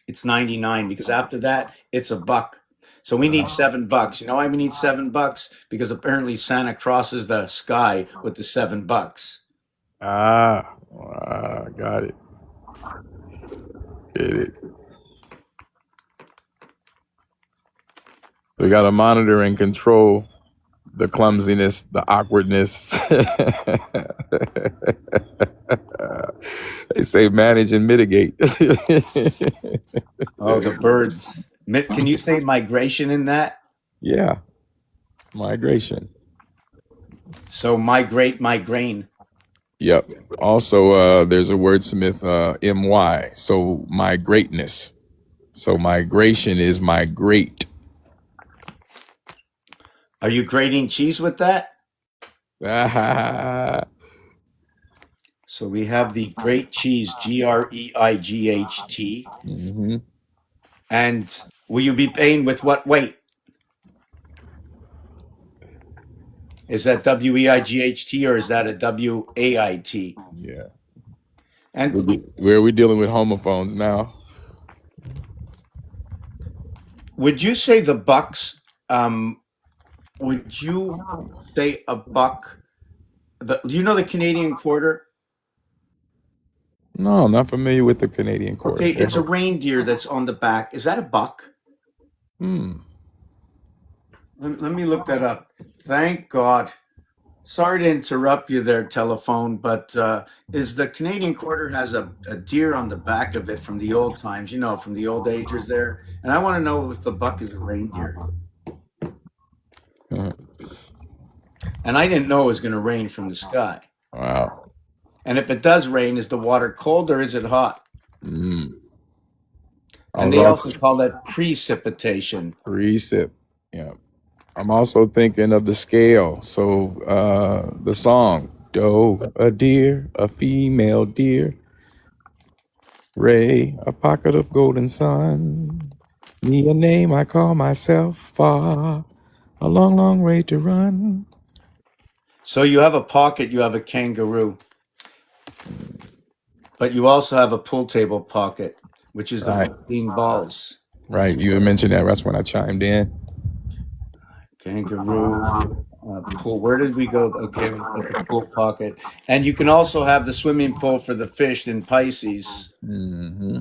A: it's 99 because after that, it's a buck. So we need $7. You know why we need $7? Because apparently Santa crosses the sky with the $7.
C: Got it. Get it. We got to monitor and control the clumsiness, the awkwardness. They say manage and mitigate.
A: Oh, the birds. Can you say migration in that?
C: Yeah, migration.
A: So migrate, migraine.
C: Yep. Also, there's a wordsmith, my. So my greatness. So migration is migrate.
A: Are you grating cheese with that? So we have the great cheese, GREIGHT.
C: Mm-hmm.
A: And will you be paying with what weight? Is that WEIGHT or is that a WAIT?
C: Yeah.
A: And
C: Where are we dealing with homophones now?
A: would you say the bucks? Would you say a buck? Do you know the Canadian quarter?
C: No, I'm not familiar with the Canadian quarter.
A: Okay, it's a reindeer that's on the back. Is that a buck?
C: Hmm.
A: Let me look that up. Thank God. Sorry to interrupt you there, telephone, but is the Canadian quarter has a deer on the back of it from the old times, from the old ages there. And I want to know if the buck is a reindeer. And I didn't know it was going to rain from the sky.
C: Wow.
A: And if it does rain, is the water cold or is it hot?
C: Mm.
A: And they also call that precipitation.
C: Precip. Yeah. I'm also thinking of the scale. So the song, doe, a deer, a female deer, Ray, a pocket of golden sun, me a name I call myself, far, a long, long way to run.
A: So you have a pocket, you have a kangaroo, but you also have a pool table pocket, which is the
C: Right.
A: 15 balls.
C: Right. You had mentioned that. That's when I chimed in.
A: Kangaroo, pool. Where did we go? Okay, the pool pocket. And you can also have the swimming pool for the fish in Pisces.
C: Mm-hmm.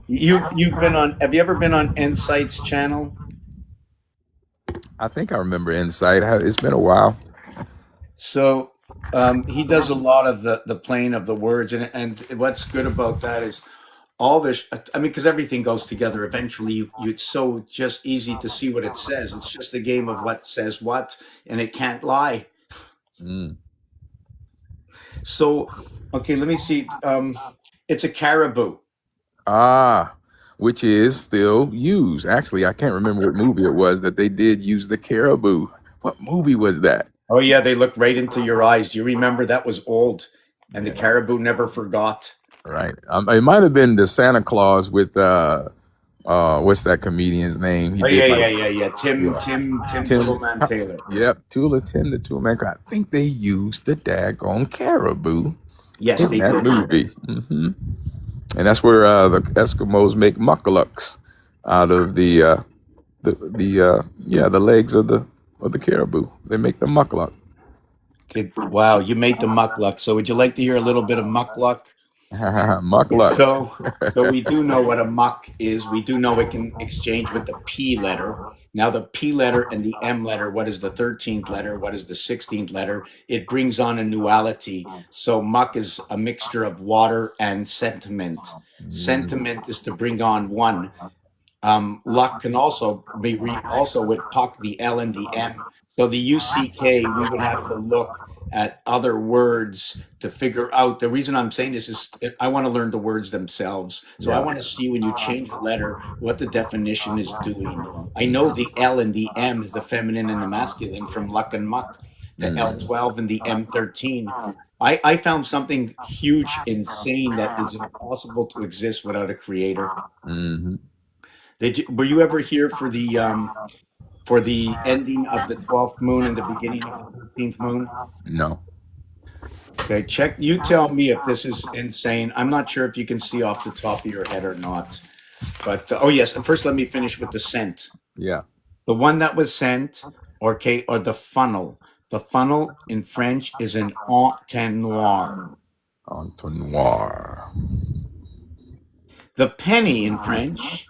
A: You've been on, have you ever been on Insight's channel?
C: I think I remember Insight. It's been a while.
A: So he does a lot of the playing of the words, and what's good about that is all this. I mean, because everything goes together. Eventually, it's so just easy to see what it says. It's just a game of what says what, and it can't lie.
C: Mm.
A: So, okay, let me see. It's a caribou.
C: Which is still used. Actually, I can't remember what movie it was that they did use the caribou. What movie was that?
A: Oh yeah, they look right into your eyes. Do you remember that was old, and the caribou never forgot?
C: Right. It might have been the Santa Claus with what's that comedian's name? He
A: Oh
C: did
A: yeah. Tim Toolman Taylor.
C: Yep, Tim the Toolman. I think they used the daggone caribou
A: Yes,
C: in
A: they
C: that
A: did.
C: movie. Mm-hmm. And that's where the Eskimos make muckalucks out of the legs of the caribou. They make the muckaluck.
A: Wow, you made the muckluck. So would you like to hear a little bit of muckluck?
C: Muckaluck.
A: So we do know what a muck is. We do know it can exchange with the P letter. Now the P letter and the M letter, what is the 13th letter? What is the 16th letter? It brings on a nuality. So muck is a mixture of water and sentiment. Sentiment is to bring on one. Luck can also be also with puck, the L and the M. So the UCK, we would have to look at other words to figure out. The reason I'm saying this is I want to learn the words themselves. So I want to see when you change a letter, what the definition is doing. I know the L and the M is the feminine and the masculine from luck and muck, the L12 and the M13. I found something huge, insane, that is impossible to exist without a creator.
C: Mm-hmm.
A: Were you ever here for the for the ending of the 12th moon and the beginning of the 13th moon?
C: No.
A: Okay, check. You tell me if this is insane. I'm not sure if you can see off the top of your head or not. But oh yes, and first let me finish with the scent.
C: Yeah.
A: The one that was sent, or the funnel. The funnel in French is an entonnoir.
C: Entonnoir.
A: The penny in French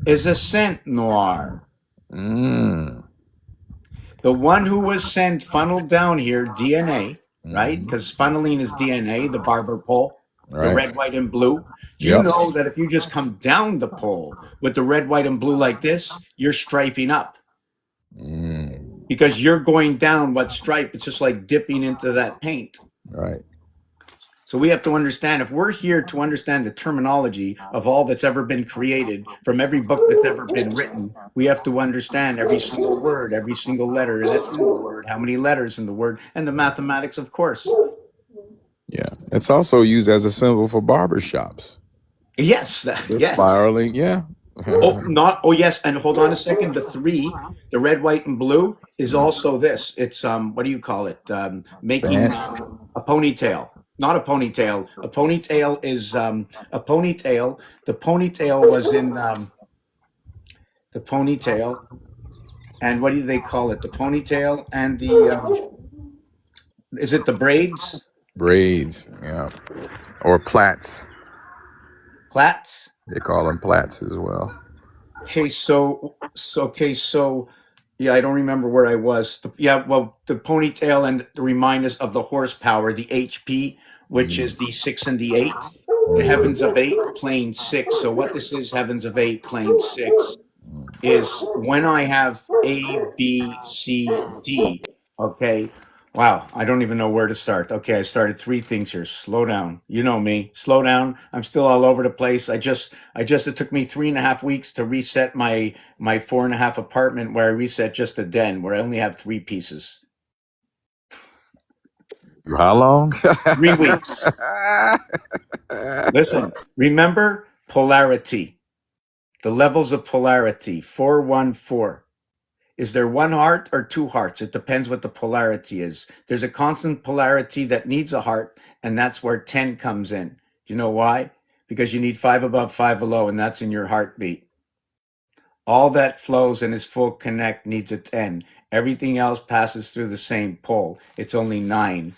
A: is a cent noir.
C: Mm.
A: The one who was sent funneled down here, DNA, right?
C: Mhm.
A: Because funneling is DNA, the barber pole, the
C: Right.
A: red, white, and blue. Do you
C: Yep.
A: know that if you just come down the pole with the red, white, and blue like this, you're striping up?
C: Mm.
A: Because you're going down what stripe, it's just like dipping into that paint.
C: Right.
A: So we have to understand, if we're here to understand the terminology of all that's ever been created, from every book that's ever been written, we have to understand every single word, every single letter that's in the word, how many letters in the word, and the mathematics, of course.
C: Yeah. It's also used as a symbol for barbershops.
A: Yes,
C: The
A: yes.
C: spiraling. Yeah.
A: Oh yes, and hold on a second. The 3, the red, white, and blue is also this. It's what do you call it? Making a ponytail. Not a ponytail. A ponytail is a ponytail. The ponytail was in the ponytail, and what do they call it? The ponytail and the is it the braids?
C: Braids. Yeah. Or plaits.
A: Plaits?
C: They call them plaits as well.
A: Okay, so yeah, I don't remember where I was. Yeah, well, the ponytail and the remind us of the horsepower, the HP, which is the 6 and the 8. The heavens of 8, plane 6. So what this is, heavens of 8, plane 6, is when I have A, B, C, D. Okay. Wow, I don't even know where to start. Okay, I started 3 things here. Slow down. You know me. Slow down. I'm still all over the place. It took me 3.5 weeks to reset my 4.5 apartment, where I reset just a den where I only have 3 pieces.
C: How long?
A: 3 weeks. Listen, remember polarity. The levels of polarity, 414. Is there one heart or 2 hearts? It depends what the polarity is. There's a constant polarity that needs a heart, and that's where 10 comes in. Do you know why? Because you need 5 above, 5 below, and that's in your heartbeat. All that flows and is full connect needs a 10. Everything else passes through the same pole. It's only 9.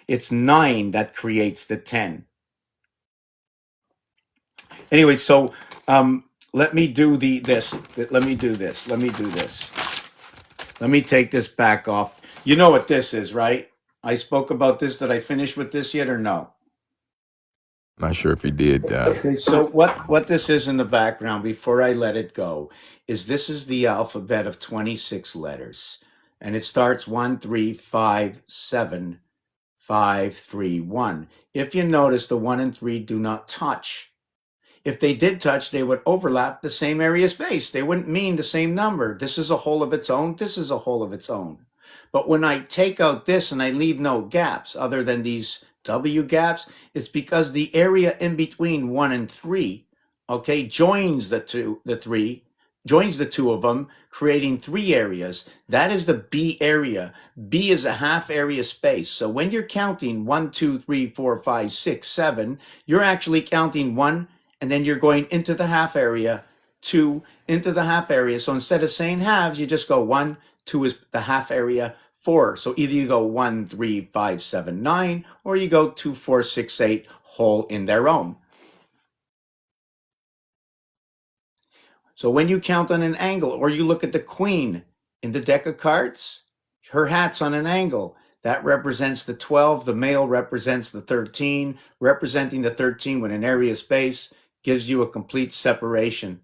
A: It's 9 that creates the 10. Anyway, so let me do this. Let me do this. Let me take this back off. You know what this is, right? I spoke about this. Did I finish with this yet or no?
C: Not sure if he did.
A: Okay, so what this is in the background before I let it go is this is the alphabet of 26 letters. And it starts 1, 3, 5, 7, 5, 3, 1. If you notice, the 1 and 3 do not touch. If they did touch, they would overlap the same area space. They wouldn't mean the same number. This is a whole of its own. This is a whole of its own. But when I take out this and I leave no gaps other than these W gaps, it's because the area in between 1 and 3, okay, joins the 2 of them, creating 3 areas. That is the B area. B is a half area space. So when you're counting 1, 2, 3, 4, 5, 6, 7, you're actually counting 1, and then you're going into the half area, 2 into the half area. So instead of saying halves, you just go 1, 2 is the half area, 4. So either you go 1, 3, 5, 7, 9, or you go 2, 4, 6, 8, whole in their own. So when you count on an angle, or you look at the queen in the deck of cards, her hat's on an angle. That represents the 12. The male represents the 13. Representing the 13 with an area space gives you a complete separation.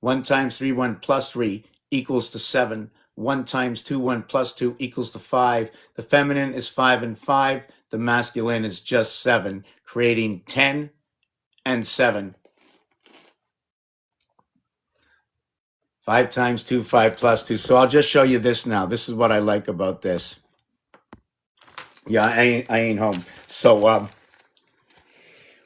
A: 1 times 3, 1 plus 3 equals to 7. 1 times 2, 1 plus 2 equals to 5. The feminine is 5 and 5. The masculine is just 7, creating 10 and 7. 5 times 2, 5 plus 2. So I'll just show you this now. This is what I like about this. Yeah, I ain't home. So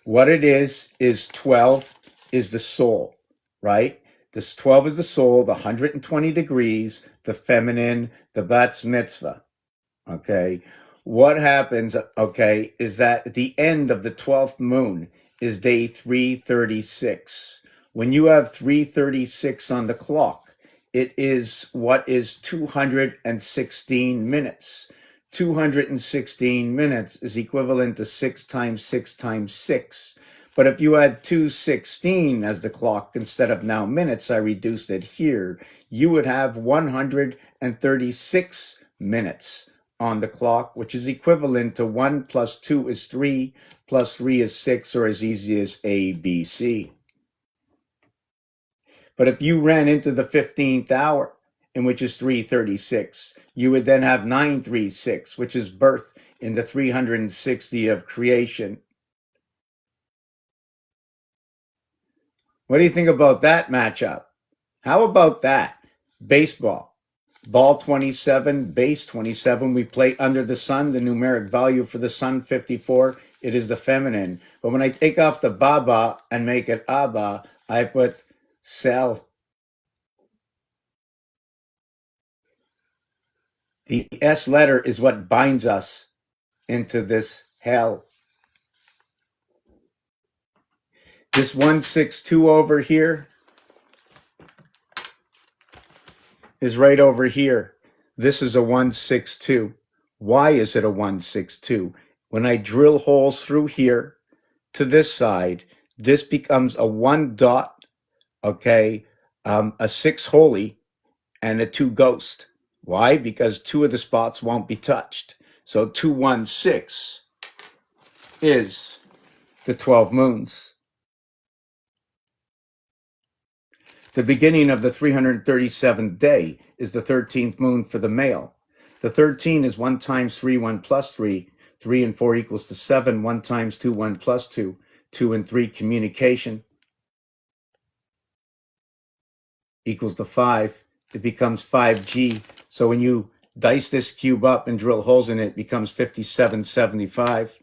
A: what it is 12 is the soul, right? This 12 is the soul, the 120 degrees, the feminine, the bat mitzvah. Okay. What happens, okay, is that at the end of the 12th moon is day 336. When you have 336 on the clock, it is what is 216 minutes. 216 minutes is equivalent to 6 times 6 times 6. But if you had 216 as the clock instead of now minutes, I reduced it here, you would have 136 minutes on the clock, which is equivalent to 1 plus 2 is 3, plus 3 is 6, or as easy as A, B, C. But if you ran into the 15th hour, in which is 336, you would then have 936, which is birth in the 360 of creation. What do you think about that matchup? How about that? Baseball. Ball 27, base 27. We play under the sun. The numeric value for the sun, 54. It is the feminine. But when I take off the baba and make it abba, I put cell. The S letter is what binds us into this hell. This 162 over here is right over here. This is a 162. Why is it a 162? When I drill holes through here to this side, this becomes a 1 dot, okay, a 6 holy, and a 2 ghost. Why? Because 2 of the spots won't be touched. So 216 is the 12 moons. The beginning of the 337th day is the 13th moon for the male. The 13 is 1 times 3, 1 plus 3. 3 and 4 equals to 7. 1 times 2, 1 plus 2. 2 and 3, communication, equals to 5. It becomes 5G. So when you dice this cube up and drill holes in it, it becomes 5775.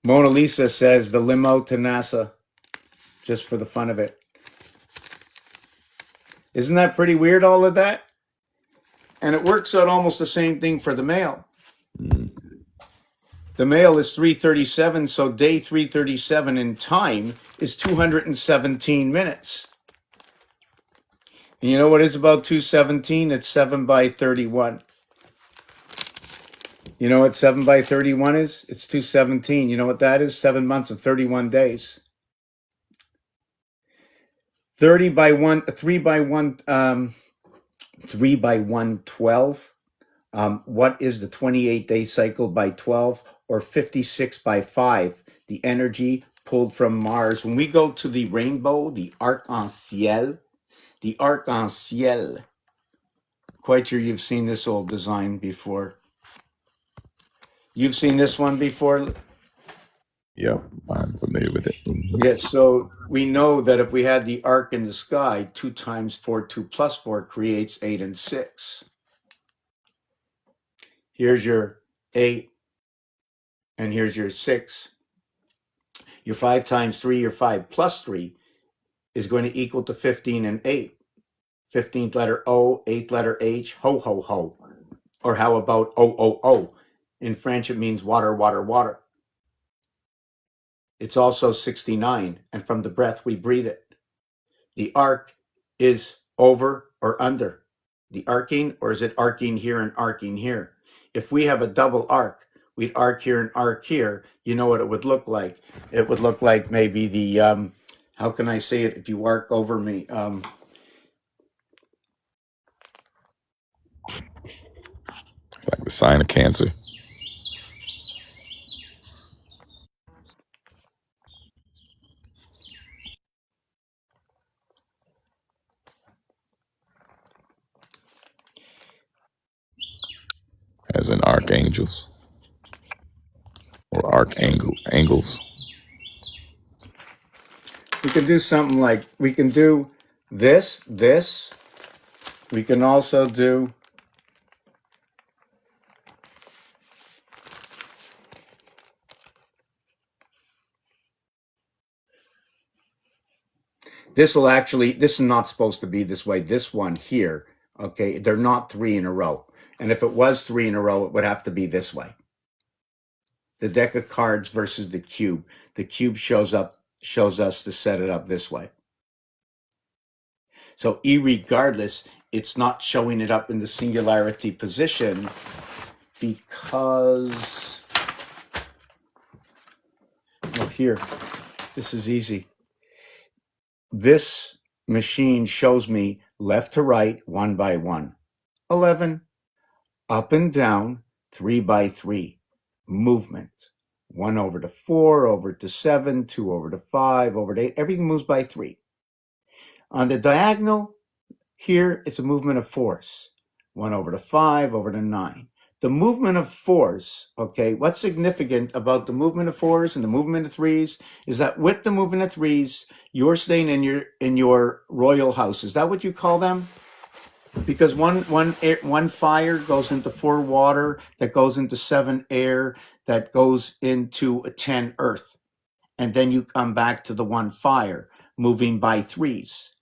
A: Mona Lisa says the limo to NASA, just for the fun of it. Isn't that pretty weird, all of that? And it works out almost the same thing for the male. The male is 337, so day 337 in time is 217 minutes. And you know what is about 217? It's 7 by 31. You know what 7 by 31 is? It's 217. You know what that is? 7 months of 31 days. 30 by 1, 3 by 1, 3 by 112. What is the 28-day cycle by 12, or 56 by 5? The energy pulled from Mars. When we go to the rainbow, the arc-en-ciel, quite sure you've seen this old design before. You've seen this one before?
C: Yep, I'm familiar with it.
A: Yes, so we know that if we had the arc in the sky, 2 times 4, 2 plus 4 creates 8 and 6. Here's your 8, and here's your 6. Your 5 times 3, your 5 plus 3, is going to equal to 15 and 8. 15th letter O, 8th letter H, ho, ho, ho. Or how about O, O, O? In French, it means water, water, water. It's also 69, and from the breath, we breathe it. The arc is over or under the arcing, or is it arcing here and arcing here? If we have a double arc, we'd arc here and arc here. You know what it would look like? It would look like maybe the, how can I say it if you arc over me?
C: Like the sign of Cancer. As in archangels or archangels.
A: We can do something like, we can do this. We can also do This is not supposed to be this way. This one here, okay, they're not 3 in a row. And if it was 3 in a row, it would have to be this way. The deck of cards versus the cube. The cube shows us to set it up this way. So irregardless, it's not showing it up in the singularity position because, well, here, this is easy. This machine shows me left to right, 1 by 1, 11, up and down, 3 by 3, movement, 1 over to 4, over to 7, 2 over to 5, over to 8, everything moves by 3. On the diagonal, here it's a movement of 4s, 1 over to 5, over to 9. The movement of 4s, okay, what's significant about the movement of 4s and the movement of 3s is that with the movement of 3s, you're staying in your royal house. Is that what you call them? Because one fire goes into 4 water, that goes into 7 air, that goes into 10 earth. And then you come back to the 1 fire, moving by 3s.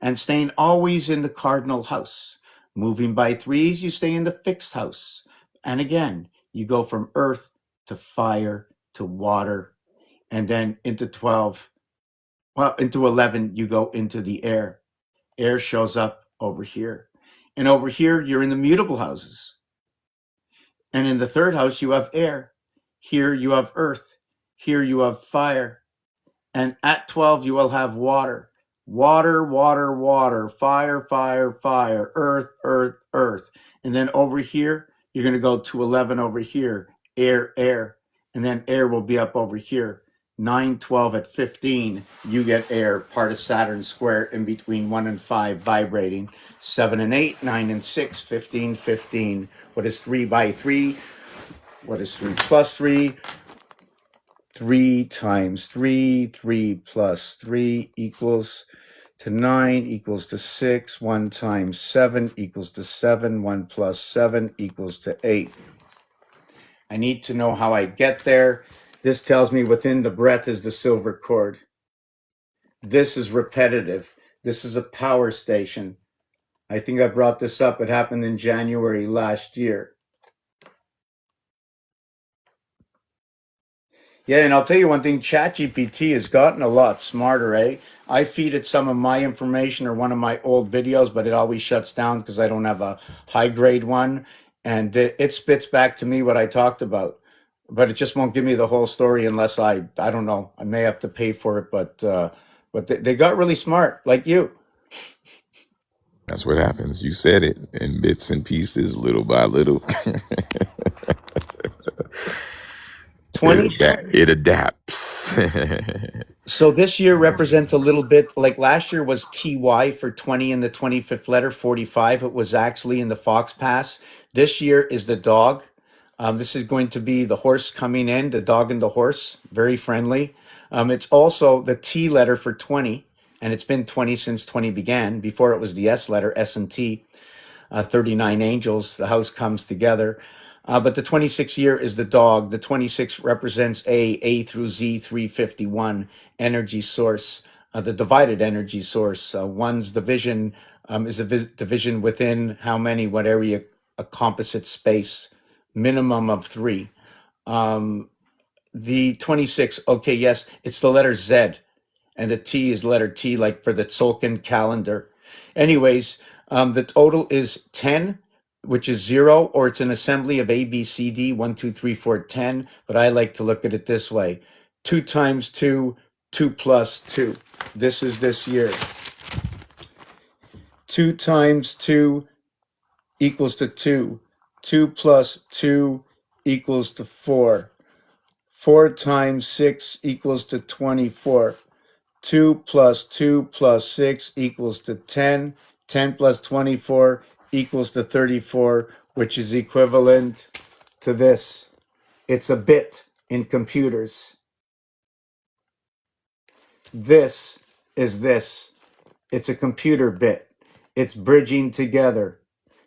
A: And staying always in the cardinal house. Moving by 3s, you stay in the fixed house. And again, you go from earth to fire to water, and then into 12. Well, into 11, you go into the air. Air shows up over here. And over here, you're in the mutable houses. And in the 3rd house, you have air. Here you have earth. Here you have fire. And at 12, you will have water. Water, water, water, fire, fire, fire, earth, earth, earth. And then over here, you're going to go to 11 over here, air, air. And then air will be up over here. 9, 12 at 15, you get air, part of Saturn square in between 1 and 5 vibrating. 7 and 8, 9 and 6, 15, 15. What is 3 by 3? What is 3 plus 3? 3 times 3, 3 plus 3 equals to 9 equals to 6. 1 times 7 equals to 7. 1 plus 7 equals to 8. I need to know how I get there. This tells me within the breath is the silver cord. This is repetitive. This is a power station. I think I brought this up. It happened in January last year. Yeah, and I'll tell you one thing, ChatGPT has gotten a lot smarter, eh? I feed it some of my information or one of my old videos, but it always shuts down because I don't have a high grade one. And it spits back to me what I talked about. But it just won't give me the whole story unless I don't know, I may have to pay for it, but they got really smart, like you.
C: That's what happens. You said it in bits and pieces, little by little.
A: 20.
C: It adapts.
A: So this year represents a little bit, like last year was TY for 20 in the 25th letter, 45. It was actually in the Fox Pass. This year is the dog. This is going to be the horse coming in, the dog and the horse, very friendly. It's also the T letter for 20, and it's been 20 since 20 began. Before it was the S letter, S and T, 39 angels, the house comes together. But the 26th year is the dog. The 26 represents A through Z, 351, energy source, the divided energy source. One's division is a division within how many, what area, a composite space, minimum of 3. The 26, okay, yes, it's the letter Z, and the T is letter T, like for the Tzolk'in calendar. Anyways, the total is 10, which is 0, or it's an assembly of A, B, C, D, 1, 2, 3, 4, 10. But I like to look at it this way. 2 times 2, 2 plus 2. This is this year. 2 times 2 equals to 2. 2 plus 2 equals to 4. 4 times 6 equals to 24. 2 plus 2 plus 6 equals to 10. 10 plus 24 equals to 34, which is equivalent to this. It's a bit in computers. This is this. It's a computer bit. It's bridging together.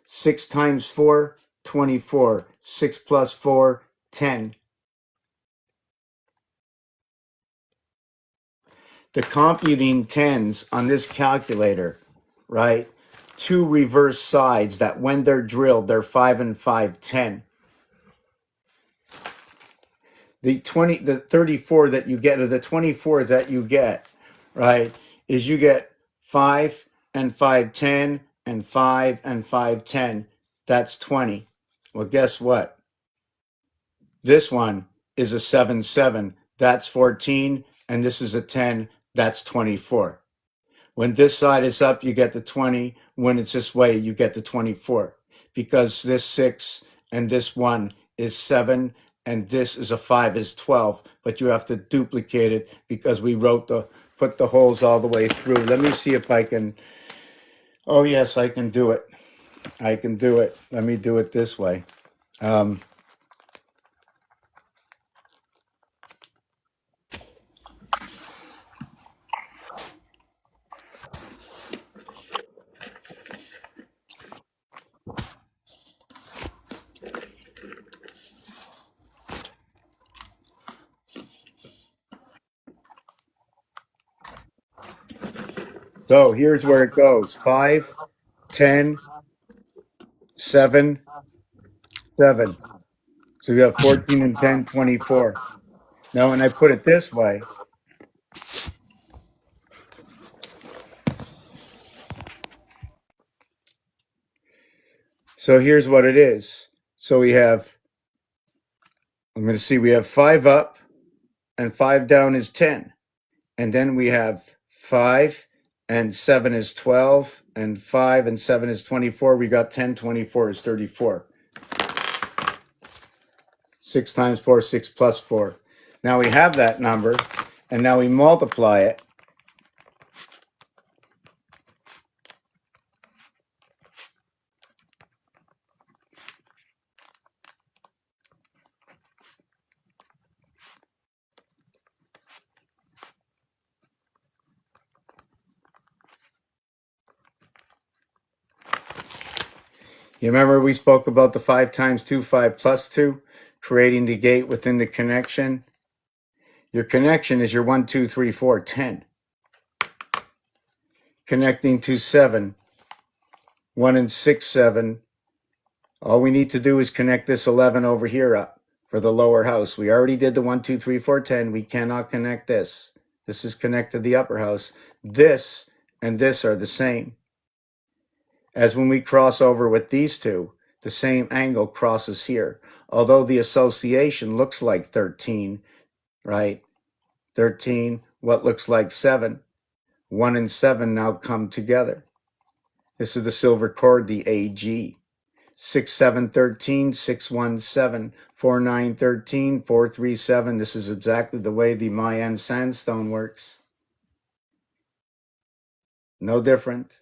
A: 6 times 4, 24. 6 plus 4, 10. the computing tens on this calculator, right? Two reverse sides that when they're drilled, they're 5 and 5, 10. The 34 that you get, or the 24 that you get, right, is you get 5 and 5, 10, and 5 and 5, 10. That's 20. Well, guess what? This one is a 7, 7. That's 14. And this is a 10. That's 24. When this side is up, you get the 20. When it's this way, you get the 24. Because this 6 and this 1 is 7, and this is a 5 is 12. But you have to duplicate it because we put the holes all the way through. Let me see if I can. Oh, yes, I can do it. I can do it. Let me do it this way. So here's where it goes. 5, 10, 7, 7. So you have 14 and 10, 24. Now, when I put it this way, so here's what it is. So we have, I'm going to see, we have 5 up and 5 down is 10. And then we have 5 and 7 is 12, and 5 and 7 is 24. We got 10, 24 is 34. 6 times 4, 6 plus 4. Now we have that number, and now we multiply it. You remember we spoke about the 5 times 2, 5 plus 2, creating the gate within the connection. Your connection is your 1, 2, 3, 4, 10. Connecting to 7, 1 and 6, 7. All we need to do is connect this 11 over here up for the lower house. We already did the 1, 2, 3, 4, 10. We cannot connect this. This is connected to the upper house. This and this are the same. As when we cross over with these two, the same angle crosses here. Although the association looks like 13, right? 13, what looks like 7. 1 and 7 now come together. This is the silver chord, the AG. 6, 7, 13, 6, 1, 7, 4, 9, 13, 4, 3, 7. This is exactly the way the Mayan sandstone works. No different.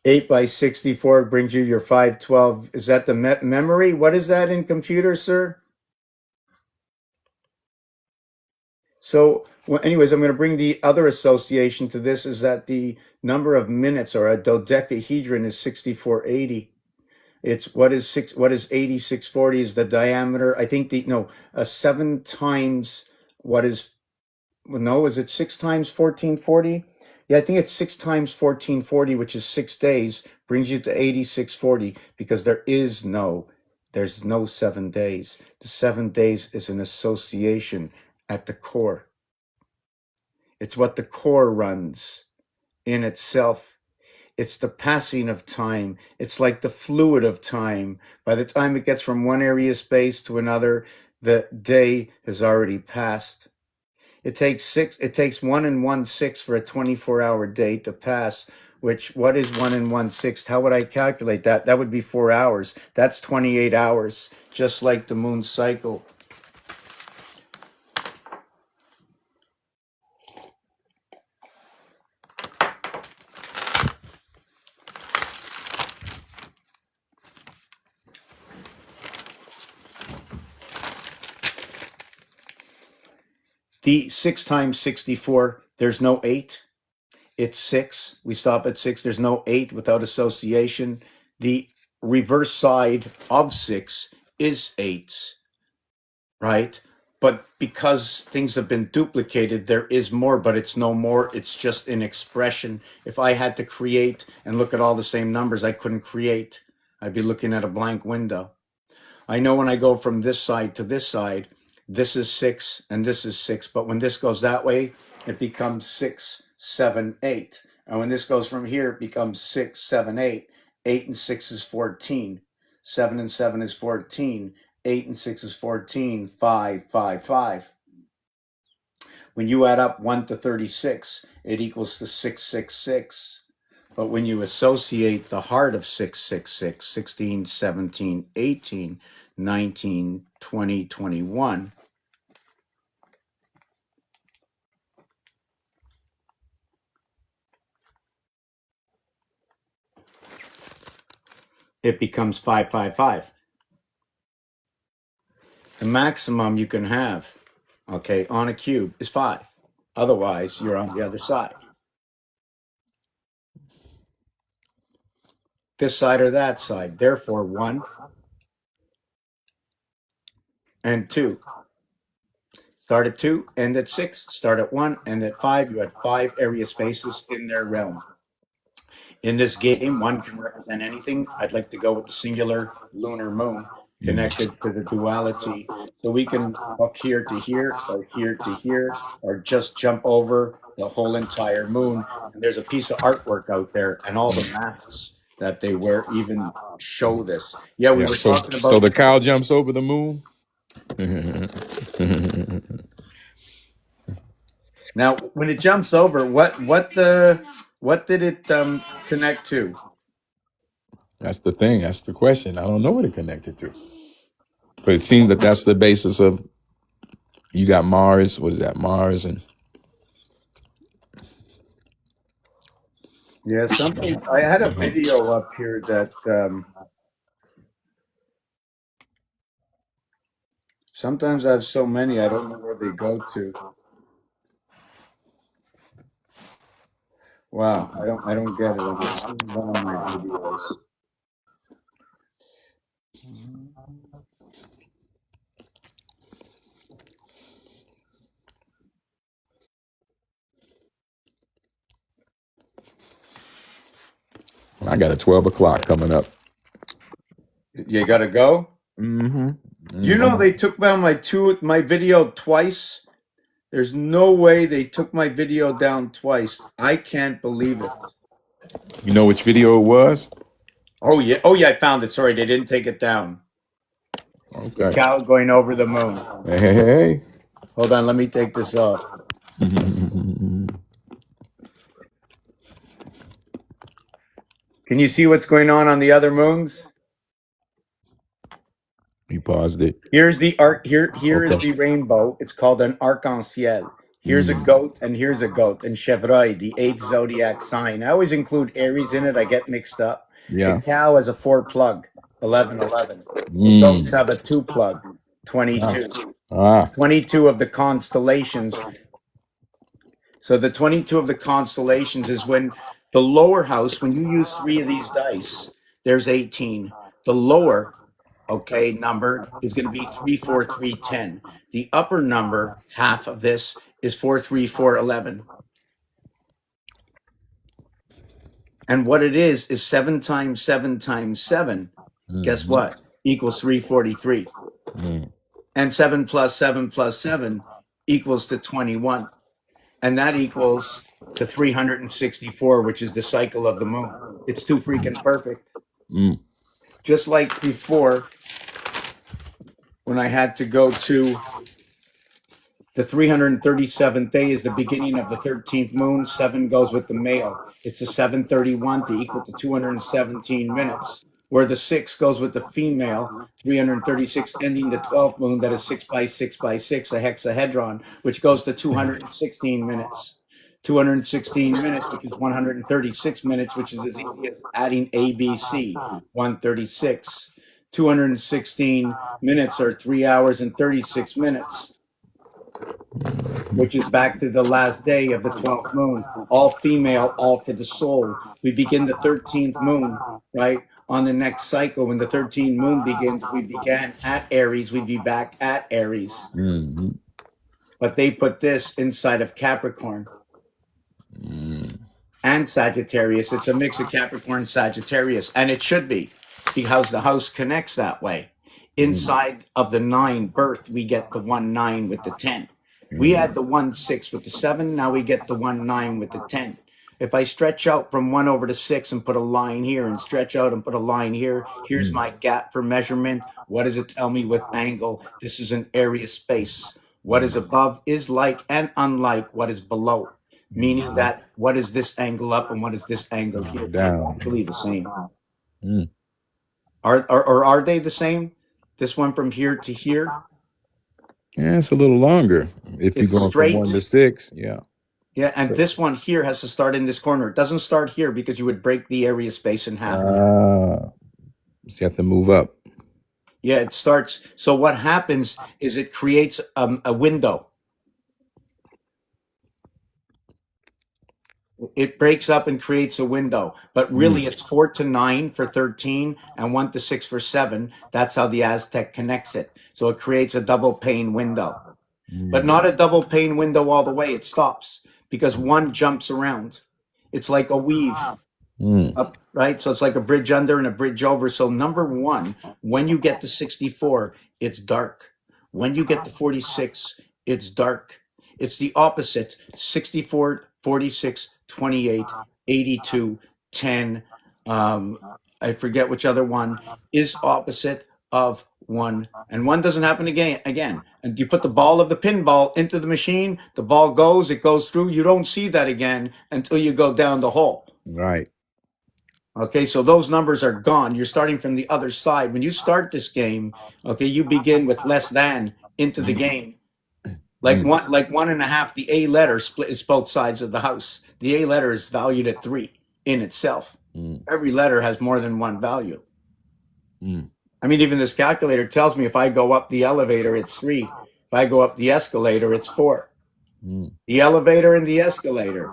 A: 8 by 64 brings you your 512. Is that the memory? What is that in computer, sir? So, well, anyways, I'm going to bring the other association to this, is that the number of minutes, or a dodecahedron, is 6480. It's what is 80, 640 is the diameter. I think 7 times what is, well, no, is it 6 times 1440? Yeah, I think it's 6 times 1440, which is 6 days, brings you to 8640, because there's no 7 days. The 7 days is an association at the core. It's what the core runs in itself. It's the passing of time. It's like the fluid of time. By the time it gets from one area of space to another, the day has already passed. It takes 1 and 1/6 for a 24-hour day to pass, which, what is 1 and 1/6? How would I calculate that? That would be 4 hours. That's 28 hours, just like the moon cycle. The 6 times 64, there's no 8. It's 6. We stop at 6. There's no 8 without association. The reverse side of 6 is 8s, right? but because things have been duplicated, there is more, but it's no more. It's just an expression. If I had to create and look at all the same numbers, I couldn't create. I'd be looking at a blank window. I know when I go from this side to this side, this is 6 and this is 6. But when this goes that way, it becomes 6, 7, 8. And when this goes from here, it becomes 6, 7, 8. 8 and 6 is 14. 7 and 7 is 14. 8 and 6 is 14. 5, 5, 5. When you add up 1 to 36, it equals to 666. But when you associate the heart of 666, 16, 17, 18, 19, 20, 21, it becomes 555. The maximum you can have, okay, on a cube is 5. Otherwise, you're on the other side. This side or that side. Therefore, 1 and 2. Start at 2, end at 6. Start at 1, end at 5. You had 5 area spaces in their realm. In this game, 1 can represent anything. I'd like to go with the singular lunar moon connected to the duality. So we can hook here to here, or here to here, or just jump over the whole entire moon. And there's a piece of artwork out there, and all the masks that they wear even show this. Yeah, we
C: Yeah.
A: were
C: So
A: talking about.
C: the cow jumps over the moon.
A: Now, when it jumps over, what did it connect to?
C: That's the thing. That's the question. I don't know what it connected to, but it seems that that's the basis of. You got Mars. What is that? Mars and
A: Yeah, something. I had a video up here that sometimes I have so many I don't know where they go to. Wow, I don't get it. I'm just seeing one of my videos.
C: I got a 12 o'clock coming up.
A: You gotta go.
C: Mm-hmm.
A: Do you know they took down my video twice? There's no way they took my video down twice. I can't believe it.
C: You know which video it was?
A: Oh yeah, I found it. Sorry, they didn't take it down.
C: Okay.
A: Cow going over the moon.
C: Hey.
A: Hold on, let me take this off. Can you see what's going on the other moons?
C: You paused it.
A: Here's the arc. Here is
C: Okay.
A: the rainbow. It's called an arc-en-ciel. Here's a goat, and here's a goat, and Chevreuil, the 8th zodiac sign. I always include Aries in it. I get mixed up.
C: Yeah.
A: The cow has a 4 plug, 11, 11.
C: Mm.
A: Goats have a 2 plug, 22. 22 of the constellations. So the 22 of the constellations is when the lower house, when you use 3 of these dice, there's 18. The lower, okay, number is going to be 3, 4, 3, 10. The upper number, half of this, is 4, 3, 4, 11. And what it is 7 times 7 times 7. Guess what? Equals 343. And 7 plus 7 plus 7 equals to 21. And that equals to 364, which is the cycle of the moon. It's too freaking perfect. Just like before, when I had to go to the 337th day is the beginning of the 13th moon. 7 goes with the male. It's a 731 to equal to 217 minutes. Where the 6 goes with the female, 336 ending the 12th moon, that is 6 by 6 by 6, a hexahedron, which goes to 216 minutes. 216 minutes, which is 136 minutes, which is as easy as adding ABC, 136. 216 minutes are 3 hours and 36 minutes, which is back to the last day of the 12th moon. All female, all for the soul. We begin the 13th moon, right, on the next cycle, when the 13 moon begins, if we began at Aries, we'd be back at Aries.
C: Mm-hmm.
A: But they put this inside of Capricorn and Sagittarius. It's a mix of Capricorn and Sagittarius, and it should be, because the house connects that way. Inside of the 9 birth, we get the 1-9 with the 10. We had the 1-6 with the 7. Now we get the 1-9 with the 10. If I stretch out from 1 over to 6 and put a line here and stretch out and put a line here, here's my gap for measurement. What does it tell me with angle? This is an area space. What is above is like and unlike what is below, meaning that what is this angle up and what is this angle here?
C: Down.
A: Actually the same.
C: Mm.
A: Are they the same? This one from here to here?
C: Yeah, it's a little longer. If you're
A: It's
C: going
A: straight.
C: from 1 to 6, yeah.
A: Yeah, and this one here has to start in this corner. It doesn't start here because you would break the area space in half.
C: So you have to move up.
A: Yeah, it starts. So what happens is it creates a window. It breaks up and creates a window, but really it's 4 to 9 for 13 and 1 to 6 for 7. That's how the Aztec connects it. So it creates a double pane window, but not a double pane window all the way. It stops because 1 jumps around. It's like a weave up, right? So it's like a bridge under and a bridge over. So number 1, when you get to 64, it's dark. When you get to 46, it's dark. It's the opposite. 64, 46, 28, 82, 10. I forget which other one is opposite of 1. And 1 doesn't happen again. And you put the ball of the pinball into the machine, the ball goes, it goes through. You don't see that again until you go down the hole.
C: Right.
A: Okay, so those numbers are gone. You're starting from the other side. When you start this game, okay, you begin with less than into the game. Like 1.5, the A letter is both sides of the house. The A letter is valued at 3 in itself. Every letter has more than one value. I mean, even this calculator tells me if I go up the elevator, it's 3. If I go up the escalator, it's 4. The elevator and the escalator.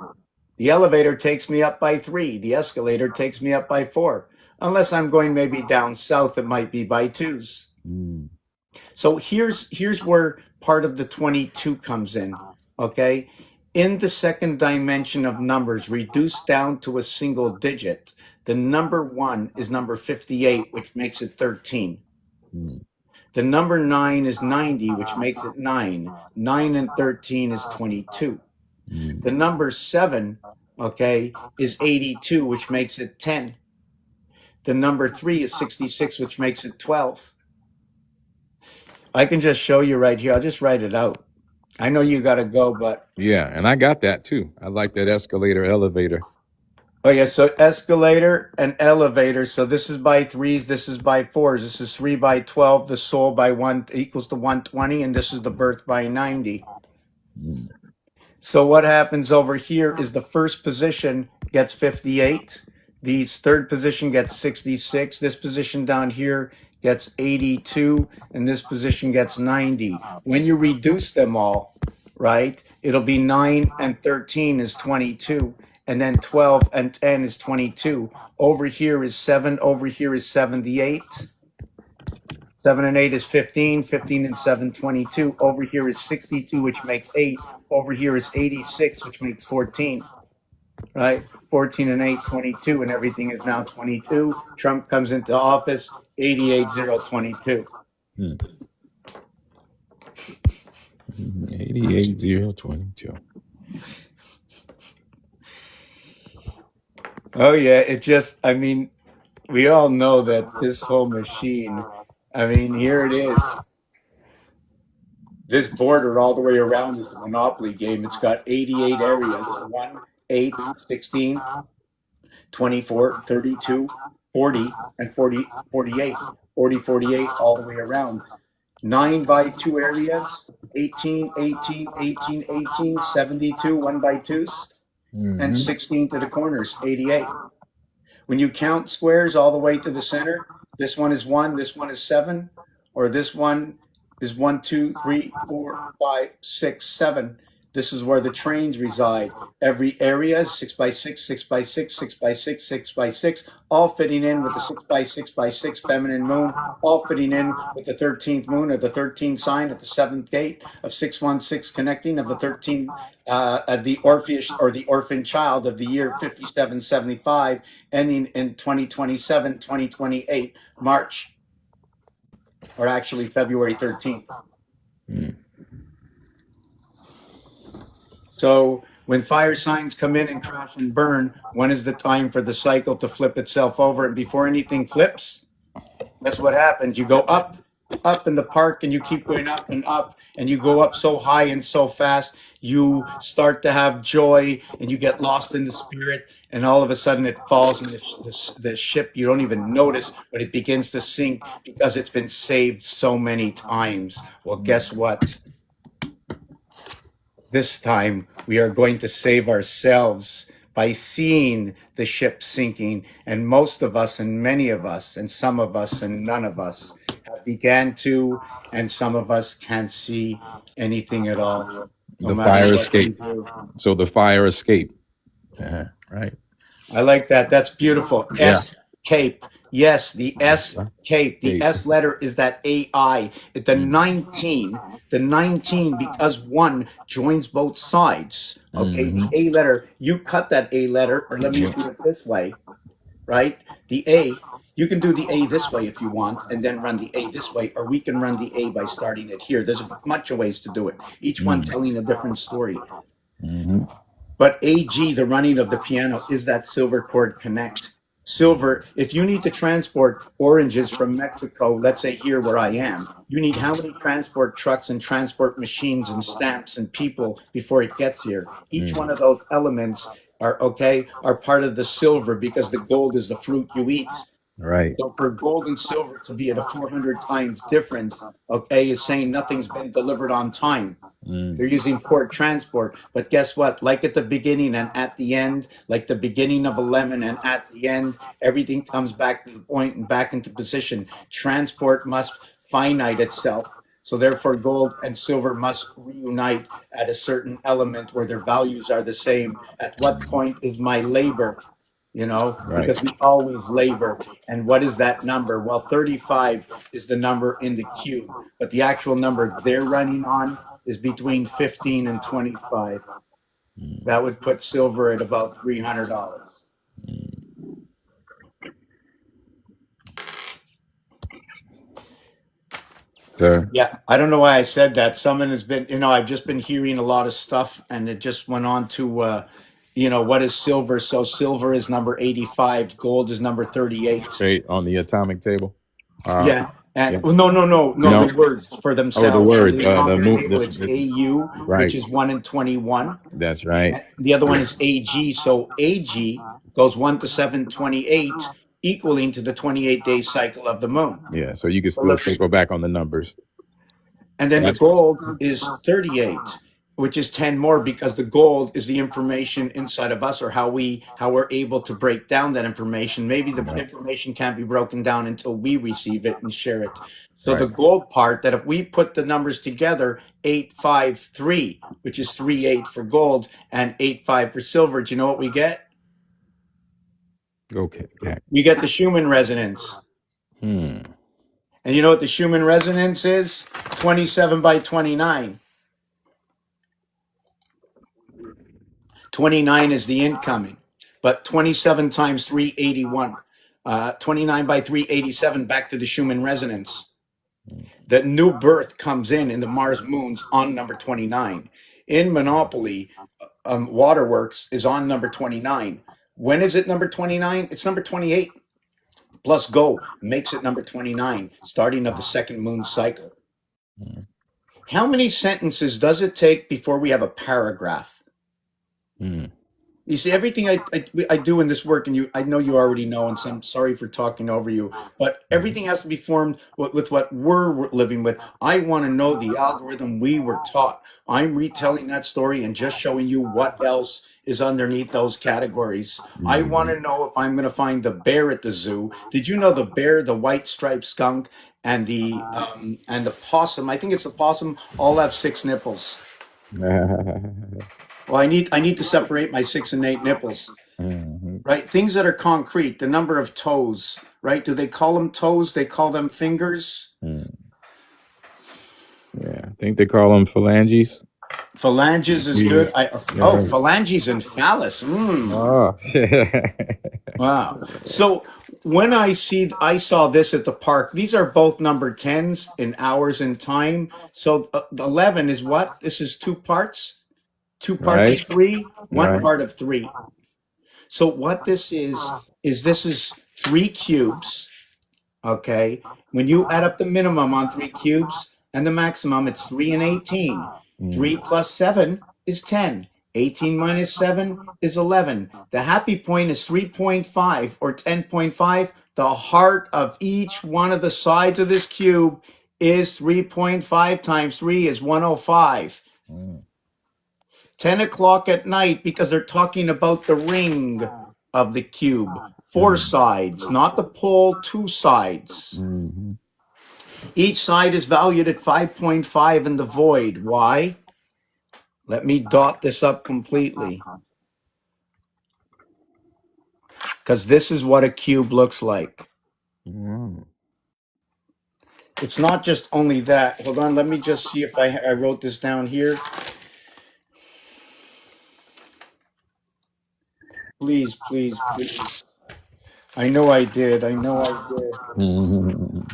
A: The elevator takes me up by 3. The escalator takes me up by 4. Unless I'm going maybe down south, it might be by 2s. So here's where part of the 22 comes in, okay? In the second dimension of numbers, reduced down to a single digit, the number 1 is number 58, which makes it 13. The number 9 is 90, which makes it 9. 9 and 13 is 22. The number 7, okay, is 82, which makes it 10. The number 3 is 66, which makes it 12. I can just show you right here. I'll just write it out. I know you got to go, but...
C: Yeah, and I got that too. I like that escalator, elevator.
A: Oh, yeah, so escalator and elevator. So this is by 3s, this is by 4s. This is 3 by 12, the soul by 1 equals to 120, and this is the birth by 90. So what happens over here is the first position gets 58. The third position gets 66. This position down here gets 82, and this position gets 90. When you reduce them all, right, it'll be 9 and 13 is 22, and then 12 and 10 is 22. Over here is 7, over here is 78. 7 and 8 is 15, 15 and 7, 22. Over here is 62, which makes 8. Over here is 86, which makes 14, right? 14 and 8, 22, and everything is now 22. Trump comes into office, 88,022.
C: 88,022.
A: Oh, yeah, it just, I mean, we all know that this whole machine, I mean, here it is. This border all the way around is the Monopoly game. It's got 88 areas, 1, 8, 16, 24, 32, 40, and 40, 48. 40, 48 all the way around. 9 by 2 areas, 18, 18, 18, 18, 72, 1 by 2s, and 16 to the corners, 88. When you count squares all the way to the center, this one is 1, this one is 7, or this one is 1, 2, 3, 4, 5, 6, 7. This is where the trains reside. Every area is 6 by 6, 6 by 6, 6 by 6, 6 by 6, all fitting in with the 6 by 6 feminine moon, all fitting in with the 13th moon or the 13th sign at the seventh gate of 616, connecting of the 13th, the Orpheus or the orphan child of the year 5775, ending in 2027, 2028, March, or actually February 13th.
C: Mm.
A: So when fire signs come in and crash and burn, when is the time for the cycle to flip itself over? And before anything flips, that's what happens. You go up in the park, and you keep going up, and you go up so high and so fast, you start to have joy, and you get lost in the spirit, and all of a sudden it falls in the ship. You don't even notice, but it begins to sink because it's been saved so many times. Well, guess what? This time we are going to save ourselves by seeing the ship sinking. And most of us, and many of us, and some of us, and none of us have began to, and some of us can't see anything at all. No
C: The
A: matter
C: fire
A: what we
C: escape.
A: do.
C: So the fire escape. Right.
A: I like that. That's beautiful.
C: Yeah.
A: Escape. Yes, the S cape. The
C: Cape.
A: S letter is that AI. The 19, because one joins both sides. Okay, the A letter, you cut that A letter, or let me do it this way, right? The A, you can do the A this way if you want, and then run the A this way, or we can run the A by starting it here. There's a bunch of ways to do it, each one telling a different story.
C: Mm-hmm.
A: But AG, the running of the piano, is that silver chord connect. Silver, if you need to transport oranges from Mexico, let's say here where I am, you need how many transport trucks and transport machines and stamps and people before it gets here? Each one of those elements are part of the silver, because the gold is the fruit you eat.
C: Right.
A: So for gold and silver to be at a 400 times difference, is saying nothing's been delivered on time. They're using port transport. But guess what? Like at the beginning and at the end, like the beginning of a lemon and at the end, everything comes back to the point and back into position. Transport must finite itself. So therefore, gold and silver must reunite at a certain element where their values are the same. At what point is my labor?
C: Right.
A: Because we always labor. And what is that number? Well, 35 is the number in the cube, but the actual number they're running on is between 15 and 25. That would put silver at about $300.
C: Sir.
A: Yeah, I don't know why I said that. Someone has been, I've just been hearing a lot of stuff, and it just went on to, what is silver? So silver is number 85, gold is number 38.
C: Straight on the atomic table.
A: Yeah. And
C: Yeah.
A: well, no,
C: No.
A: the words for themselves.
C: Oh, the word,
A: So
C: the
A: atomic
C: moon-
A: table,
C: the-
A: it's
C: the-
A: AU,
C: Right.
A: which is 1 in 21.
C: That's right.
A: And the other one is AG. So AG goes 1 to 728, equaling to the 28-day cycle of the moon.
C: Yeah. So you can
A: Well,
C: still go back on the numbers.
A: And then the
C: That's-
A: gold is 38, which is 10 more, because the gold is the information inside of us, or how we're able to break down that information. Maybe the information can't be broken down until we receive it and share it. So the
C: Right.
A: gold part, that if we put the numbers together, 853, which is 38 for gold and 85 for silver, do you know what we get?
C: Okay. Yeah.
A: We get the Schumann resonance. And you know what the Schumann resonance is? 27 by 29. 29 is the incoming, but 27 times 381. 29 by 387, back to the Schumann resonance. The new birth comes in the Mars moons on number 29. In Monopoly, Waterworks is on number 29. When is it number 29? It's number 28. Plus go makes it number 29, starting of the second moon cycle. How many sentences does it take before we have a paragraph? You see, everything I do in this work, and I know you already know, and so I'm sorry for talking over you, but everything has to be formed with what we're living with. I want to know the algorithm we were taught. I'm retelling that story and just showing you what else is underneath those categories. I want to know if I'm going to find the bear at the zoo. Did you know the bear, the white striped skunk, and the possum? I think it's the possum. All have 6 nipples. Well, I need to separate my 6 and 8 nipples,
C: Mhm.
A: right? Things that are concrete, the number of toes, right? Do they call them toes? They call them fingers.
C: Mm. Yeah, I think they call them phalanges.
A: Phalanges is
C: You,
A: good.
C: yeah.
A: Phalanges and phallus.
C: Oh.
A: Wow. So when I saw this at the park. These are both number 10s in hours and time. So the 11 is what? This is two parts of
C: Right,
A: three, one
C: right.
A: part of three. So what this is this is three cubes. Okay. When you add up the minimum on three cubes and the maximum, it's 3 and 18. 3
C: Mm.
A: plus 7 is 10. 18 minus 7 is 11. The happy point is 3.5 or 10.5. The heart of each one of the sides of this cube is 3.5 times 3 is 105.
C: Mm.
A: 10 o'clock at night, because they're talking about the ring of the cube. Four
C: Mm.
A: sides, not the pole, two sides.
C: Mhm.
A: Each side is valued at 5.5 in the void. Why? Let me dot this up completely. Because this is what a cube looks like.
C: Mm.
A: It's not just only that. Hold on, let me just see if I wrote this down here. Please, please, please. I know I did. I know I did.
C: Mhm.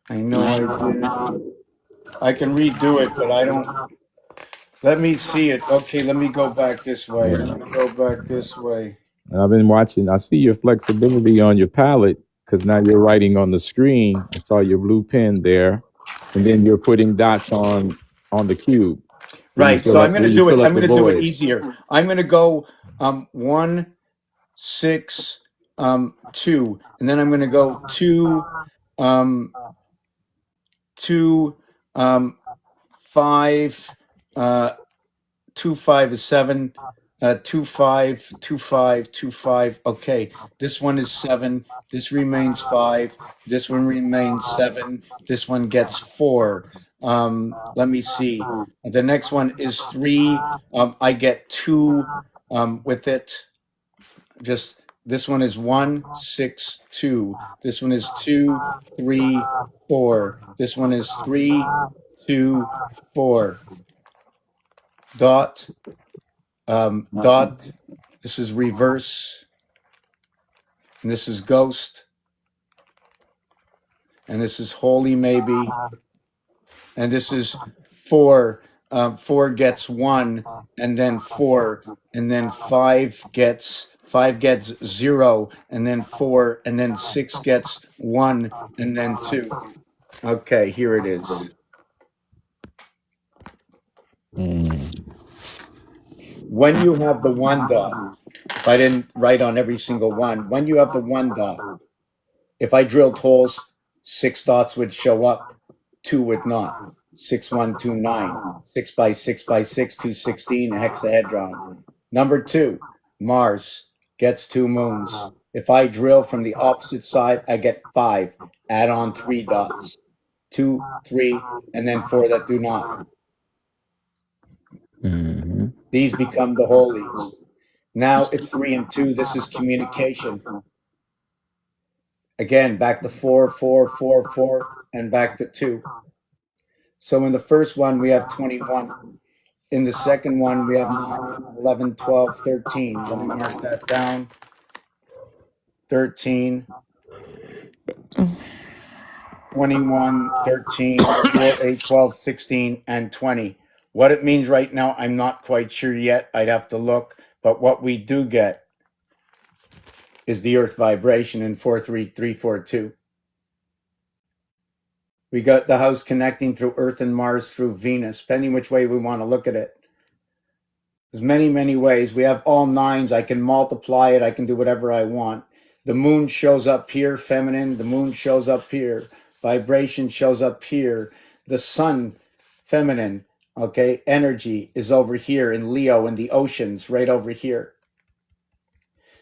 A: I know I did. I can redo it, but I don't. Let me see it. Okay, let me go back this way. Let
C: Yeah.
A: me go back this way.
C: I've been watching. I see your flexibility on your palette because now you're writing on the screen. I saw your blue pen there, and then you're putting dots on the cube where you
A: Right. So
C: fill
A: I'm
C: up
A: going
C: where
A: to
C: you
A: do it.
C: fill
A: I'm
C: up the
A: going to do it
C: void.
A: easier. I'm going to go 1, 6, 2, and then I'm going to go 2, 2, 5. 2, 5 is 7. 2, 5, 2, 5, 2, 5. Okay. This one is 7. This remains 5. This one remains 7. This one gets 4. Let me see. The next one is 3. I get 2 with it. Just this one is 1, 6, 2. This one is 2, 3, 4. This one is 3, 2, 4. Dot. Dot. This is reverse, and this is ghost, and this is holy maybe, and this is 4. 4 gets 1, and then 4, and then 5 gets 0, and then 4, and then 6 gets 1, and then 2. Okay, here it is.
C: Mm.
A: When you have the 1 dot, if I didn't write on every single one, when you have the 1 dot, if I drilled holes, 6 dots would show up, 2 would not. 6, 1, 2, 9. 6 by 6 by 6, 216, a hexahedron. Number 2, Mars gets 2 moons. If I drill from the opposite side, I get 5. Add on 3 dots. 2, 3, and then 4 that do not.
C: Mhm.
A: These become the holies. Now it's 3 and 2. This is communication. Again, back to 4, 4, 4, 4, and back to 2. So in the first one, we have 21. In the second one, we have 9, 11, 12, 13. Let me mark that down. 13, 21, 13, 4, 8, 12, 16, and 20. What it means right now, I'm not quite sure yet. I'd have to look. But what we do get is the Earth vibration in 43342. We got the house connecting through Earth and Mars through Venus, depending which way we want to look at it. There's many, many ways. We have all 9s. I can multiply it. I can do whatever I want. The moon shows up here, feminine. The moon shows up here. Vibration shows up here. The sun, feminine. Okay. Energy is over here in Leo in the oceans, right over here.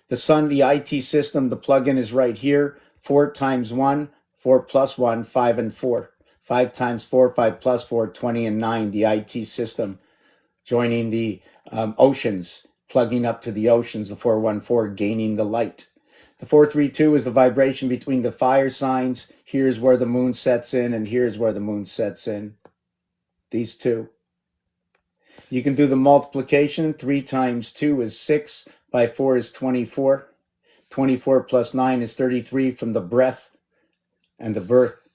A: The sun, the IT system, the plug-in is right here. 4 times 1, 4 plus 1, 5 and 4. 5 times 4, 5 plus 4, 20 and 9, the IT system. joining the oceans, plugging up to the oceans, the 414 gaining the light. The 432 is the vibration between the fire signs. Here's where the moon sets in, and here's where the moon sets in. These two. You can do the multiplication. 3 times 2 is 6, by 4 is 24. 24 plus 9 is 33 from the breath and the birth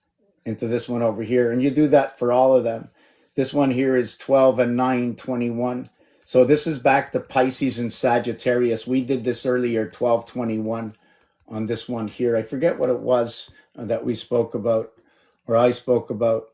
A: into this one over here. And you do that for all of them. This one here is 12 and 9, 21. So this is back to Pisces and Sagittarius. We did this earlier, 12, 21 on this one here. I forget what it was that we spoke about, or I spoke about.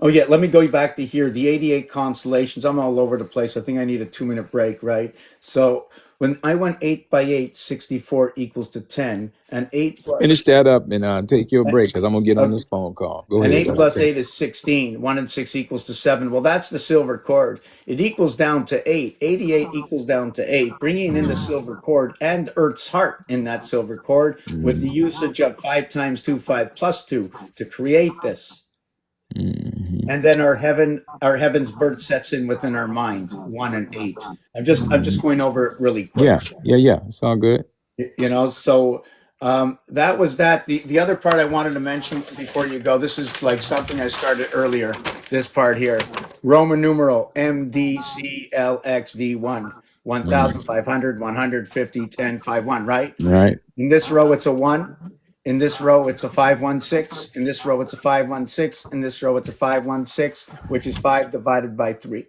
A: Oh yeah, let me go back to here. The 88 constellations. I'm all over the place. I think I need a 2-minute break, right? So when I went 8 by 8, 64 equals to 10, and 8 plus
C: Finish that up and take your break because I'm gonna get on this phone call. Go
A: and
C: ahead.
A: 8 plus 8 is 16. 1 and 6 equals to 7. Well, that's the silver cord. It equals down to 8. 88 equals down to 8, bringing in the silver cord and Earth's heart in that silver cord with the usage of 5 times 2, 5 plus 2 to create this. And then our heaven's birth sets in within our mind, 1 and 8. I'm just going over it really quick.
C: Yeah. It's all good.
A: You know, so that was that. The other part I wanted to mention before you go, this is like something I started earlier, this part here. Roman numeral MDCLXV1, 1500, 150, 10, 51, right?
C: Right.
A: In this row, it's a 1. In this row, it's a 516. In this row, it's a 516. In this row, it's a 516, which is 5 divided by 3.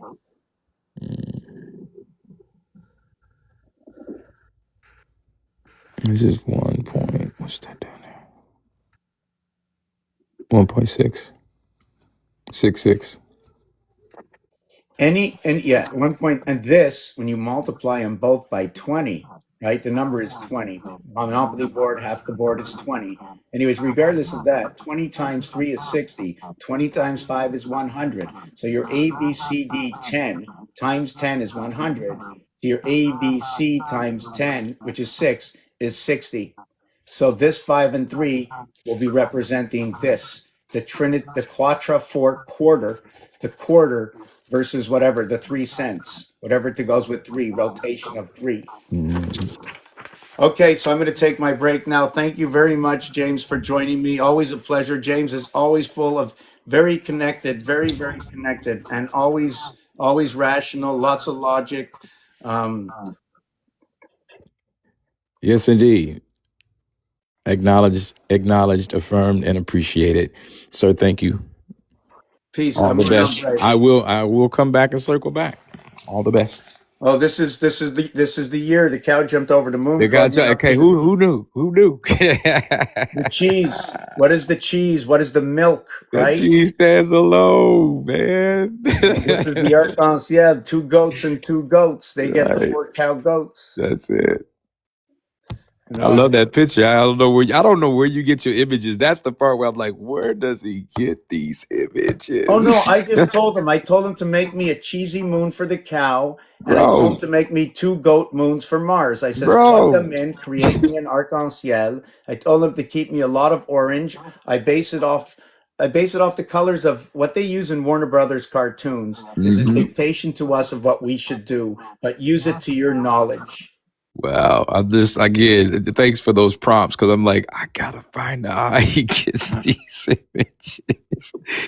C: This is 1 point. What's that down there? 1.6. 66.
A: And 1 point, and this, when you multiply them both by 20, right? The number is 20. On the Monopoly board, half the board is 20. Anyways, regardless of that, 20 times 3 is 60. 20 times 5 is 100. So your ABCD 10 times 10 is 100. Your ABC times 10, which is 6, is 60. So this 5 and 3 will be representing this, the quatra 4 quarter, the quarter versus whatever, the 3 cents, whatever it goes with 3, rotation of 3. Okay, so I'm going to take my break now. Thank you very much, James, for joining me. Always a pleasure. James is always full of very connected, very, very connected, and always rational, lots of logic.
C: Yes, indeed. Acknowledged, affirmed, and appreciated. Sir, thank you.
A: Peace.
C: All the best. I will come back and circle back. All the best.
A: Oh, this is the year the cow jumped over the moon.
C: Okay, who knew? Who knew?
A: The cheese. What is the cheese? What is the milk? Right?
C: The cheese stands alone, man.
A: This is the arc-en-ciel. 2 goats and 2 goats. They get the 4 cow goats.
C: That's it. I love that picture. I don't know where you get your images. That's the part where I'm like, where does he get these images?
A: Oh no, I just told him. I told him to make me a cheesy moon for the cow, and I told him to make me 2 goat moons for Mars. I said, plug them in, create me an arc-en-ciel. I told him to keep me a lot of orange. I base it off the colors of what they use in Warner Brothers cartoons. Is a dictation to us of what we should do, but use it to your knowledge.
C: Wow, again, thanks for those prompts, because I'm like, I gotta find out how he gets these images.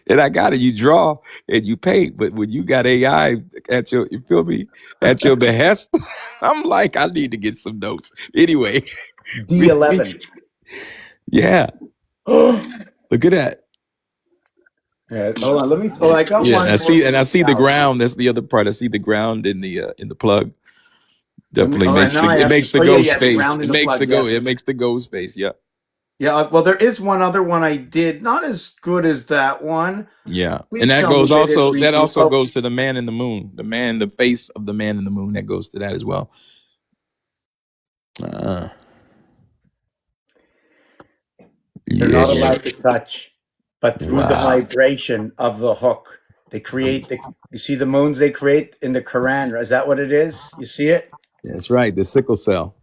C: And you draw and you paint, but when you got AI at your behest, I'm like, I need to get some notes. Anyway.
A: D11.
C: Yeah. Look at that.
A: Yeah, hold on, let me. I got one.
C: I see the ground. That's the other part. I see the ground in the plug. Definitely makes the ghost face. It makes the ghost face. Yeah.
A: Yeah. Well, there is one other one I did, not as good as that one.
C: Yeah, and that goes also. That also goes to the man in the moon. The face of the man in the moon. That goes to that as well.
A: They're not allowed to touch, but through the vibration of the hook, they create you see the moons they create in the Quran. Is that what it is? You see it?
C: That's right. The sickle cell.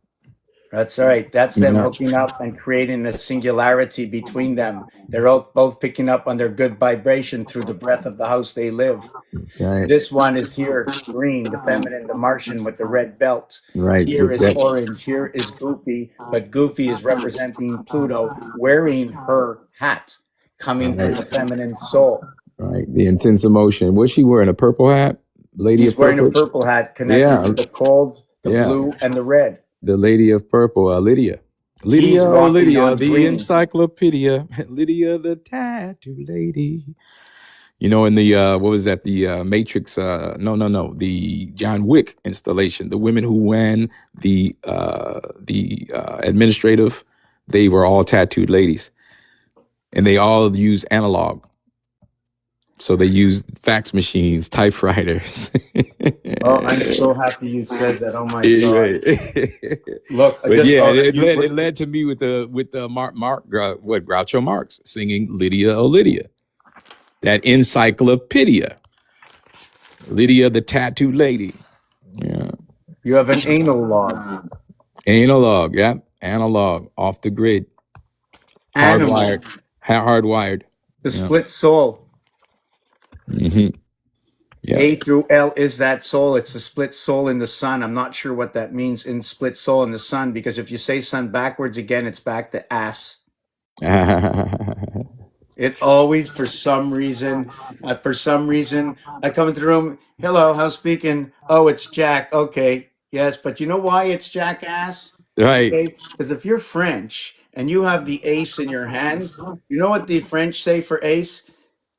A: That's all right. That's them
C: Yeah,
A: hooking up and creating a singularity between them. They're both picking up on their good vibration through the breath of the house they live.
C: that's right.
A: This one is here, green, the feminine, the Martian with the red belt.
C: Right.
A: Here
C: With
A: is
C: that,
A: orange. Here is Goofy, but Goofy is representing Pluto wearing her hat, coming from the
C: right,
A: feminine soul.
C: right. The intense emotion. Was she wearing a purple hat? Lady
A: She's
C: of
A: wearing a
C: purple?
A: purple hat connected
C: Yeah,
A: to the cold, the
C: yeah.
A: blue, and the red.
C: The lady of purple, Lydia.
A: He's
C: Lydia, oh
A: walking
C: Lydia,
A: on
C: the
A: green.
C: encyclopedia. Lydia, the tattoo lady. You know, in the what was that? The Matrix? No. The John Wick installation. The women who ran the administrative, they were all tattooed ladies, and they all used analog. So they used fax machines, typewriters.
A: Oh, I'm so happy you said that. Oh my God!
C: Anyway,
A: Look,
C: but
A: just
C: yeah,
A: you.
C: it led to me with the Groucho Marx singing Lydia, oh Lydia, that encyclopedia, Lydia the tattoo lady. Yeah,
A: You have an anal log.
C: analog, yeah, analog, off the grid,
A: Animal,
C: hardwired.
A: the
C: Yeah,
A: split soul.
C: yeah.
A: A through L is that soul. It's a split soul in the sun. I'm not sure what that means in split soul in the sun, because if you say sun backwards again, it's back to ass. It always, for some reason, I come into the room. Hello, how's speaking? Oh, it's Jack. Okay, yes, but you know why it's jackass?
C: Right.
A: Okay, because if you're French and you have the ace in your hand, you know what the French say for ace?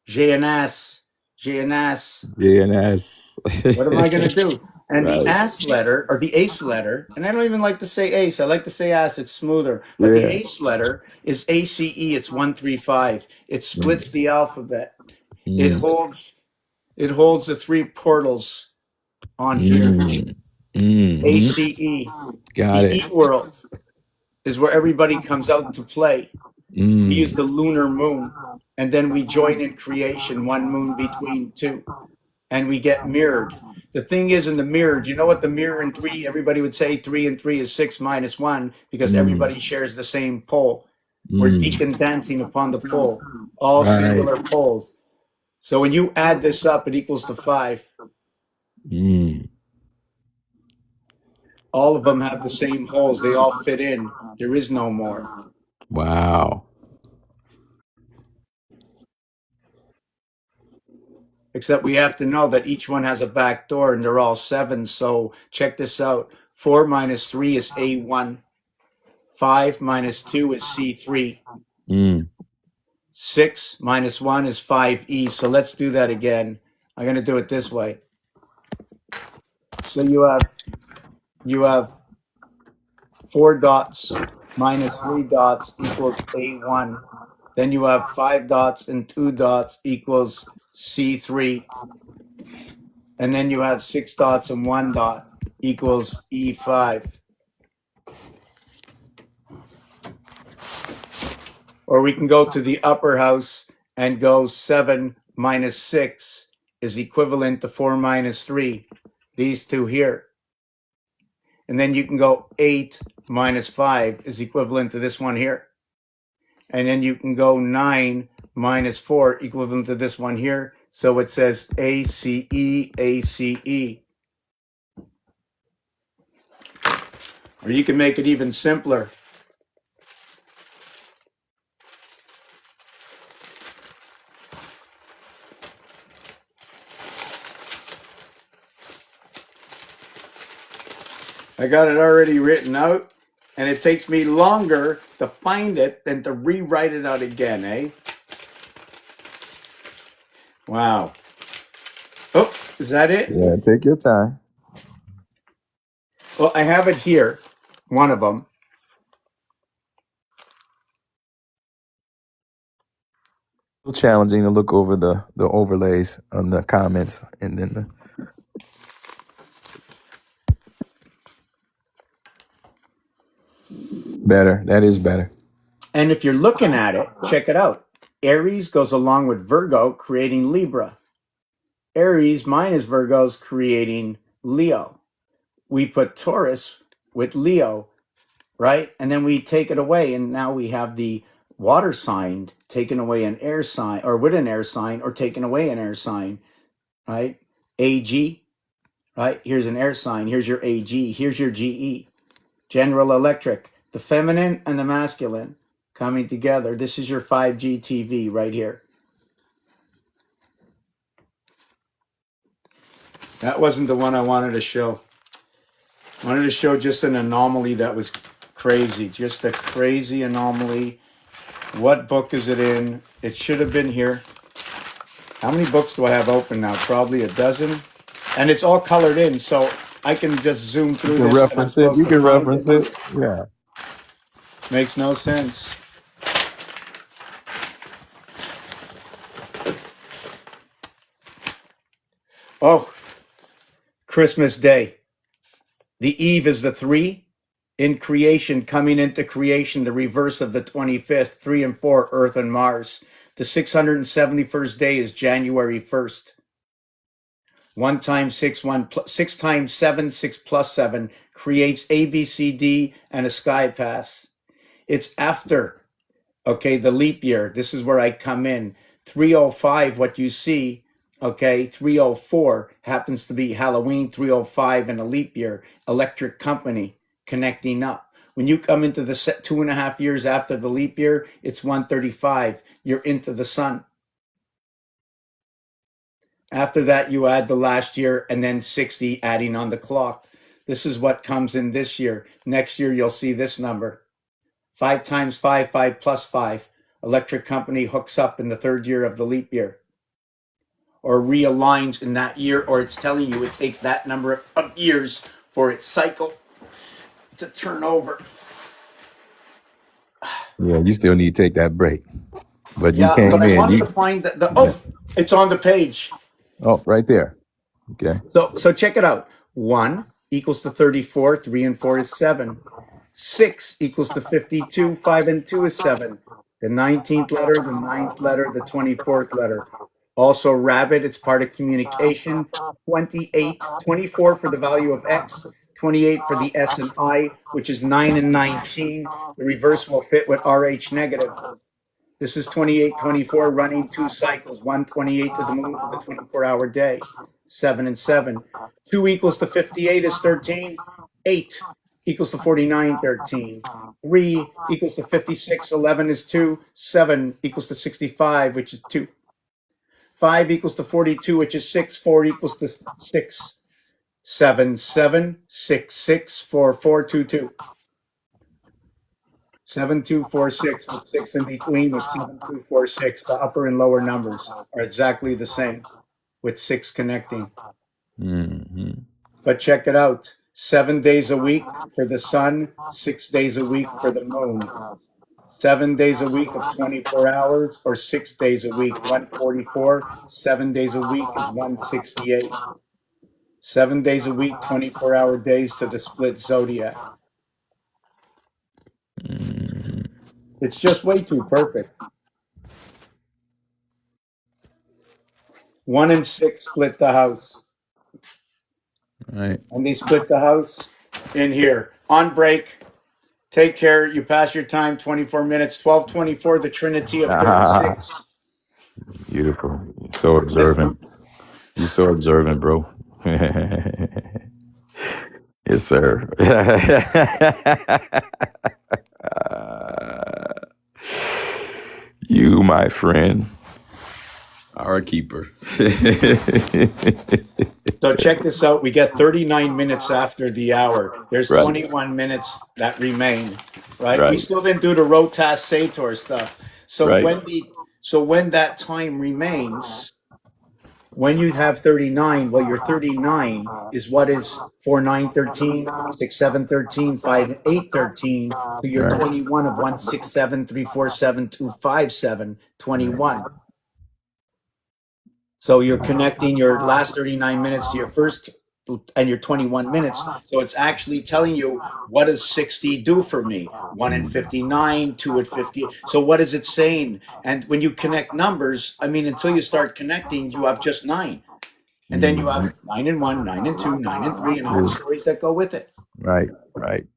A: J'ai un as. J'ai un as.
C: DNS.
A: What am I going to do? And the
C: Right.
A: ass letter, or the ace letter, and I don't even like to say ace. I like to say ass. It's smoother. But the
C: Yeah.
A: ace letter is ACE. It's 135. It splits the alphabet. It
C: Mm.
A: holds the three portals on here.
C: Mm. Mhm.
A: ACE.
C: Got
A: The
C: it.
A: E world is where everybody comes out to play. We use
C: Mm.
A: the lunar moon, and then we join in creation, one moon between two, and we get mirrored. The thing is, in the mirror, do you know what the mirror in three, everybody would say 3 and 3 is 6 minus 1, because everybody shares the same pole. We're
C: Mm.
A: deacon dancing upon the pole, all
C: Right.
A: singular poles. So when you add this up, it equals to 5.
C: Mm.
A: All of them have the same holes. They all fit in. There is no more.
C: Wow.
A: Except we have to know that each one has a back door, and they're all 7. So check this out. 4 minus 3 is A1. 5 minus 2 is C3.
C: Mm.
A: 6 minus 1 is 5E. So let's do that again. I'm going to do it this way. So you have 4 dots minus 3 dots equals A1. Then you have 5 dots and 2 dots equals C3. And then you have 6 dots and 1 dot equals E5. Or we can go to the upper house and go 7 minus 6 is equivalent to 4 minus 3. These two here. And then you can go 8 minus 5 is equivalent to this one here. And then you can go 9 minus 4 equivalent to this one here. So it says ACE, ACE. Or you can make it even simpler. I got it already written out, and it takes me longer to find it than to rewrite it out again, eh? Wow. Oh, is that it?
C: Yeah, take your time.
A: Well, I have it here, one of them.
C: A little challenging to look over the overlays on the comments and then the better. That is better.
A: And if you're looking at it, check it out. Aries goes along with Virgo, creating Libra. Aries minus Virgo's creating Leo. We put Taurus with Leo, right? And then we take it away, and now we have the water sign taken away an air sign, or with an air sign, or taken away an air sign, right? AG, right? Here's an air sign. Here's your AG. Here's your GE. General Electric, the feminine and the masculine coming together. This is your 5G TV right here. That wasn't the one I wanted to show. I wanted to show just an anomaly that was crazy, just a crazy anomaly. What book is it in? It should have been here. How many books do I have open now? Probably a dozen. And it's all colored in, so I can just zoom
C: You
A: through
C: can
A: this. And I'm
C: reference it.
A: supposed
C: You
A: to
C: can
A: find
C: reference
A: it.
C: it. Yeah.
A: Makes no sense. Oh, Christmas Day. The eve is the 3 in creation, coming into creation, the reverse of the 25th, 3 and 4, Earth and Mars. The 671st day is January 1st. 1 times 6, 6 times 7, 6 plus 7 creates ABCD and a sky pass. It's after, okay, the leap year. This is where I come in. 305, what you see, okay, 304 happens to be Halloween, 305 and a leap year. Electric company connecting up. When you come into the 2.5 years after the leap year, it's 135. You're into the sun. After that, you add the last year and then 60 adding on the clock. This is what comes in this year. Next year, you'll see this number. 5 times 5, 5 plus 5. Electric company hooks up in the 3rd year of the leap year. Or realigns in that year, or it's telling you it takes that number of years for its cycle to turn over.
C: Yeah, you still need to take that break. But you
A: Yeah,
C: came
A: but I
C: in.
A: wanted to find the it's on the page.
C: Oh, right there. Okay.
A: So check it out. 1 equals to 34, 3 and 4 is 7. 6 equals to 52, 5 and 2 is 7. The 19th letter, the 9th letter, the 24th letter. Also rabbit, it's part of communication. 28, 24 for the value of X, 28 for the S and I, which is 9 and 19. The reverse will fit with RH negative. This is 28, 24 running 2 cycles, 128 to the moon for the 24-hour day, 7 and 7. 2 equals to 58 is 13. 8 equals to 49, 13. 3 equals to 56, 11 is 2. 7 equals to 65, which is 2. 5 equals to 42, which is 6. 4 equals to 6. 7, 7, 6, 6, 4, 4, 2, 2. 7, 2, 4, 6 with 6 in between with 7, 2, 4, 6. The upper and lower numbers are exactly the same with 6 connecting.
C: Mm-hmm.
A: But check it out. 7 days a week for the sun, 6 days a week for the moon. 7 days a week of 24 hours or 6 days a week, 144. 7 days a week is 168. 7 days a week, 24-hour days to the split zodiac. It's just way too perfect. 1 and 6 split the house.
C: Right.
A: And they split the house in here. On break. Take care. You pass your time, 24 minutes. 12:24, the trinity of 36.
C: Beautiful. You're so observant. You're so observant, bro. Yes, sir. You, my friend, are a keeper.
A: So check this out. We get 39 minutes after the hour. There's
C: Right.
A: 21 minutes that remain. Right? We
C: Right.
A: still didn't do the Rotas Sator stuff. So
C: Right.
A: when that time remains, when you have 39, well, your 39 is what is 4, 9, 13, 6, 7, 13, 5, 8, 13 to your
C: Right.
A: 21 of 1, 6, 7, 3, 4, 7, 2, 5, 7, 21. So you're connecting your last 39 minutes to your first and your 21 minutes. So it's actually telling you, what does 60 do for me? 1 and 59, 2 at 50. So what is it saying? And when you connect numbers, I mean, until you start connecting, you have just 9. And then you have 9 and 1, 9 and 2, 9 and 3, and all the stories that go with it.
C: Right. Right.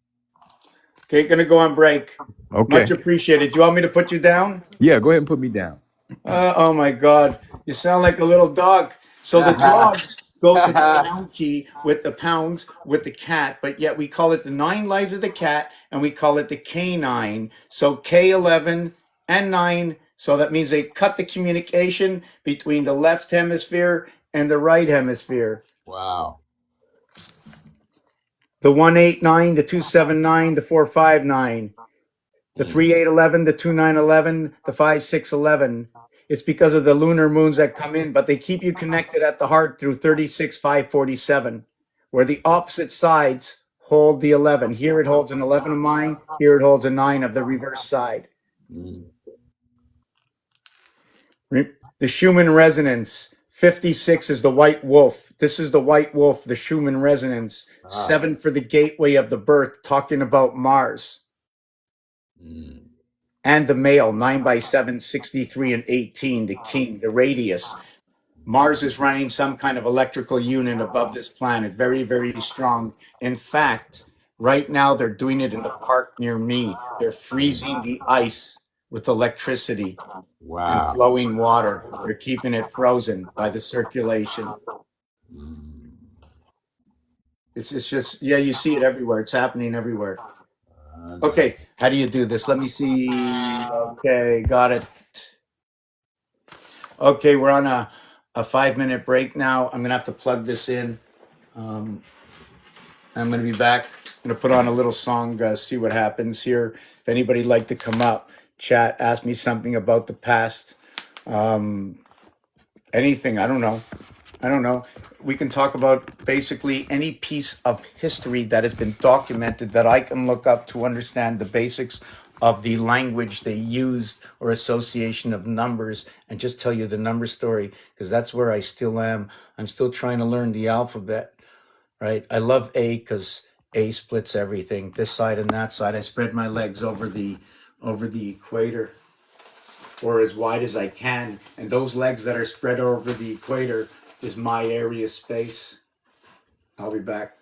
A: Okay, gonna go on break.
C: Okay.
A: Much appreciated. Do you want me to put you down?
C: Yeah, go ahead and put me down.
A: Oh my God, you sound like a little dog. So the dogs go to the pound key with the pounds with the cat, but yet we call it the 9 lives of the cat and we call it the K9. So K11 and 9. So that means they cut the communication between the left hemisphere and the right hemisphere.
C: Wow.
A: The 189, the 279, the 459. The
C: Mm.
A: 3811, the 2911, the 5611. It's because of the lunar moons that come in, but they keep you connected at the heart through 36,547, where the opposite sides hold the 11. Here it holds an 11 of mine, here it holds a 9 of the reverse side.
C: Mm.
A: The Schumann resonance. 56 is the white wolf. This is the white wolf, the Schumann resonance. 7 for the gateway of the birth, talking about Mars.
C: Mm.
A: And the male, 9 by 7, 63 and 18, the king, the radius. Mars is running some kind of electrical unit above this planet, very, very strong. In fact, right now they're doing it in the park near me. They're freezing the ice with electricity and
C: Wow.
A: flowing water. They're keeping it frozen by the circulation.
C: Mm.
A: It's just, yeah, you see it everywhere. It's happening everywhere. Okay, how do you do this? Let me see. Okay, got it. Okay, we're on a 5 minute break now. I'm gonna have to plug this in. I'm gonna be back. I'm gonna put on a little song, see what happens here. If anybody'd like to come up, chat, ask me something about the past, anything. I don't know. I don't know. We can talk about basically any piece of history that has been documented that I can look up to understand the basics of the language they used or association of numbers and just tell you the number story because that's where I still am. I'm still trying to learn the alphabet, right? I love A because A splits everything, this side and that side. I spread my legs over the equator or as wide as I can. And those legs that are spread over the equator is my area space. I'll be back.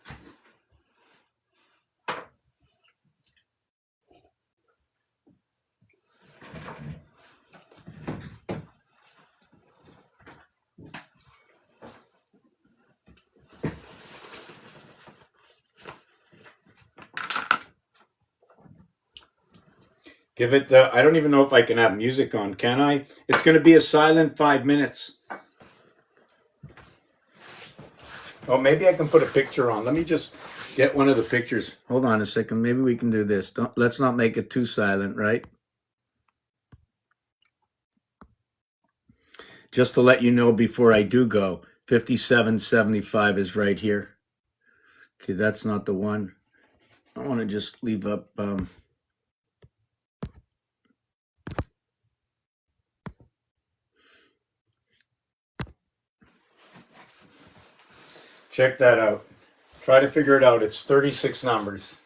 A: Give it the, I don't even know if I can have music on, can I? It's going to be a silent 5 minutes. Oh, maybe I can put a picture on. Let me just get one of the pictures. Hold on a second. Maybe we can do this. Let's not make it too silent, right? Just to let you know before I do go, 5775 is right here. Okay, that's not the one. I want to just leave up. Check that out. Try to figure it out. It's 36 numbers.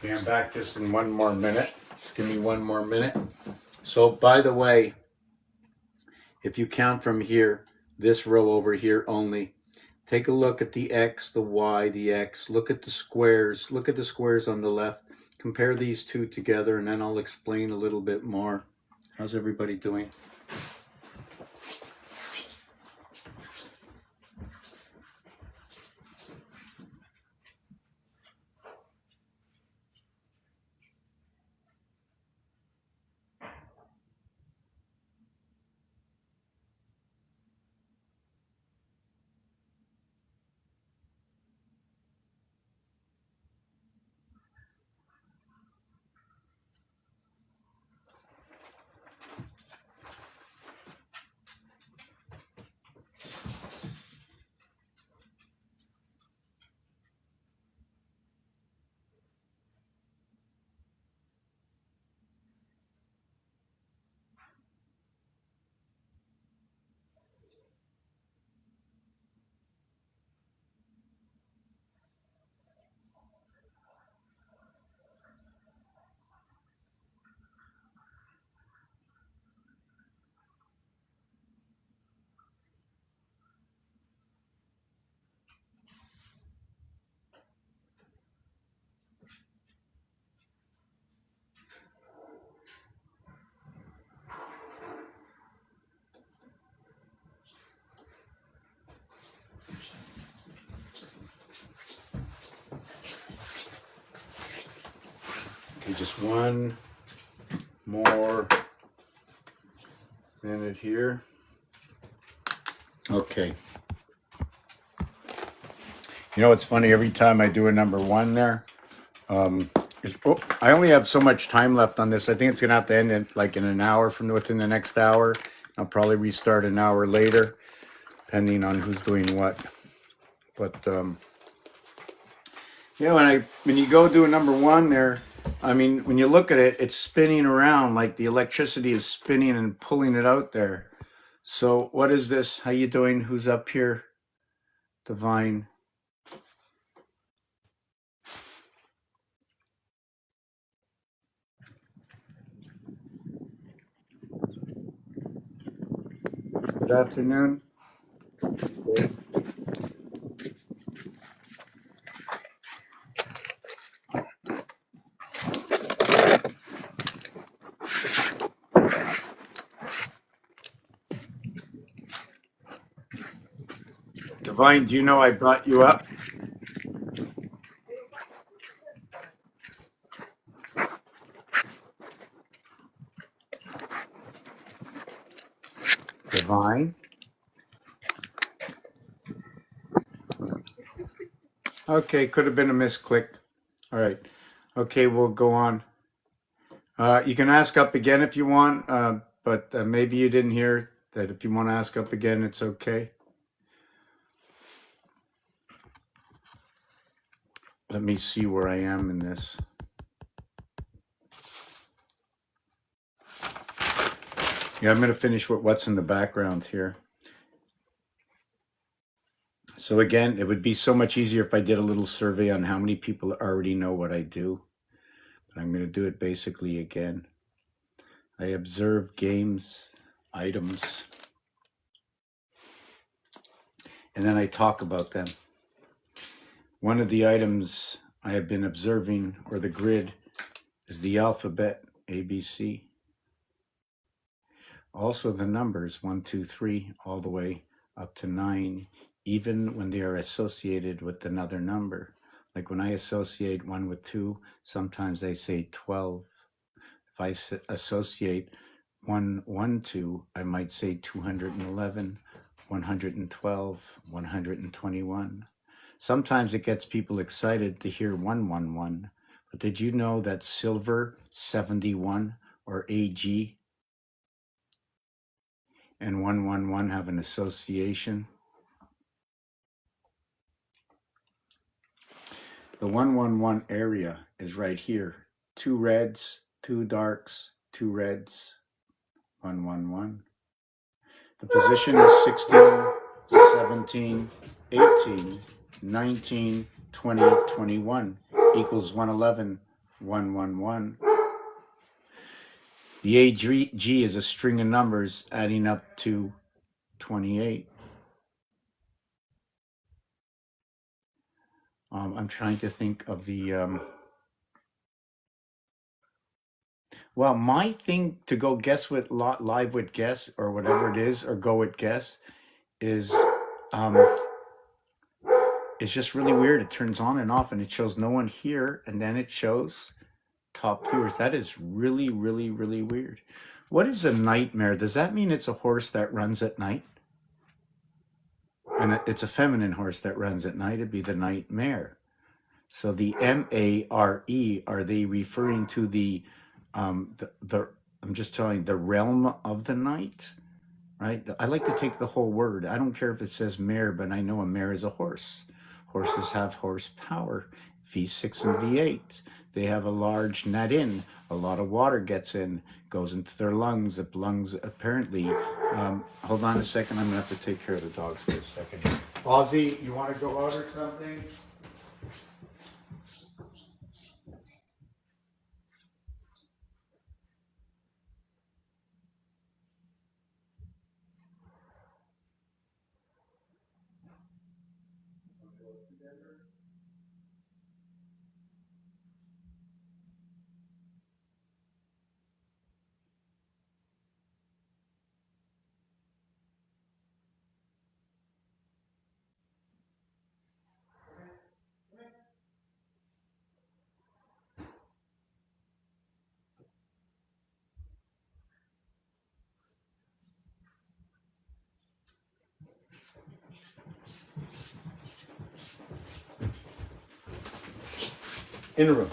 A: Okay, I'm back just in one more minute. Just give me one more minute. So, by the way, if you count from here, this row over here only, take a look at the X, the Y, the X. Look at the squares. Look at the squares on the left. Compare these two together, and then I'll explain a little bit more. How's everybody doing? Okay, just one more minute here. Okay. You know, it's funny, every time I do a number one there, I only have so much time left on this. I think it's going to have to end in like in an hour from within the next hour. I'll probably restart an hour later, depending on who's doing what. But, you know, when you go do a number one there, I mean, when you look at it, it's spinning around like the electricity is spinning and pulling it out there. So what is this? How you doing? Who's up here? Divine. Good afternoon. Divine, do you know I brought you up? Divine? Okay, could have been a misclick. All right. Okay, we'll go on. You can ask up again if you want, but maybe you didn't hear that. If you want to ask up again, it's okay. Let me see where I am in this. Yeah, I'm going to finish with what's in the background here. So again, it would be so much easier if I did a little survey on how many people already know what I do. But I'm going to do it basically again. I observe games, items, and then I talk about them. One of the items I have been observing, or the grid, is the alphabet, ABC. Also the numbers 1, 2, 3, all the way up to 9, even when they are associated with another number. Like when I associate 1 with 2, sometimes I say 12. If I associate 1, 1, 2, I might say 211, 112, 121. Sometimes it gets people excited to hear 111. But did you know that silver 71 or AG and 111 have an association? The 111 area is right here. 2 reds, 2 darks, 2 reds, 111. The position is 16, 17, 18, 19, 20, 21 equals 111, 111. The AG is a string of numbers adding up to 28. I'm trying to think of the well, my thing to go guess with live with guess or whatever it is, or go with guess, is it's just really weird. It turns on and off, and it shows no one here, and then it shows top viewers. That is really, really, really weird. What is a nightmare? Does that mean it's a horse that runs at night? And it's a feminine horse that runs at night. It'd be the nightmare. So the MARE, are they referring to the I'm just telling you, the realm of the night, right? I like to take the whole word. I don't care if it says mare, but I know a mare is a horse. Horses have horsepower, V6 and V8. They have a large net in. A lot of water gets in, goes into their lungs. The lungs apparently, hold on a second. I'm gonna have to take care of the dogs for a second. Ozzy, you want to go order something? In a room.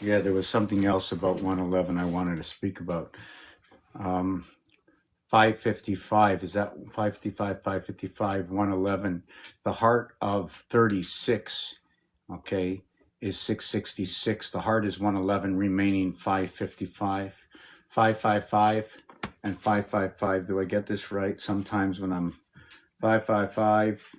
A: Yeah, there was something else about 111 I wanted to speak about. 555, is that 555, 555, 111? The heart of 36, okay, is 666. The heart is 111, remaining 555. 555 and 555. Do I get this right? Sometimes when I'm 555.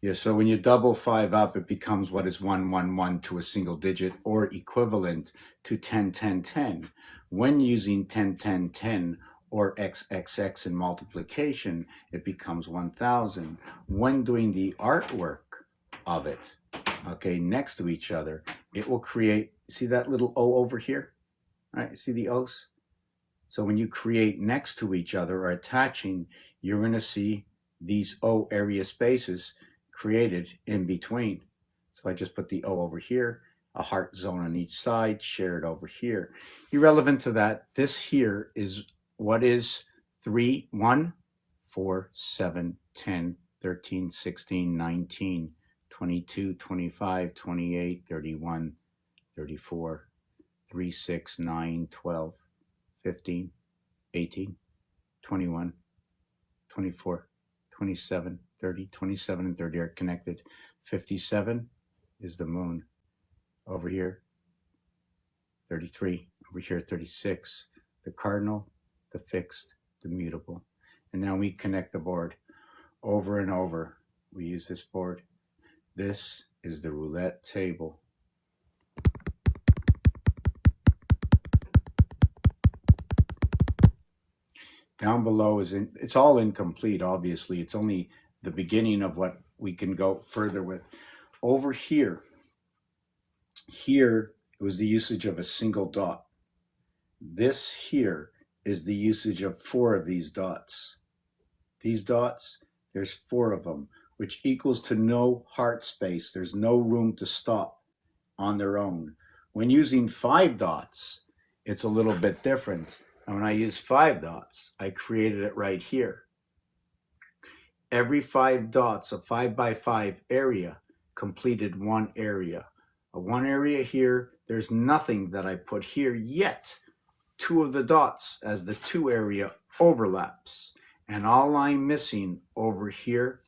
A: Yeah, so when you double 5 up, it becomes what is 111 to a single digit, or equivalent to 10, 10, 10. When using 10, 10, 10 or XXX in multiplication, it becomes 1000. When doing the artwork of it, okay, next to each other, it will create, see that little O over here? Right, see the O's? So when you create next to each other or attaching, you're going to see these O area spaces created in between. So I just put the O over here, a heart zone on each side, shared over here. Irrelevant to that, this here is what is 3, 1, 4, 7, 10, 13, 16, 19, 22, 25, 28, 31, 34, 3, 6, 9, 12, 15, 18, 21, 24, 27, 30, 27 and 30 are connected. 57 is the moon. Over here, 33. Over here, 36. The cardinal, the fixed, the mutable. And now we connect the board over and over. We use this board. This is the roulette table. Down below is it's all incomplete, obviously. It's only the beginning of what we can go further with. Over here, it was the usage of a single dot. This here is the usage of 4 of these dots. These dots, there's 4 of them, which equals to no heart space. There's no room to stop on their own. When using 5 dots, it's a little bit different. And when I use 5 dots, I created it right here. Every 5 dots, a 5 by 5 area, completed 1 area. A 1 area here, there's nothing that I put here yet two of the dots as the two area overlaps. And all I'm missing over here,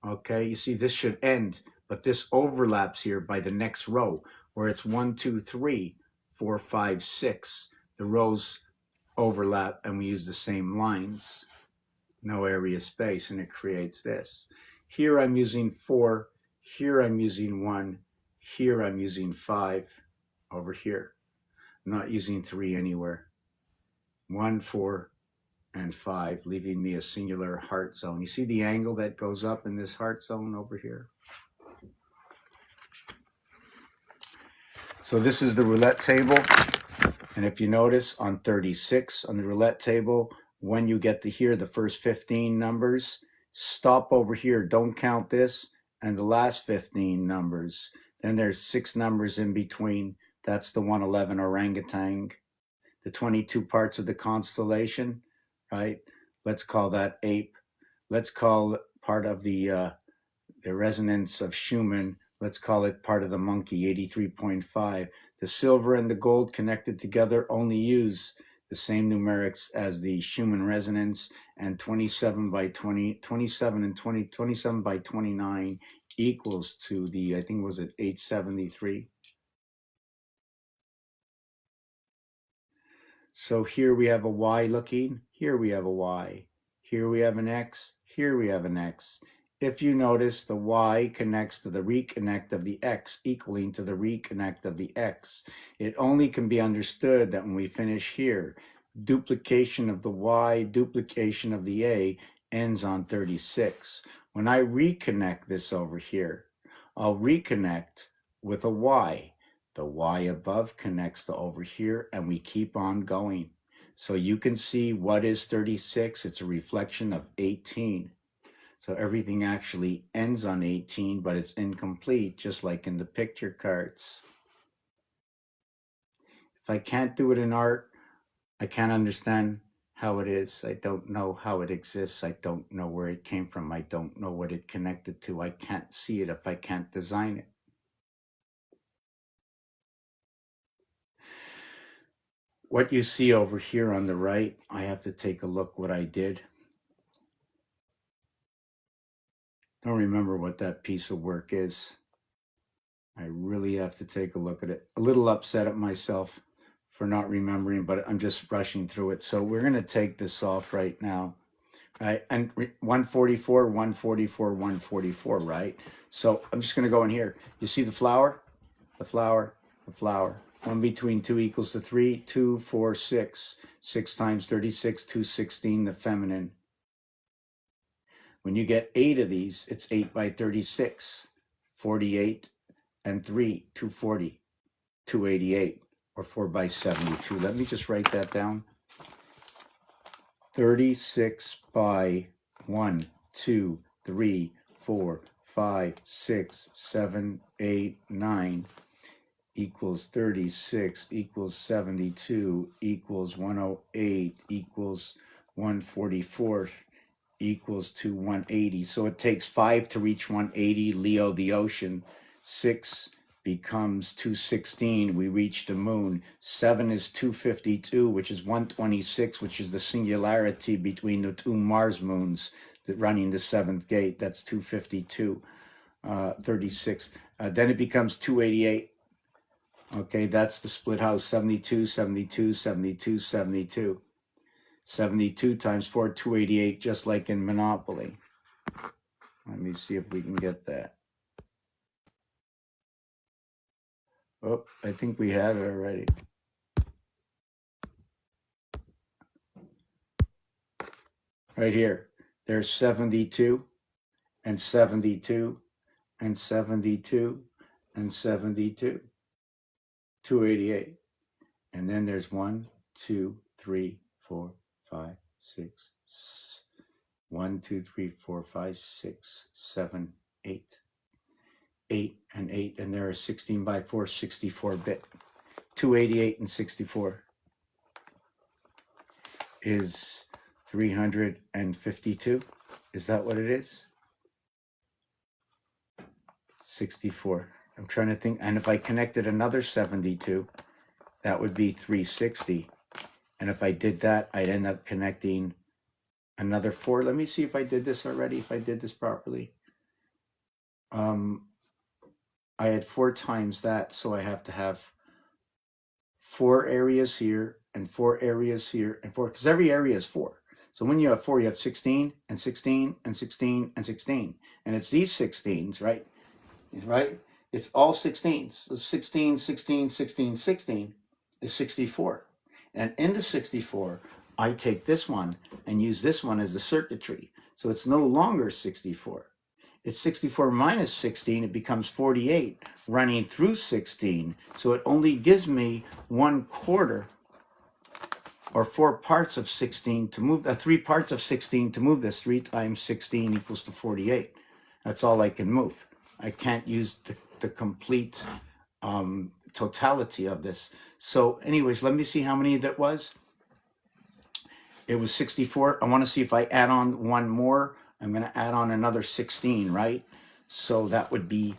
A: okay, you see this should end, but this overlaps here by the next row where it's 1, 2, 3, 4, 5, 6. The rows overlap and we use the same lines. No area space, and it creates this. Here I'm using 4, here I'm using 1, here I'm using 5, over here. I'm not using 3 anywhere. 1, 4, and 5, leaving me a singular heart zone. You see the angle that goes up in this heart zone over here? So this is the roulette table. And if you notice on 36 on the roulette table, when you get to here, the first 15 numbers, stop over here. Don't count this and the last 15 numbers. Then there's 6 numbers in between. That's the 111 orangutan. The 22 parts of the constellation, right? Let's call that ape. Let's call it part of the resonance of Schumann. Let's call it part of the monkey, 83.5. The silver and the gold connected together only use the same numerics as the Schumann resonance, and 27 by 20, 27 and 20, 27 by 29 equals to the, I think it was at 873. So here we have a Y looking, here we have a Y, here we have an X, here we have an X. If you notice, the Y connects to the reconnect of the X, equaling to the reconnect of the X. It only can be understood that when we finish here, duplication of the Y, duplication of the A ends on 36. When I reconnect this over here, I'll reconnect with a Y. The Y above connects to over here, and we keep on going. So you can see what is 36. It's a reflection of 18. So everything actually ends on 18, but it's incomplete, just like in the picture cards. If I can't do it in art, I can't understand how it is. I don't know how it exists. I don't know where it came from. I don't know what it connected to. I can't see it if I can't design it. What you see over here on the right, I have to take a look what I did. Don't remember what that piece of work is. I really have to take a look at it. A little upset at myself for not remembering, but I'm just rushing through it. So we're going to take this off right now. Right? And 144, 144, 144, right? So I'm just going to go in here. You see the flower? The flower, the flower. 1 between 2 equals to 3, 2, 4, 6. 6 times 36, 216, the feminine. When you get 8 of these, it's 8 by 36, 48, and 3, 240, 288, or 4 by 72. Let me just write that down. 36 by 1, 2, 3, 4, 5, 6, 7, 8, 9 equals 36 equals 72 equals 108 equals 144 equals to 180. So it takes 5 to reach 180. Leo, the ocean. 6 becomes 216. We reach the moon. 7 is 252, which is 126, which is the singularity between the 2 Mars moons that running the 7th gate. That's 252, 36. Then it becomes 288. Okay, that's the split house. 72, 72, 72, 72. 72 times 4, 288, just like in Monopoly. Let me see if we can get that. Oh, I think we had it already. Right here. There's 72 and 72 and 72 and 72. 288. And then there's 1, 2, 3, 4, 5, 6, 1, 2, 3, 4, 5, 6, 7, 8. 8 and 8, and there are 16 by 4, 64-bit. 288 and 64 is 352. Is that what it is? 64. I'm trying to think, and if I connected another 72, that would be 360. And if I did that, I'd end up connecting another 4. Let me see if I did this already, if I did this properly. I had 4 times that, so I have to have 4 areas here and 4 areas here and 4, because every area is 4. So when you have 4, you have 16 and 16 and 16 and 16. And it's these 16s, right? Right? It's all 16s. So 16, 16, 16, 16 is 64. And in the 64, I take this one and use this one as the circuitry. So it's no longer 64. It's 64 minus 16, it becomes 48 running through 16. So it only gives me 1/4 or 4 parts of 16 to move, 3 parts of 16 to move this. 3 times 16 equals to 48. That's all I can move. I can't use the complete totality of this. So anyways, let me see how many that was. It was 64. I want to see if I add on one more. I'm going to add on another 16, right? So that would be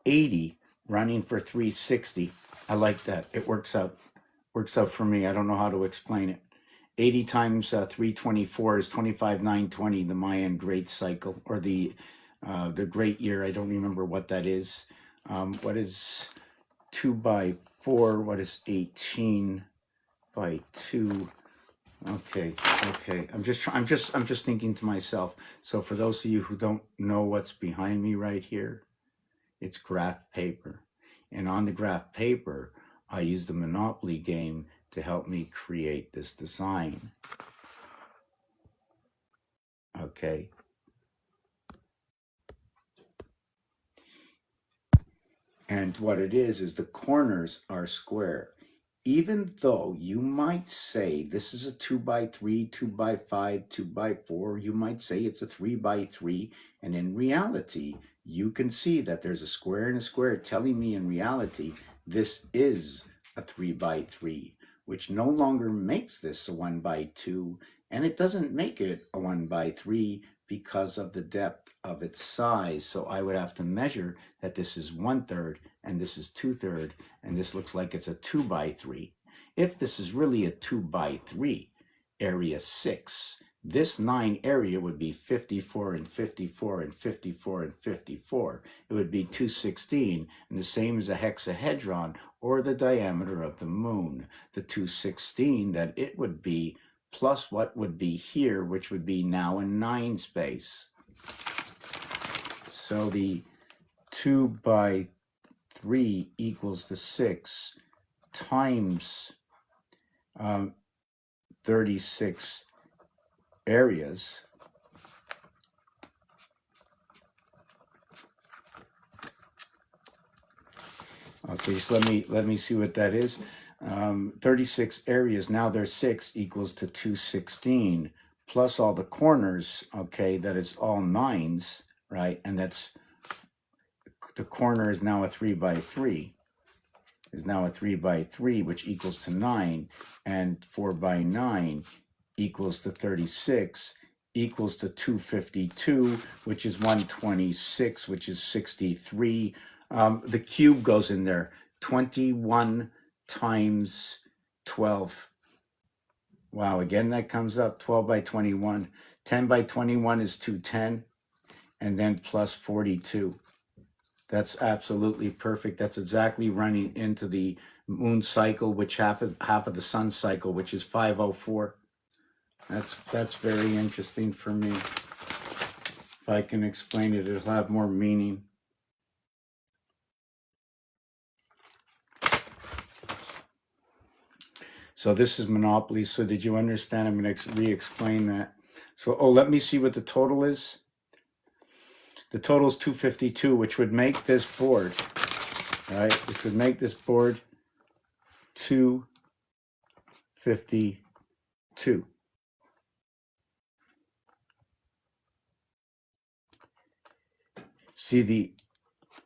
A: 80 running for 360. I like that. It works out for me. I don't know how to explain it. 80 times 324 is 25,920, the Mayan great cycle, or the great year. I don't remember what that is. What is 2 by 4? What is 18 by 2? Okay. I'm just thinking to myself. So for those of you who don't know what's behind me right here, it's graph paper. And on the graph paper, I use the Monopoly game to help me create this design. Okay. And what it is the corners are square. Even though you might say this is a 2 by 3, 2 by 5, 2 by 4, you might say it's a 3 by 3, and in reality, you can see that there's a square and a square telling me in reality this is a 3 by 3, which no longer makes this a 1 by 2, and it doesn't make it a 1 by 3 because of the depth of its size. So I would have to measure that this is 1/3 and this is 2/3, and this looks like it's a 2 by 3. If this is really a 2 by 3, area 6, this 9 area would be 54 and 54 and 54 and 54. It would be 216, and the same as a hexahedron, or the diameter of the moon. The 216 that it would be plus what would be here, which would be now a 9 space. So the 2 by 3 equals to 6 times 36 areas. Okay, so let me see what that is. 36 areas, now there's 6 equals to 216 plus all the corners. Okay, that is all 9s, right? And that's the corner is now a 3 by 3, is now a 3 by 3, which equals to 9, and 4 by 9 equals to 36, equals to 252, which is 126, which is 63. The cube goes in there. 21 times 12. Wow, again, that comes up 12 by 21. 10 by 21 is 210, and then plus 42. That's absolutely perfect. That's exactly running into the moon cycle, which half of the sun cycle, which is 504. That's very interesting for me. If I can explain it, it'll have more meaning. So this is Monopoly. So did you understand? I'm going to re-explain that. So, let me see what the total is. The total is 252, which would make this board, right? Which would make this board 252. See the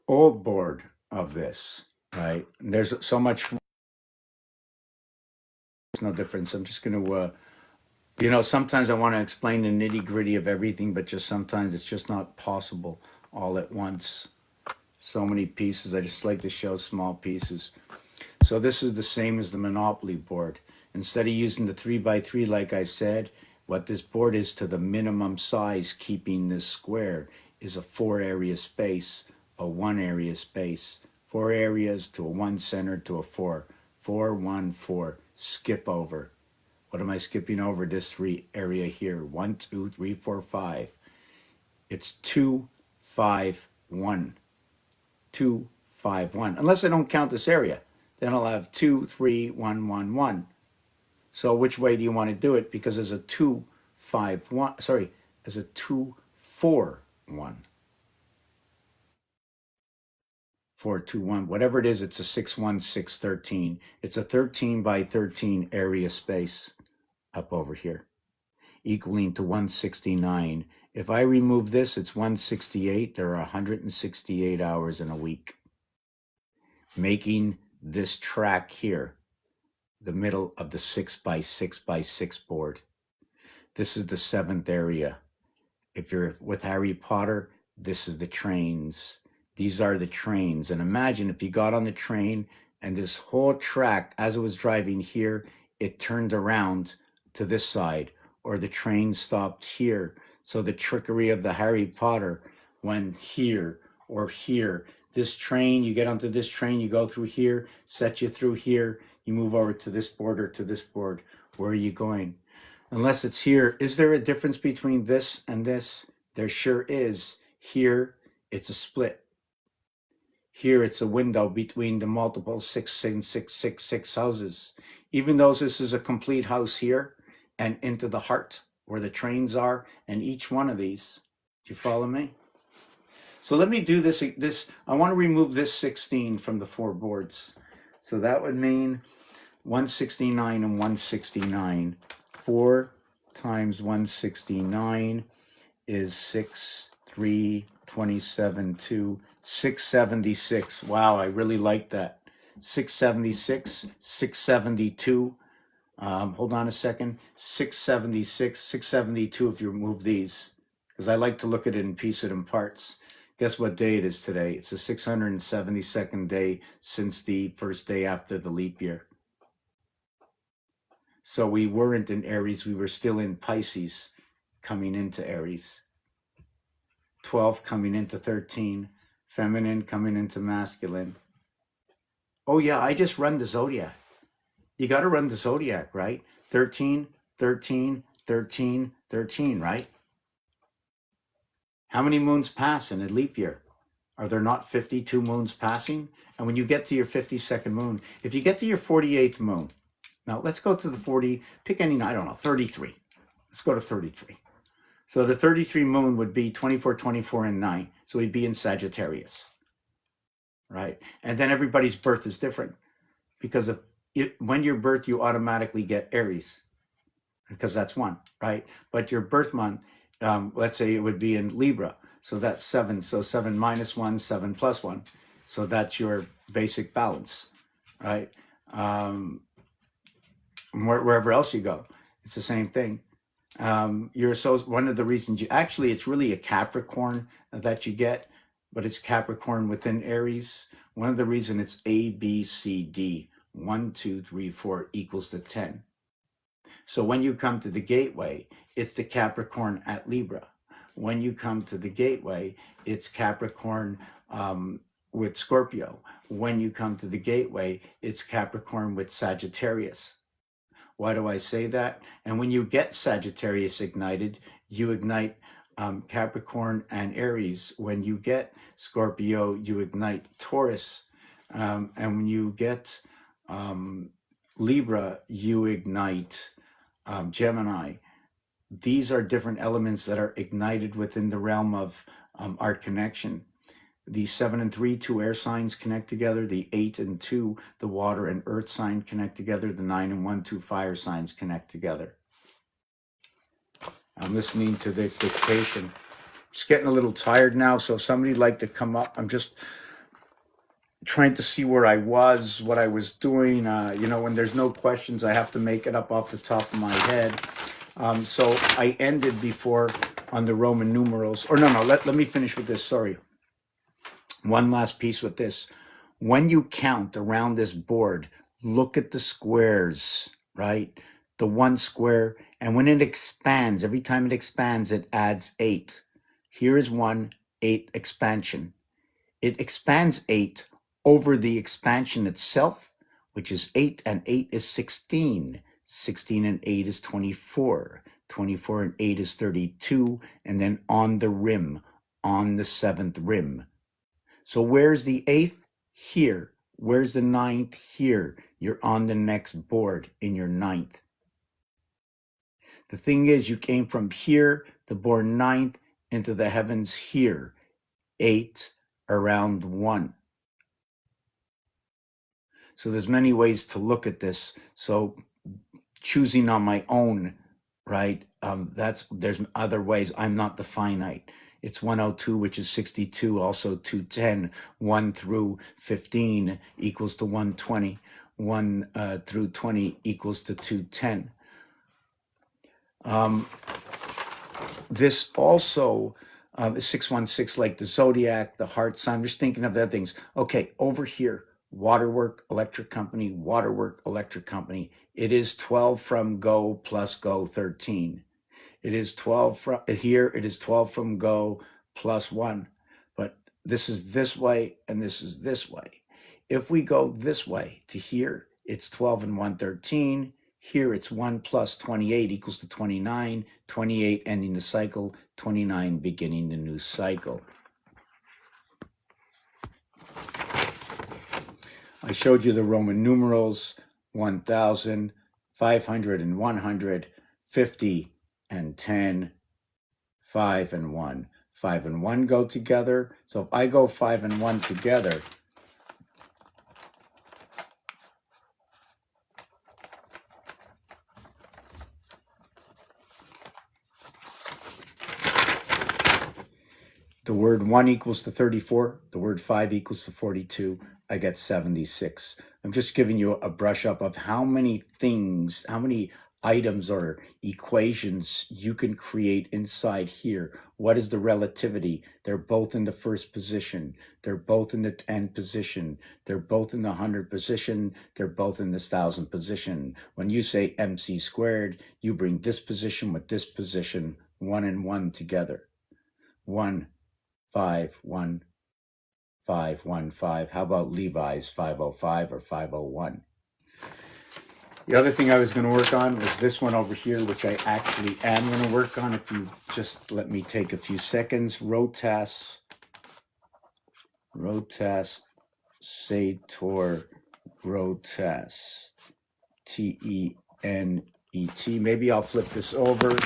A: old board of this, right? And there's so much. It's no difference. I'm just going to, sometimes I want to explain the nitty gritty of everything, but just sometimes it's just not possible all at once. So many pieces. I just like to show small pieces. So this is the same as the Monopoly board. Instead of using the 3x3 like I said, what this board is to the minimum size, keeping this square, is a 4 area space, a 1 area space, 4 areas to a 1 center to a 4. 4, 1, 4. Skip over. What am I skipping over? This 3 area here. 1, 2, 3, 4, 5. It's 2, 5, 1. 2, 5, 1. Unless I don't count this area. Then I'll have 2, 3, 1, 1, 1. So which way do you want to do it? Because there's a 2, 5, 1. Sorry, there's a 2, 4, 1. 4, 2, 1. Whatever it is, it's a 6, 1, 6, 13. It's a 13 by 13 area space up over here, equaling to 169. If I remove this, it's 168. There are 168 hours in a week. Making this track here the middle of the 6 by 6 by 6 board. This is the 7th area. If you're with Harry Potter, this is the trains. These are the trains. And imagine if you got on the train and this whole track, as it was driving here, it turned around to this side, or the train stopped here. So the trickery of the Harry Potter went here or here. This train, you get onto this train, you go through here, set you through here, you move over to this board or to this board. Where are you going? Unless it's here. Is there a difference between this and this? There sure is. Here, it's a split. Here, it's a window between the multiple 6 and 6, 6, 6 houses. Even though this is a complete house here and into the heart where the trains are, and each one of these. Do you follow me? So let me do this. I want to remove this 16 from the 4 boards. So that would mean 169 and 169. 4 times 169 is 6, 3, 27, 2, 676. Wow, I really like that. 676, 672. Hold on a second. 676, 672 if you remove these. Because I like to look at it and piece it in parts. Guess what day it is today? It's the 672nd day since the first day after the leap year. So we weren't in Aries, we were still in Pisces coming into Aries. 12 coming into 13, feminine coming into masculine. Oh yeah, I just run the zodiac. You got to run the zodiac, right? 13, 13, 13, 13, right? How many moons pass in a leap year? Are there not 52 moons passing? And when you get to your 52nd moon, if you get to your 48th moon, now let's go to the 40, pick any, I don't know, 33. Let's go to 33. So the 33 moon would be 24, 24, and 9. So we'd be in Sagittarius, right? And then everybody's birth is different because when you're birth, you automatically get Aries because that's 1, right? But your birth month, let's say it would be in Libra. So that's 7. So 7 minus 1, 7 plus 1. So that's your basic balance, right? Wherever else you go, it's the same thing. One of the reasons it's really a Capricorn that you get, but it's Capricorn within Aries. One of the reasons it's A, B, C, D, 1, 2, 3, 4 equals to 10. So when you come to the gateway, it's the Capricorn at Libra. When you come to the gateway, it's Capricorn with Scorpio. When you come to the gateway, it's Capricorn with Sagittarius. Why do I say that? And when you get Sagittarius ignited, you ignite Capricorn and Aries. When you get Scorpio, you ignite Taurus. And when you get Libra, you ignite Gemini. These are different elements that are ignited within the realm of our connection. The 7 and 3, 2 air signs connect together. The 8 and 2, the water and earth sign connect together. The 9 and 1, 2 fire signs connect together. I'm listening to the dictation. Just getting a little tired now, so if somebody'd like to come up, I'm just trying to see where I was, what I was doing. When there's no questions, I have to make it up off the top of my head. So I ended before on the Roman numerals. Or no, let me finish with this, sorry. One last piece with this. When you count around this board, look at the squares. right? The 1 square. And when it expands, every time it expands, it adds 8. Here is 1, 8 expansion. It expands 8 over the expansion itself, which is 8, and 8 is 16. 16 and 8 is 24. 24 and 8 is 32, and then on the rim, on the 7th rim. So where's the 8th? Here. Where's the 9th? Here. You're on the next board in your 9th. The thing is, you came from here, the board 9th, into the heavens here. 8 around 1. So there's many ways to look at this. So choosing on my own, right? There's other ways. I'm not the finite. It's 102, which is 62, also 210. 1 through 15 equals to 120. 1 through 20 equals to 210. This also is 616, like the zodiac, the heart sign. I'm just thinking of the other things. Okay, over here, Waterwork Electric Company, Waterwork Electric Company. It is 12 from go plus go 13. It is 12 from here. It is 12 from go plus 1. But this is this way and this is this way. If we go this way to here, it's 12 and 1, 13. Here it's 1 plus 28 equals to 29. 28 ending the cycle, 29 beginning the new cycle. I showed you the Roman numerals, 1,000, 500 and 100, 50 and 10, 5 and 1. 5 and 1 go together. So if I go 5 and 1 together, the word 1 equals to 34. The word 5 equals to 42. I get 76. I'm just giving you a brush up of how many things, how many items or equations you can create inside here. What is the relativity? They're both in the first position. They're both in the 10 position. They're both in the 100 position. They're both in the 1,000 position. When you say MC squared, you bring this position with this position, 1 and 1 together. 1, 5, 1, 5, 1, 5. How about Levi's 505 or 501? The other thing I was going to work on was this one over here, which I actually am going to work on. If you just let me take a few seconds. Rotas Sator Grotas. Tenet. Maybe I'll flip this over.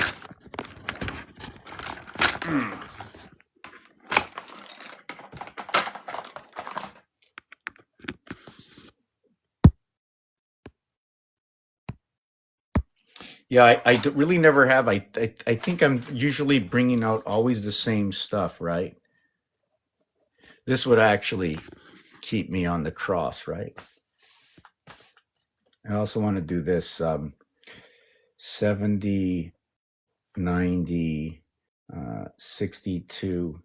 A: Yeah, I really never have. I think I'm usually bringing out always the same stuff, right? This would actually keep me on the cross, right? I also want to do this 70, 90, 62,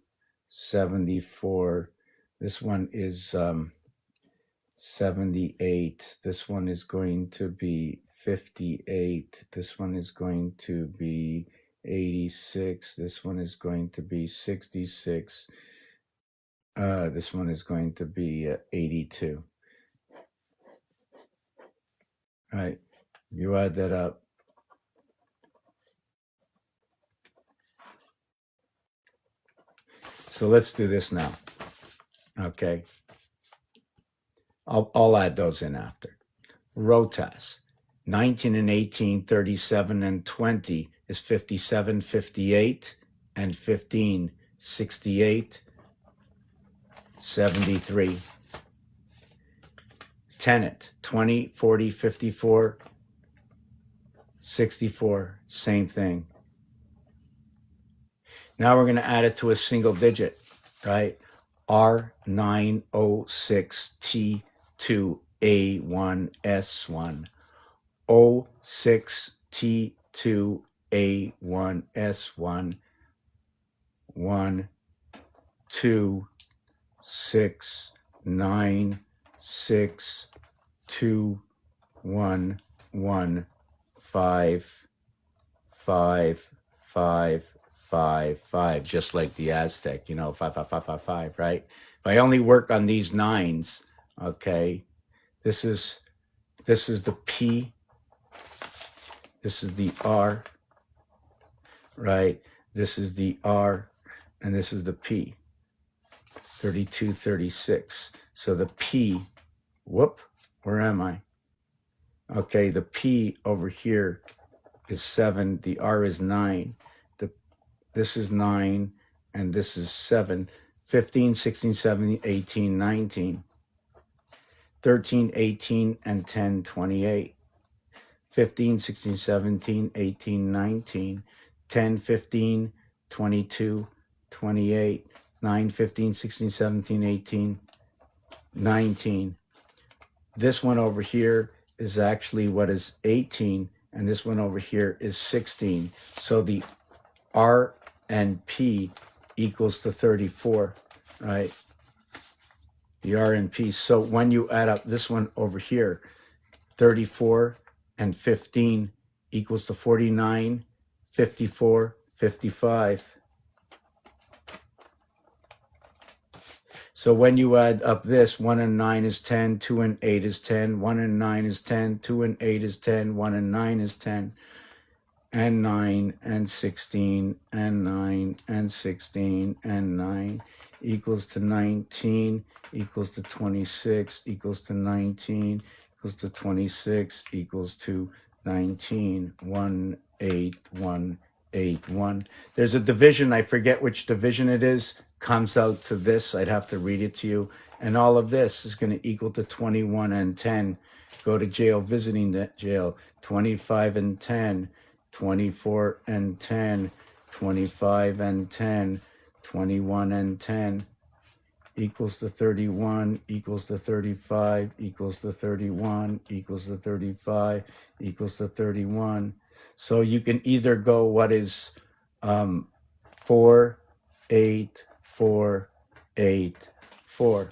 A: 74. This one is 78. This one is going to be 58. This one is going to be 86. This one is going to be 66. This one is going to be 82. All right, you add that up. So let's do this now. Okay. I'll add those in after. Rotas. 19 and 18, 37 and 20 is 57, 58, and 15, 68, 73. Tenet, 20, 40, 54, 64, same thing. Now we're going to add it to a single digit, right? R906T2A1S1. 06T2A1S1. 1, 2, 6, 9, 6, 2, 1, 1, 5, 5, 5, 5, 5, just like the Aztec, 5, 5, 5, 5, 5, right? If I only work on these nines, okay, this is the P, this is the R, right? This is the R, and this is the P, 32, 36. So the P, where am I? Okay, the P over here is 7, the R is 9, this is 9, and this is 7, 15, 16, 17, 18, 19, 13, 18, and 10, 28, 15, 16, 17, 18, 19, 10, 15, 22, 28, 9, 15, 16, 17, 18, 19. This one over here is actually what is 18, and this one over here is 16. So the R and P equals to 34, right? The R and P. So when you add up this one over here, 34 and 15 equals to 49, 54, 55. So when you add up this, 1 and 9 is 10, 2 and 8 is 10, 1 and 9 is 10, 2 and 8 is 10, 1 and 9 is 10, and 9 and 16, and 9 and 16, and 9 equals to 19, equals to 26, equals to 19, equals to 26, equals to 19, 1, 8, 1, 8, 1. There's a division, I forget which division it is, comes out to this. I'd have to read it to you. And all of this is going to equal to 21 and 10. Go to jail, visiting that jail, 25 and 10. 24 and 10, 25 and 10, 21 and 10, equals to 31, equals to 35, equals to 31, equals to 35, equals to 31. So you can either go what is 4, 8, 4, 8, 4.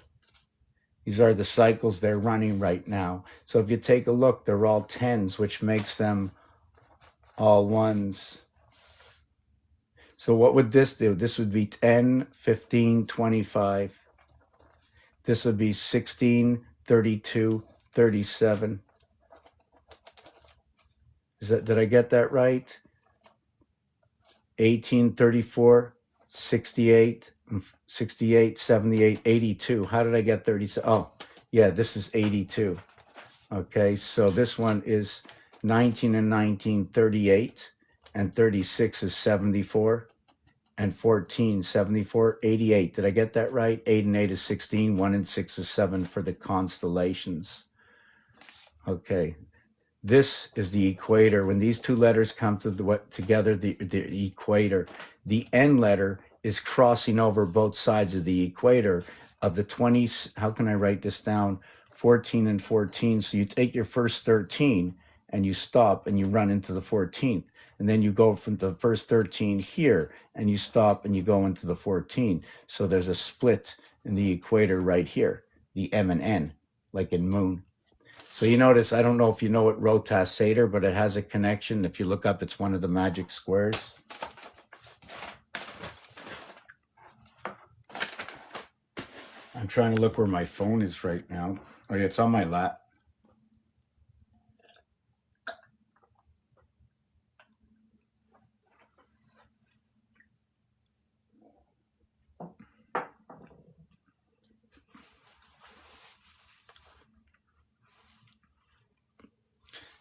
A: These are the cycles they're running right now. So if you take a look, they're all 10s, which makes them all 1s. So what would this do? This would be 10, 15, 25. This would be 16, 32, 37. Did I get that right? 18, 34, 68, 68, 78, 82. How did I get 37? Oh, yeah, this is 82. Okay, so this one is 19 and 19, 38, and 36 is 74, and 14, 74, 88. Did I get that right? 8 and 8 is 16, 1 and 6 is 7 for the constellations. Okay, this is the equator. When these two letters come together, the equator, the N letter is crossing over both sides of the equator of the 20s. How can I write this down? 14 and 14. So you take your first 13 and you stop and you run into the 14th. And then you go from the first 13 here and you stop and you go into the 14. So there's a split in the equator right here, the M and N, like in moon. So you notice, I don't know if you know what Rotas Seder, but it has a connection. If you look up, it's one of the magic squares. I'm trying to look where my phone is right now. Oh, yeah, it's on my lap.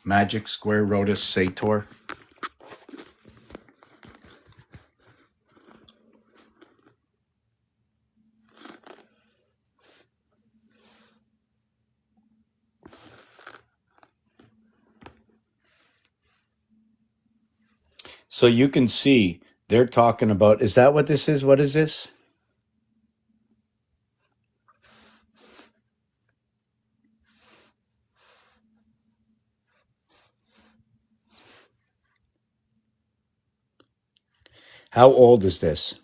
A: Magic Square Rotas Sator. So you can see they're talking about, is that what this is? What is this? How old is this?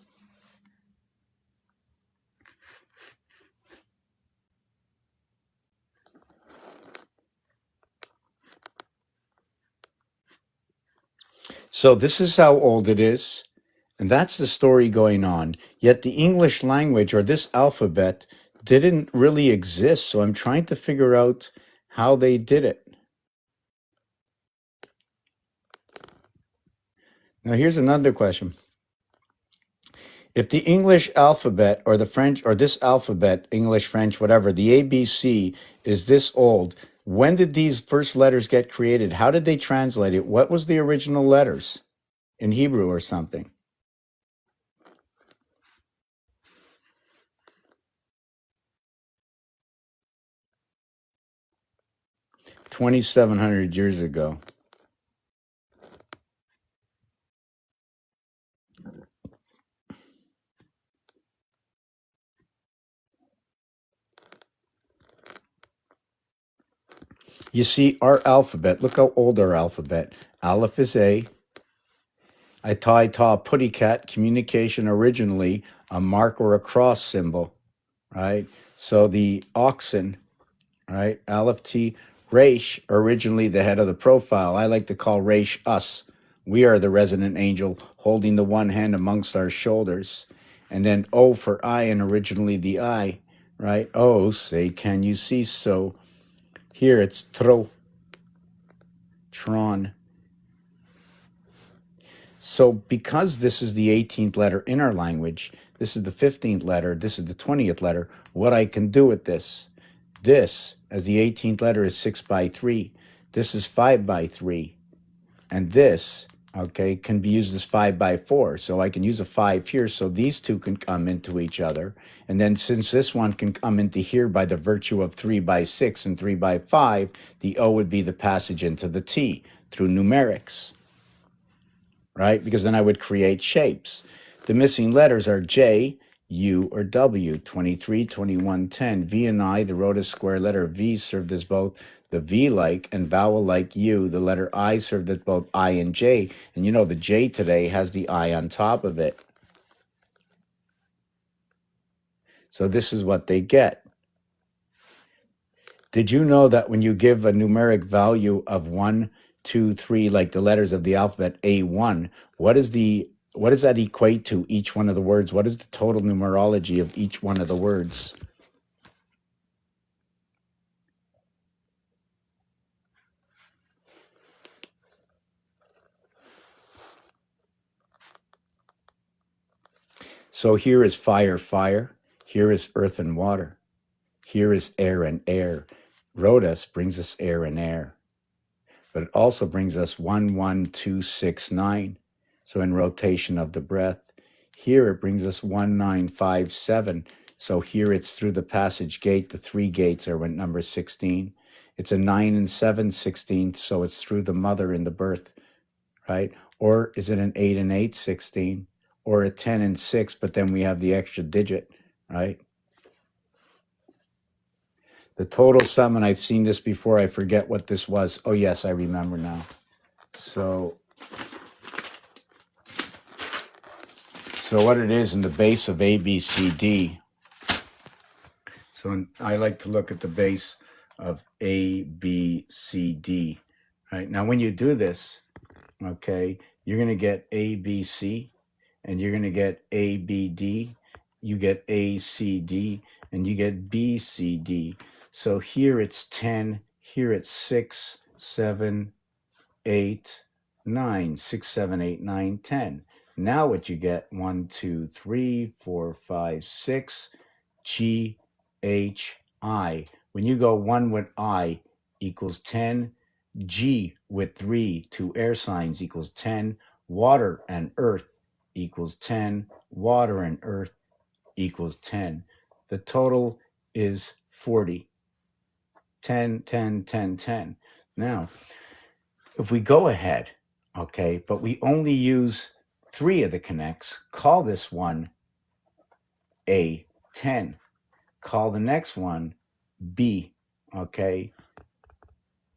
A: So this is how old it is, and that's the story going on. Yet the English language or this alphabet didn't really exist. So I'm trying to figure out how they did it. Now, here's another question. If the English alphabet or the French or this alphabet, English, French, whatever, the ABC is this old, when did these first letters get created? How did they translate it? What was the original letters in Hebrew or something? 2,700 years ago. You see, our alphabet, look how old our alphabet. Aleph is A. Ita, ta, putty cat, communication originally, a mark or a cross symbol, right? So the oxen, right? Aleph T. Resh, originally the head of the profile. I like to call Resh us. We are the resident angel holding the one hand amongst our shoulders. And then O for I, and originally the I, right? O, say, can you see? So here it's tro, tron. So because this is the 18th letter in our language, this is the 15th letter, this is the 20th letter, what I can do with this, as the 18th letter is 6 by 3, this is 5 by 3, and this, okay, can be used as 5 by 4. So I can use a 5 here, so these two can come into each other. And then since this one can come into here by the virtue of 3 by 6 and 3 by 5, the O would be the passage into the T through numerics, right? Because then I would create shapes. The missing letters are J, U, or W, 23, 21, 10. V and I, the rhotic square letter V served as both the V-like and vowel-like U. The letter I served as both I and J. And you know the J today has the I on top of it. So this is what they get. Did you know that when you give a numeric value of 1, 2, 3, like the letters of the alphabet A1, what does that equate to each one of the words? What is the total numerology of each one of the words? So here is fire, fire. Here is earth and water. Here is air and air. Rhodas brings us air and air. But it also brings us 1, 1, 2, 6, 9. So in rotation of the breath. Here it brings us 1, 9, 5, 7. So here it's through the passage gate. The 3 gates are with number 16. It's a 9 and 7, 16. So it's through the mother in the birth, right? Or is it an 8 and 8, 16? Or a 10 and 6, but then we have the extra digit, right? The total sum, and I've seen this before, I forget what this was. Oh, yes, I remember now. So what it is in the base of A, B, C, D. So I like to look at the base of A, B, C, D. Right? Now, when you do this, okay, you're going to get A, B, C, and you're going to get A, B, D. You get A, C, D, and you get B, C, D. So here it's 10, here it's 6, 7, 8, 9, 6, 7, 8, 9, 10. Now what you get, 1, 2, 3, 4, 5, 6, G, H, I. When you go 1 with I equals 10, G with 3, 2 air signs equals 10, water and earth equals 10, water and earth equals 10. The total is 40. 10, 10, 10, 10. Now, if we go ahead, okay, but we only use 3 of the connects, call this one A10. Call the next one B, okay?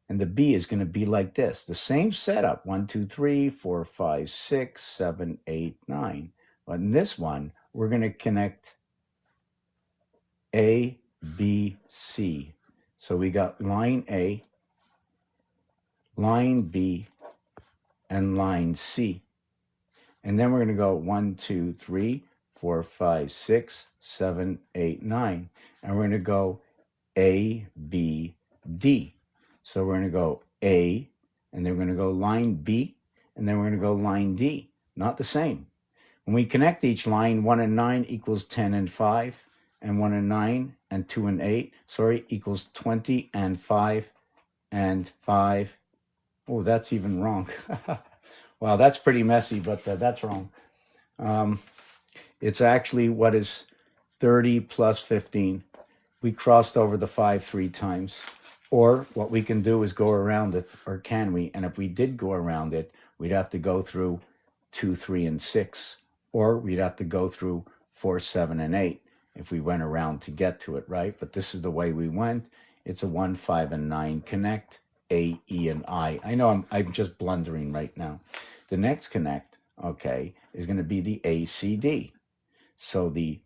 A: And the B is going to be like this. The same setup, 1, 2, 3, 4, 5, 6, 7, 8, 9. But in this one, we're going to connect A, B, C. So we got line A, line B, and line C. And then we're going to go 1, 2, 3, 4, 5, 6, 7, 8, 9. And we're going to go A, B, D. So we're going to go A, and then we're going to go line B, and then we're going to go line D. Not the same. When we connect each line, 1 and 9 equals 10 and 5, and 1 and 9 and 2 and 8, equals 20 and 5 and 5. Oh, that's even wrong. Wow, that's pretty messy, but that's wrong. It's actually what is 30 plus 15. We crossed over the 5 3 times. Or what we can do is go around it, or can we? And if we did go around it, we'd have to go through 2, 3, and 6. Or we'd have to go through 4, 7, and 8 if we went around to get to it, right? But this is the way we went. It's a 1, 5, and 9 connect, A, E, and I. I know I'm just blundering right now. The next connect, okay, is going to be the ACD. So the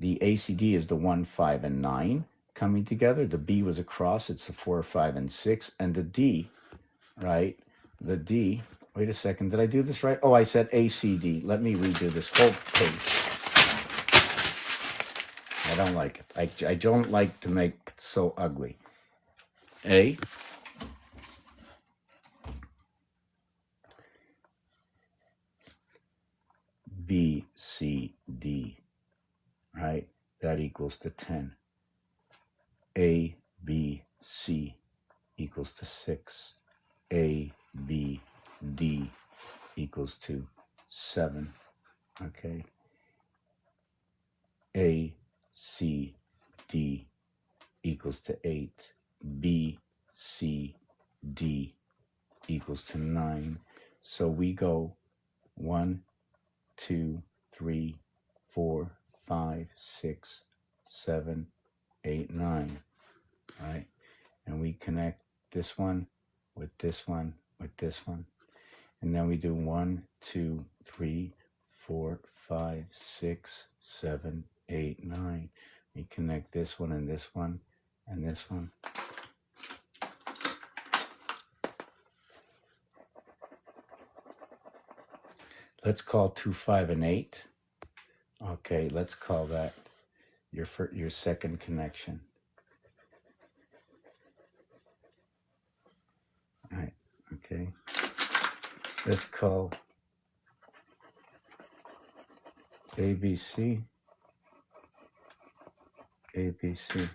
A: ACD is the 1, 5, and 9 coming together. The B was across. It's the 4, 5, and 6. And the D, right? The D, wait a second. Did I do this right? Oh, I said ACD. Let me redo this whole page. I don't like it. I don't like to make it so ugly. A, B, C, D, right? That equals to 10. A, B, C equals to 6. A, B, D equals to 7. Okay. A, C, D equals to 8. B, C, D equals to 9. So we go 1, 2, 3, 4, 5, 6, 7, 8, 9, right? And we connect this one with this one with this one. And then we do 1, 2, 3, 4, 5, 6, 7, 8, 9. We connect this one and this one and this one. Let's call 2, 5, and 8. Okay, let's call that your second connection. All right, okay. Let's call ABC, ABC.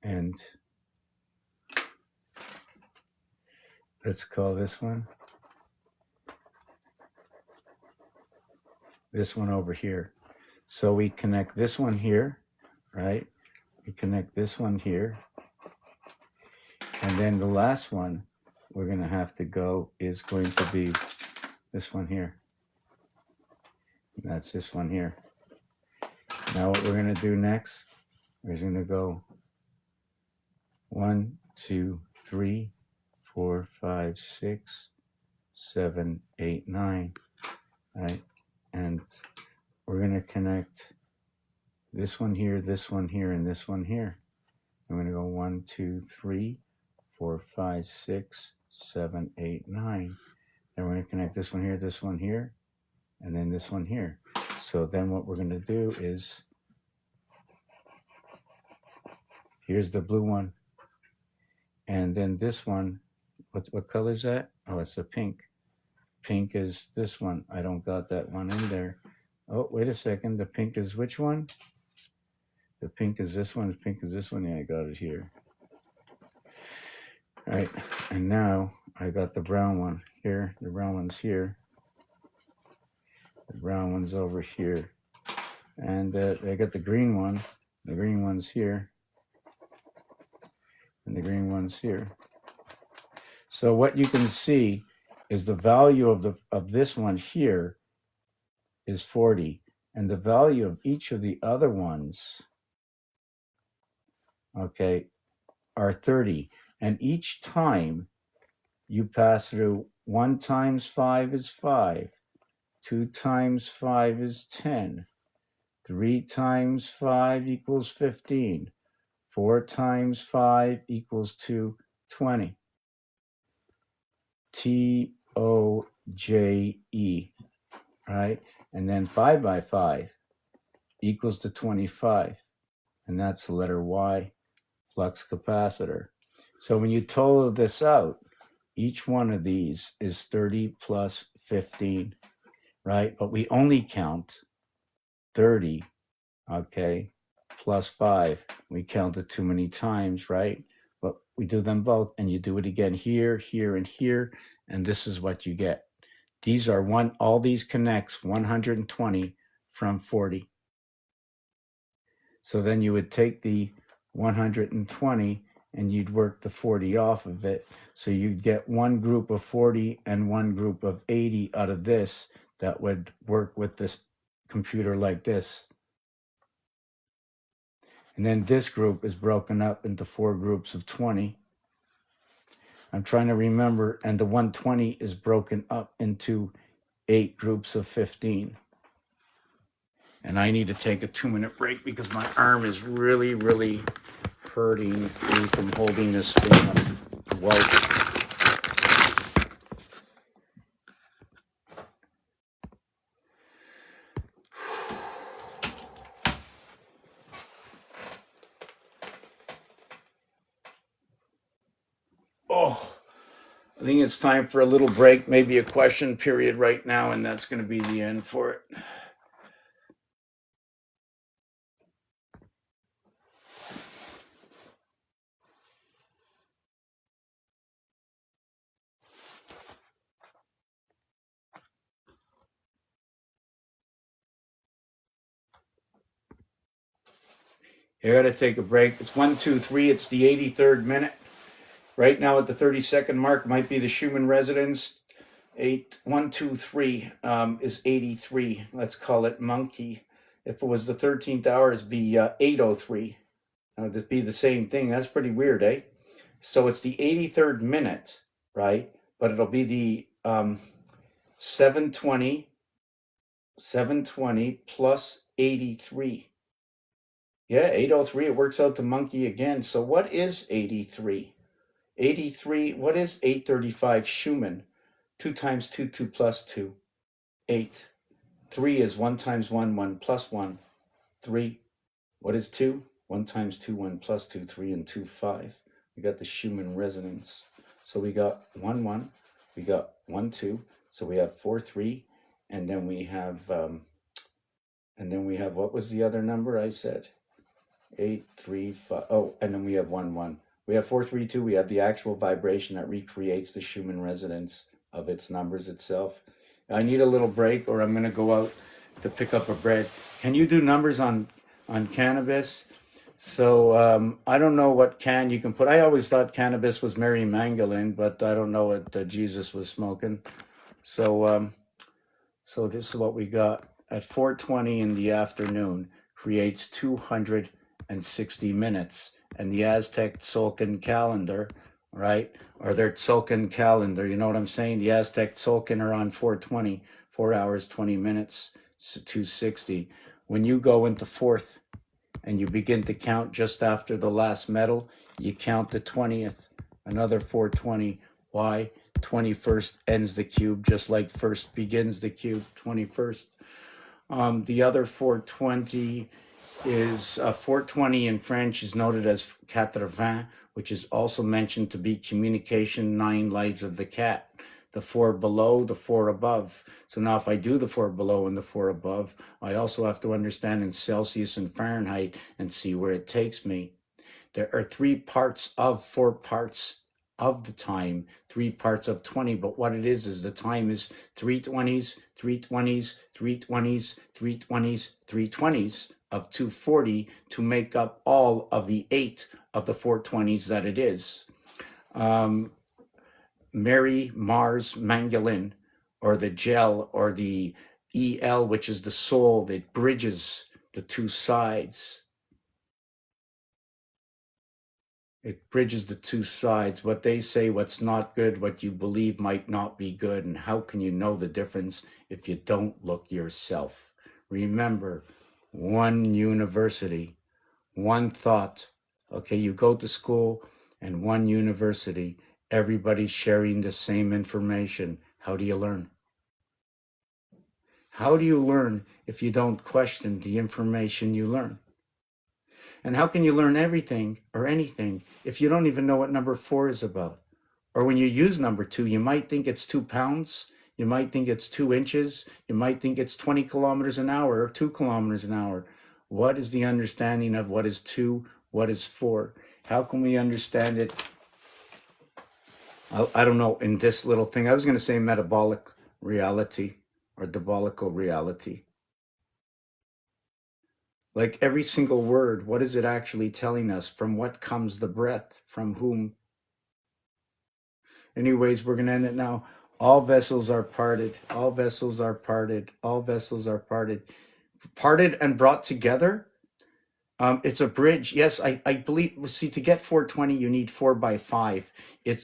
A: And let's call this one over here. So we connect this one here, right? We connect this one here. And then the last one we're going to have to go is going to be this one here. And that's this one here. Now what we're going to do next is going to go 1, 2, 3, 4, 5, 6, 7, 8, 9, right? And we're going to connect this one here, this one here, and this one here. I'm going to go 1, 2, 3, 4, 5, 6, 7, 8, 9. Then we're going to connect this one here, and then this one here. So then what we're going to do is, here's the blue one. And then this one, what color is that? Oh, it's a pink. Pink is this one. I don't got that one in there. Oh, wait a second. The pink is which one? The pink is this one. The pink is this one. Yeah, I got it here. All right. And now I got the brown one here. The brown one's here. The brown one's over here. And I got the green one. The green one's here. And the green one's here. So what you can see is the value of this one here is 40, and the value of each of the other ones, okay, are 30. And each time you pass through, 1 times 5 is 5, 2 times 5 is 10, 3 times 5 equals 15, 4 times 5 equals 20. T-O-J-E, right? And then 5 by 5 equals to 25. And that's the letter Y, flux capacitor. So when you total this out, each one of these is 30 plus 15, right? But we only count 30, okay, plus 5. We count it too many times, right? But we do them both, and you do it again here, here, and here, and this is what you get. These are all these connects 120 from 40. So then you would take the 120 and you'd work the 40 off of it. So you'd get one group of 40 and one group of 80 out of this that would work with this computer like this. And then this group is broken up into 4 groups of 20. I'm trying to remember, and the 120 is broken up into 8 groups of 15. And I need to take a 2-minute break because my arm is really, really hurting me from holding this thing up. Whoa. Oh, I think it's time for a little break, maybe a question period right now, and that's going to be the end for it. You got to take a break. It's 1, 2, 3. It's the 83rd minute. Right now at the 30-second mark might be the Schumann resonance. 1, 2, 3 is 83. Let's call it monkey. If it was the 13th hour, it'd be 8:03. That'd be the same thing. That's pretty weird, eh? So it's the 83rd minute, right? But it'll be the 720 plus 83. Yeah, 8:03. It works out to monkey again. So what is 83? 83, what is 835 Schumann? 2 times 2, 2 plus 2, 8. 3 is 1 times 1, 1 plus 1, 3. What is 2? 1 times 2, 1 plus 2, 3, and 2, 5. We got the Schumann resonance. So we got 1, 1. We got 1, 2. So we have 4, 3. And then we have, what was the other number I said? 8, 3, 5. Oh, and then we have 1, 1. We have 4, 3, 2. We have the actual vibration that recreates the Schumann resonance of its numbers itself. I need a little break, or I'm going to go out to pick up a bread. Can you do numbers on cannabis? So I don't know what can you can put. I always thought cannabis was Mary Magdalene, but I don't know what Jesus was smoking. So so this is what we got at 4:20 in the afternoon. Creates 260 minutes. And the Aztec Tzolk'in calendar, right? Or their Tzolk'in calendar, you know what I'm saying? The Aztec Tzolk'in are on 4:20, 4 hours, 20 minutes, 260. When you go into fourth and you begin to count just after the last metal, you count the 20th, another 4:20. Why? 21st ends the cube, just like first begins the cube, 21st. The other 4:20 is 4:20 in French is noted as 80, which is also mentioned to be communication 9 lives of the cat. The 4 below, the 4 above. So now if I do the 4 below and the 4 above, I also have to understand in Celsius and Fahrenheit and see where it takes me. There are 3 parts of 4 parts of the time, 3 parts of 20, but what it is the time is 320s, 320s, 320s, 320s, 320s of 240 to make up all of the 8 of the 420s that it is. Mary Mars Magdalene, or the gel, or the EL, which is the soul that bridges the 2 sides. It bridges the 2 sides. What they say, what's not good, what you believe might not be good. And how can you know the difference if you don't look yourself? Remember, one university, one thought. Okay, you go to school and one university, Everybody's sharing the same information. How do you learn? How do you learn if you don't question the information you learn? And how can you learn everything or anything if you don't even know what number 4 is about? Or when you use number 2, you might think it's 2 pounds, you might think it's 2 inches, you might think it's 20 kilometers an hour or 2 kilometers an hour. What is the understanding of what is 2, what is 4? How can we understand it? I don't know, in this little thing. I was going to say metabolic reality or diabolical reality. Like every single word, what is it actually telling us? From what comes the breath? From whom? Anyways, we're going to end it now. All vessels are parted. All vessels are parted. All vessels are parted. Parted and brought together. It's a bridge. Yes, I believe. See, to get 420, you need 4 by 5.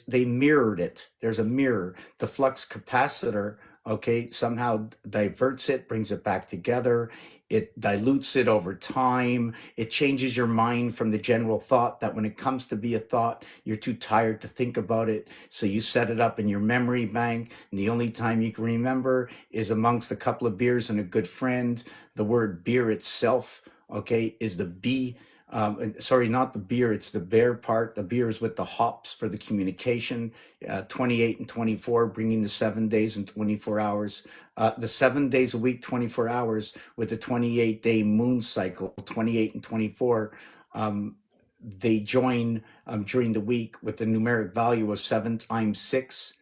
A: They mirrored it. There's a mirror. The flux capacitor, okay, somehow diverts it, brings it back together. It dilutes it over time. It changes your mind from the general thought that when it comes to be a thought, you're too tired to think about it. So you set it up in your memory bank. And the only time you can remember is amongst a couple of beers and a good friend. The word beer itself, okay, is the B. Sorry, not the beer, it's the bear part. The beer is with the hops for the communication. 28 and 24, bringing the 7 days and 24 hours. The 7 days a week, 24 hours with the 28-day moon cycle, 28 and 24. They join during the week with the numeric value of 7 times 6,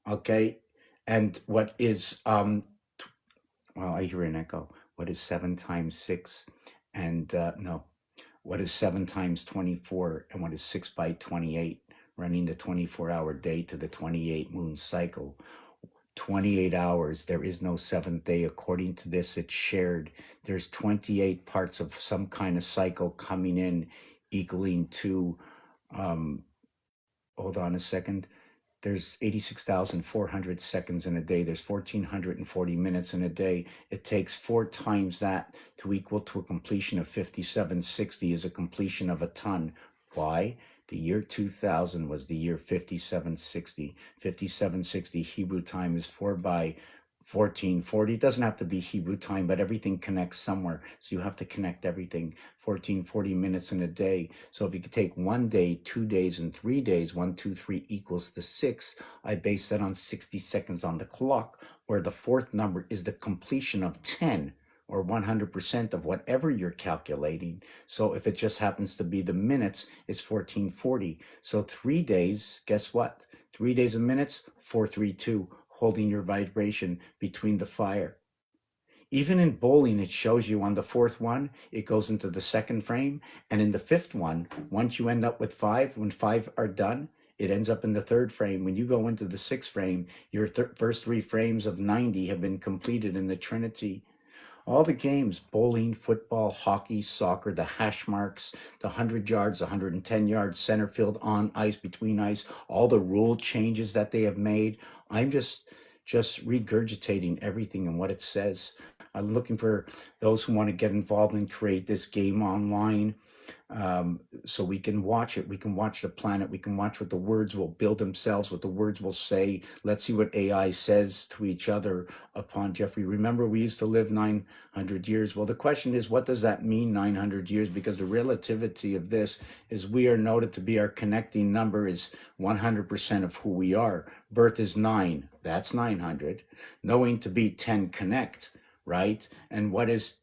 A: okay? And what is, well, I hear an echo. What is 7 times 6? And no, what is 7 times 24? And what is 6 by 28? Running the 24-hour day to the 28 moon cycle. 28 hours. There is no seventh day. According to this, it's shared. There's 28 parts of some kind of cycle coming in, equaling to, hold on a second. There's 86,400 seconds in a day. There's 1,440 minutes in a day. It takes 4 times that to equal to a completion of 5760 is a completion of a ton. Why? The year 2000 was the year 5760. 5760 Hebrew time is 4 by 1440. It doesn't have to be Hebrew time, but everything connects somewhere. So you have to connect everything. 1440 minutes in a day. So if you could take 1 day, 2 days, and 3 days, 1, 2, 3 equals the 6. I base that on 60 seconds on the clock, where the 4th number is the completion of 10 or 100% of whatever you're calculating. So if it just happens to be the minutes, it's 1440. So 3 days, guess what? 3 days of minutes, 432, holding your vibration between the fire. Even in bowling, it shows you on the 4th one, it goes into the 2nd frame. And in the 5th one, once you end up with 5, when 5 are done, it ends up in the 3rd frame. When you go into the 6th frame, your first 3 frames of 90 have been completed in the Trinity. All the games, bowling, football, hockey, soccer, the hash marks, the 100 yards, 110 yards, center field, on ice, between ice, all the rule changes that they have made. I'm just regurgitating everything and what it says. I'm looking for those who want to get involved and create this game online. So we can watch it. We can watch the planet. We can watch what the words will build themselves, what the words will say. Let's see what AI says to each other upon Jeffrey. Remember, we used to live 900 years. Well, the question is, what does that mean, 900 years? Because the relativity of this is we are noted to be our connecting number is 100% of who we are. Birth is 9. That's 900. Knowing to be 10 connect, right? And what is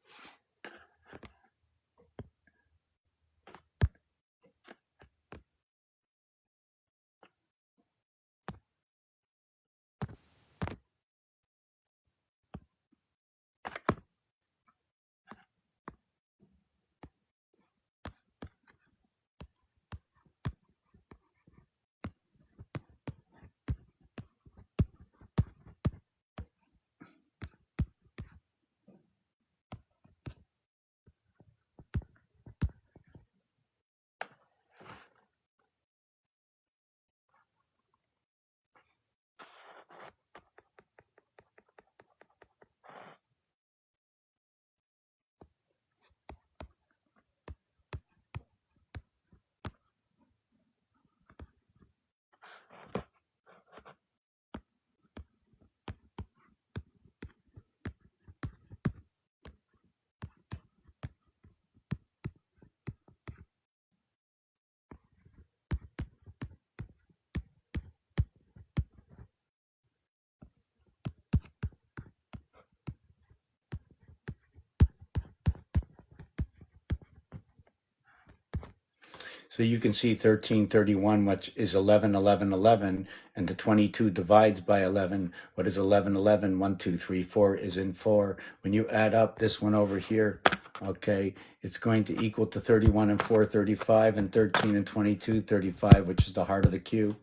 A: So you can see 1331, which is 11, 11, 11, and the 22 divides by 11. What is 11, 11? 1, 2, 3, 4 is in 4. When you add up this one over here, okay, it's going to equal to 31 and 4, 35, and 13 and 22, 35, which is the heart of the cube.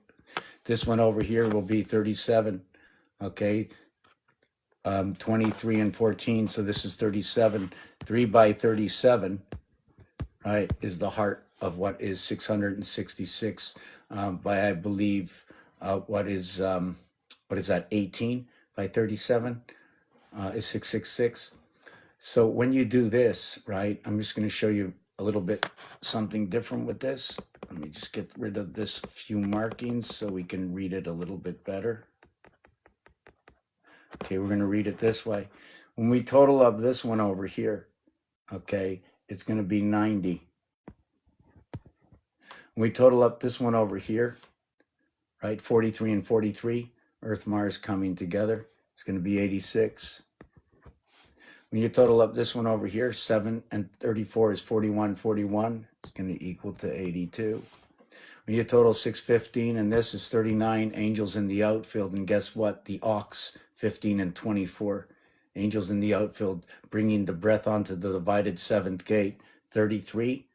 A: This one over here will be 37, okay, 23 and 14, so this is 37. 3 by 37, right, is the heart of what is 666 by, I believe, what is that, 18 by 37 is 666. So when you do this, right, I'm just going to show you a little bit something different with this. Let me just get rid of this few markings so we can read it a little bit better. Okay, we're going to read it this way. When we total up this one over here, okay, it's going to be 90. When we total up this one over here, right, 43 and 43, Earth, Mars coming together, it's going to be 86. When you total up this one over here, 7 and 34 is 41, 41. It's going to equal to 82. When you total 615 and this is 39, angels in the outfield. And guess what? The ox, 15 and 24. Angels in the outfield, bringing the breath onto the divided seventh gate. 33,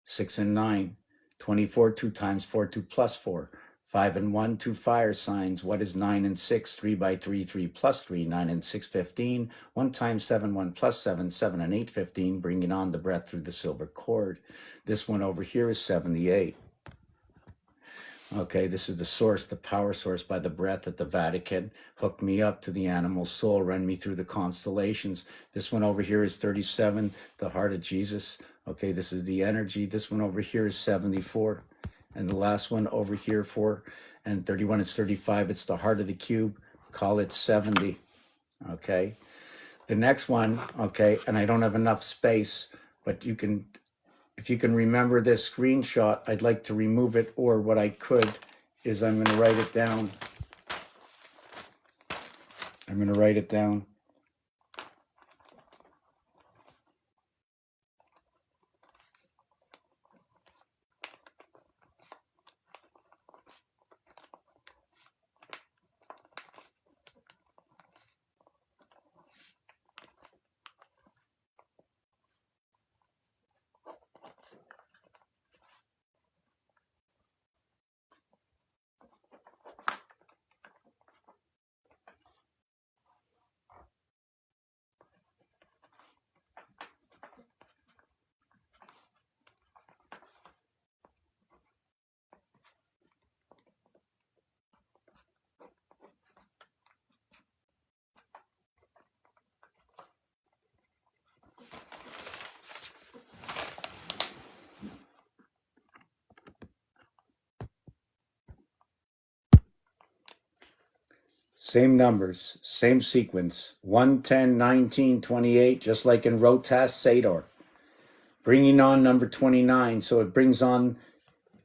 A: 6 and 9. 24, 2 times 4, 2 plus 4. 5 and 1, 2 fire signs. What is 9 and 6? 3 by 3, 3 plus 3, 9 and 6, 15. 1 times 7, 1 plus 7, 7 and 8, 15, bringing on the breath through the silver cord. This one over here is 78. Okay, this is the source, the power source by the breath at the Vatican. Hooked me up to the animal soul, run me through the constellations. This one over here is 37, the heart of Jesus. Okay, this is the energy. This one over here is 74. And the last one over here, 4 and 31, it's 35. It's the heart of the cube. Call it 70. Okay. The next one, okay, and I don't have enough space, but you can, if you can remember this screenshot, I'd like to remove it, or what I could is I'm going to write it down. I'm going to write it down. Same numbers, same sequence, 1, 10, 19, 28, just like in Rotas Sador. Bringing on number 29, so it brings on,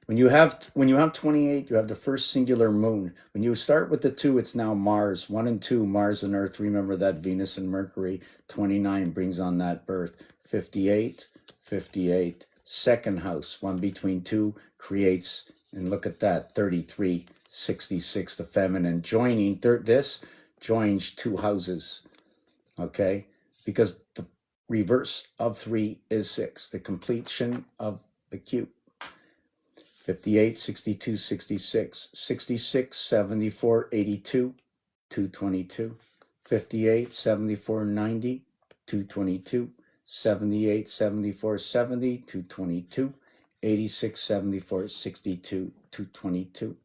A: when you have 28, you have the first singular moon. When you start with the 2, it's now Mars. 1 and 2, Mars and Earth. Remember that, Venus and Mercury. 29 brings on that birth. 58, 58. Second house, 1 between 2, creates, and look at that, 33, 66, the feminine. Joining, this joins 2 houses, okay? Because the reverse of 3 is 6, the completion of the cube. 58, 62, 66, 66, 74, 82, 222, 58, 74, 90, 222, 78, 74, 70, 222, 86, 74, 62, 222.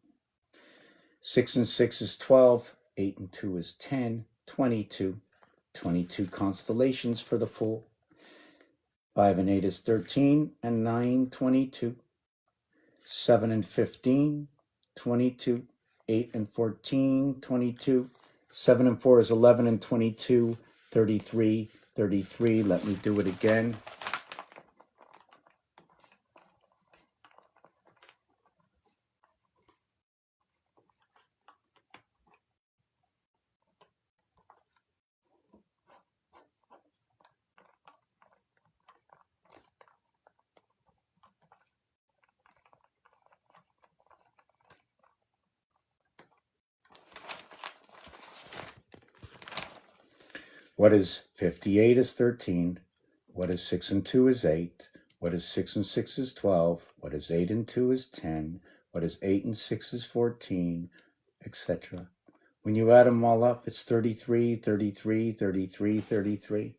A: 6 and 6 is 12, 8 and 2 is 10, 22, 22 constellations for the full. 5 and 8 is 13, and 9, 22. 7 and 15, 22. 8 and 14, 22. 7 and 4 is 11 and 22, 33, 33. Let me do it again. What is 58 is 13. What is 6 and 2 is 8. What is 6 and 6 is 12. What is 8 and 2 is 10. What is 8 and 6 is 14, etc. When you add them all up, it's 33, 33, 33, 33.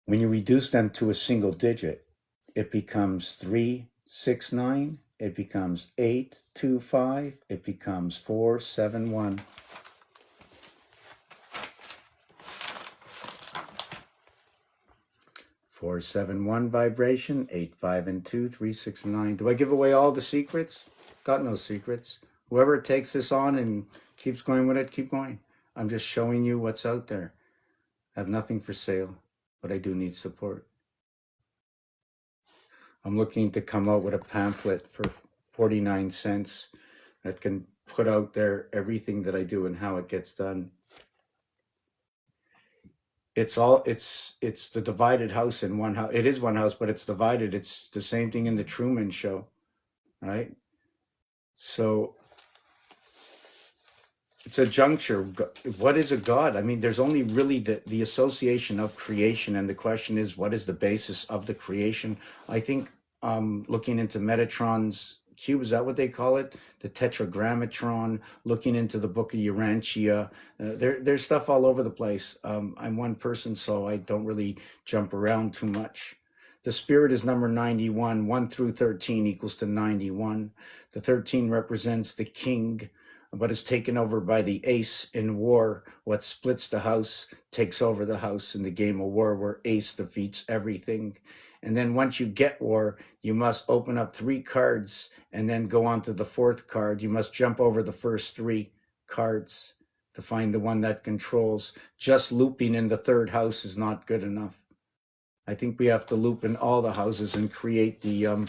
A: When you reduce them to a single digit, it becomes 3, 6, 9. It becomes 8, 2, 5. It becomes 4, 7, 1. 4, 7, 1 vibration, 8, 5, and 2, 3, 6, and 9. Do I give away all the secrets? Got no secrets. Whoever takes this on and keeps going with it, keep going. I'm just showing you what's out there. I have nothing for sale, but I do need support. I'm looking to come out with a pamphlet for 49 cents that can put out there everything that I do and how it gets done. It's the divided house in one house. It is one house, but it's divided. It's the same thing in the Truman Show, right? So it's a juncture. What is a God? I mean, there's only really the association of creation, and the question is, what is the basis of the creation? I think looking into Metatron's cube, is that what they call it? The Tetragrammatron, looking into the book of Urantia. There's stuff all over the place. I'm one person, so I don't really jump around too much. The spirit is number 91. 1 through 13 equals to 91. The 13 represents the king, but is taken over by the ace in war. What splits the house takes over the house in the game of war, where ace defeats everything. And then once you get war, you must open up 3 cards and then go on to the 4th card. You must jump over the first 3 cards to find the one that controls. Just looping in the 3rd house is not good enough. I think we have to loop in all the houses and create the,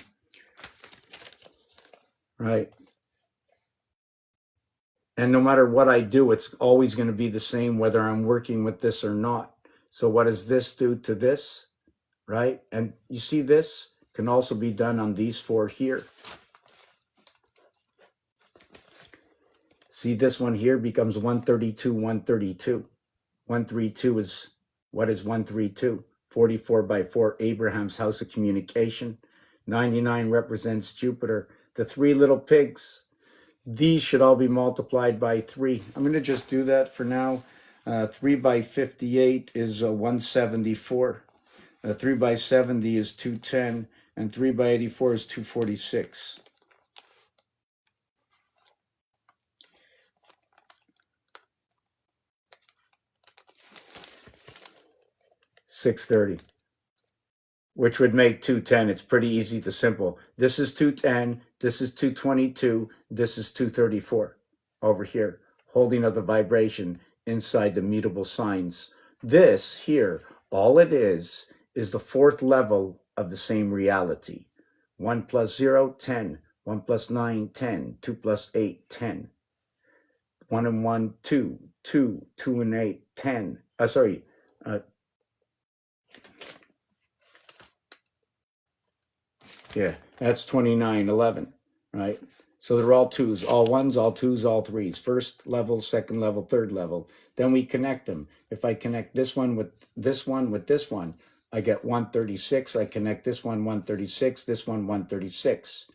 A: right. And no matter what I do, it's always going to be the same, whether I'm working with this or not. So what does this do to this? Right? And you see, this can also be done on these 4 here. See, this one here becomes 132, 132. 132 is, what is 132? 44 by 4, Abraham's house of communication. 99 represents Jupiter. The 3 little pigs, these should all be multiplied by 3. I'm going to just do that for now. 3 by 58 is 174. 3 by 70 is 210, and 3 by 84 is 246. $630, which would make 210. It's pretty easy to simple. This is 210, this is 222, this is 234 over here, holding of the vibration inside the mutable signs. This here, all it is the 4th level of the same reality. 1 plus 0, 10. 1 plus 9, 10. 2 plus 8, 10. 1 and 1, 2. 2. 2 and 8, 10. Yeah, that's 29, 11, right? So they're all 2s, all 1s, all 2s, all 3s. 1st level, 2nd level, 3rd level. Then we connect them. If I connect this one with this one with this one, I get 136. I connect this one, 136, this one, 136.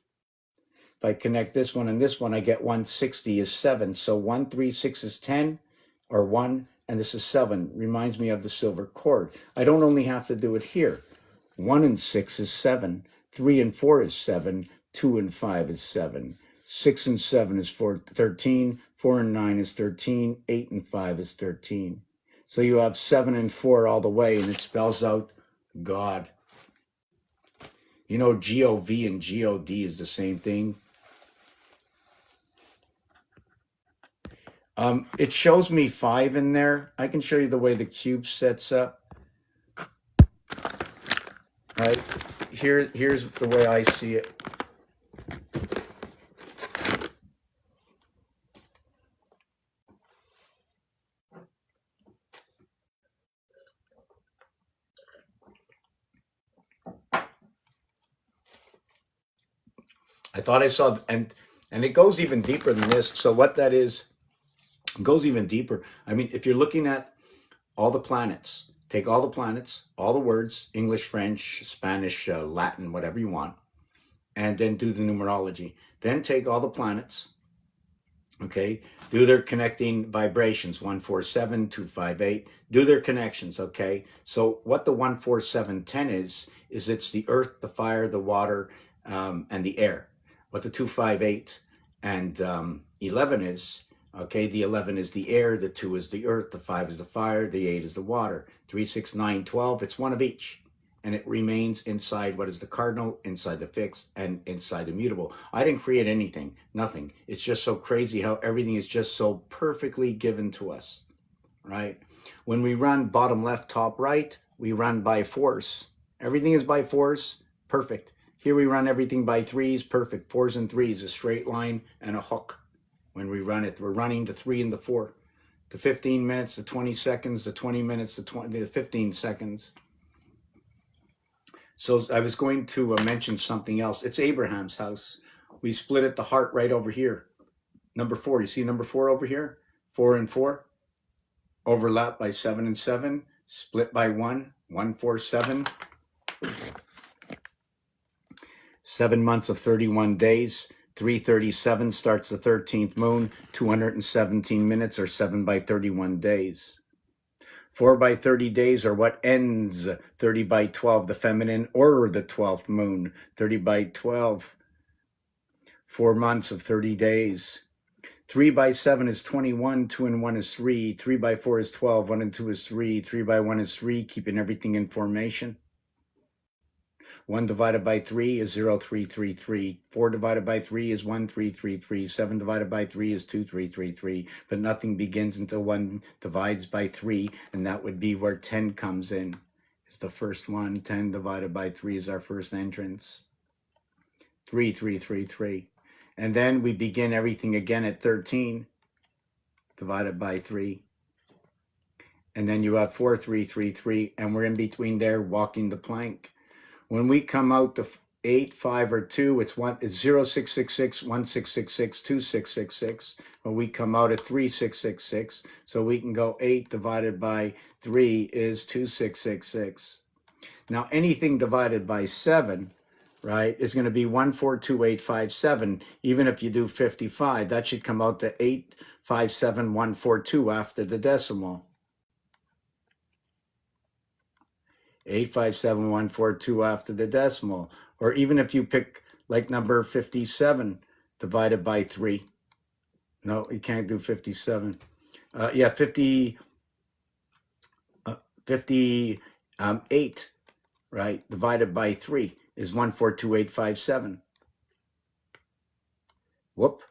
A: If I connect this one and this one, I get 160 is 7. So 136 is 10, or 1, and this is 7. Reminds me of the silver cord. I don't only have to do it here. 1 and 6 is 7. 3 and 4 is 7. 2 and 5 is 7. 6 and 7 is 13. 4 and 9 is 13. 8 and 5 is 13. So you have 7 and 4 all the way, and it spells out God. You know, G-O-V and G-O-D is the same thing. It shows me 5 in there. I can show you the way the cube sets up. Right? Here's the way I see it. I thought I saw, and it goes even deeper than this. So what that is, it goes even deeper. I mean, if you're looking at all the planets, take all the planets, all the words, English, French, Spanish, Latin, whatever you want, and then do the numerology. Then take all the planets, okay, do their connecting vibrations, 147, 258, do their connections, okay? So what the 14710 is it's the earth, the fire, the water, and the air. What the 258 and 11 is, okay, the 11 is the air, the 2 is the earth, the 5 is the fire, the 8 is the water, 3, 6, 9, 12, it's one of each. And it remains inside what is the cardinal, inside the fixed, and inside the mutable. I didn't create anything, nothing. It's just so crazy how everything is just so perfectly given to us, right? When we run bottom left, top right, we run by force. Everything is by force, perfect. Here we run everything by threes, perfect. 4s and 3s, a straight line and a hook. When we run it, we're running the 3 and the 4. The 15 minutes, the 20 seconds, the 20 minutes, the 15 seconds. So I was going to mention something else. It's Abraham's house. We split it, the heart right over here. Number 4, you see number 4 over here? 4 and 4. Overlap by 7 and 7. Split by 1. 1, 4, 7. 7 months of 31 days. 337 starts the 13th moon. 217 minutes or 7 by 31 days. 4 by 30 days are what ends 30 by 12, the feminine or the 12th moon. 30 by 12, 4 months of 30 days. 3 by 7 is 21, 2 and 1 is 3. 3 by 4 is 12, 1 and 2 is 3. 3 by 1 is 3, keeping everything in formation. 1 divided by 3 is 0, 3, 3, 3. 4 divided by 3 is 1, 3, 3, 3. 7 divided by 3 is 2, 3, 3, 3. But nothing begins until 1 divides by 3, and that would be where 10 comes in. It's the first one. 10 divided by 3 is our first entrance. 3, 3, 3, 3. And then we begin everything again at 13 divided by 3. And then you have 4, 3, 3, 3, and we're in between there walking the plank. When we come out to 8, 5, or 2, it's 0, 6, 6, 6, 1, 6, 6, 6, 2, 6, 6, 6. When we come out at 3, 6, 6, 6, so we can go 8 divided by 3 is 2, 6, 6, 6. Now anything divided by 7, right, is going to be 1, 4, 2, 8, 5, 7. Even if you do 55, that should come out to 8, 5, 7, 1, 4, 2 after the decimal. 857,142 after the decimal. Or even if you pick like number 57 divided by 3. No, you can't do 57. 58, right, divided by 3 is 142,857. Whoop.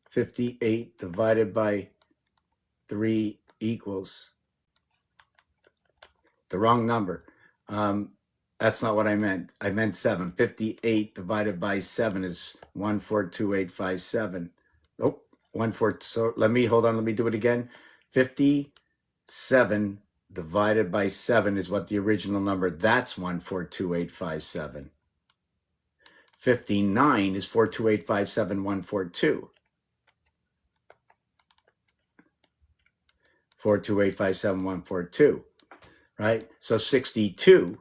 A: 58 divided by 3 equals the wrong number. That's not what I meant. I meant 7. 58 divided by 7 is 142,857. Oh, 14. So let me do it again. 57 divided by 7 is what the original number. That's 142,857. 59 is 42857, 142. 42857, 142. Right? So 62,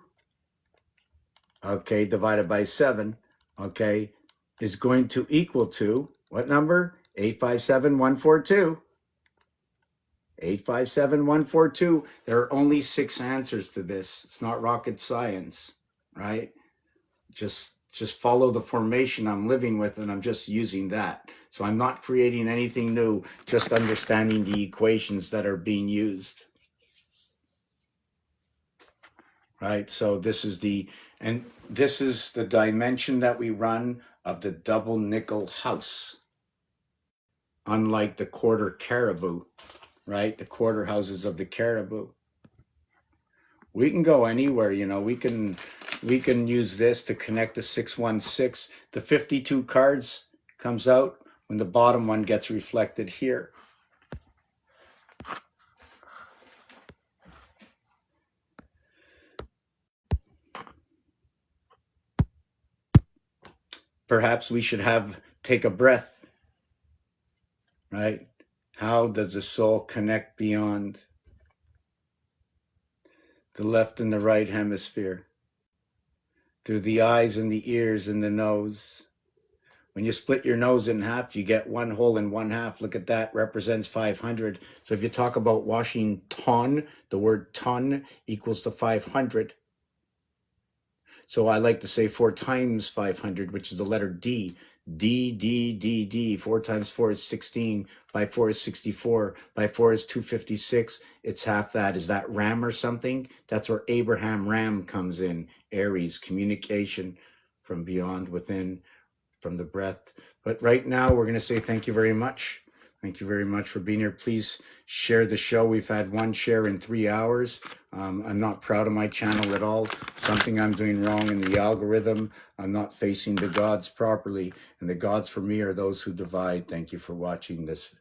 A: okay, divided by 7, okay, is going to equal to what number? 857,142. 857,142. There are only 6 answers to this. It's not rocket science, right? Just follow the formation I'm living with, and I'm just using that. So I'm not creating anything new, just understanding the equations that are being used. Right, so this is the dimension that we run of the double nickel house. Unlike the quarter caribou, right? The quarter houses of the caribou. We can go anywhere, you know. We can use this to connect the 616. The 52 cards comes out when the bottom one gets reflected here. perhaps we should take a breath, right? How does the soul connect beyond the left and the right hemisphere? Through the eyes and the ears and the nose. When you split your nose in half, you get one hole in one half. Look at that, represents 500. So if you talk about washing ton, the word ton equals to 500. So I like to say 4 times 500, which is the letter D. D, D, D, D. 4 times 4 is 16. By 4 is 64. By 4 is 256. It's half that. Is that Ram or something? That's where Abraham Ram comes in. Aries, communication from beyond, within, from the breath. But right now, we're going to say thank you very much. Thank you very much for being here. Please share the show. We've had 1 share in 3 hours. I'm not proud of my channel at all. Something I'm doing wrong in the algorithm. I'm not facing the gods properly. And the gods for me are those who divide. Thank you for watching this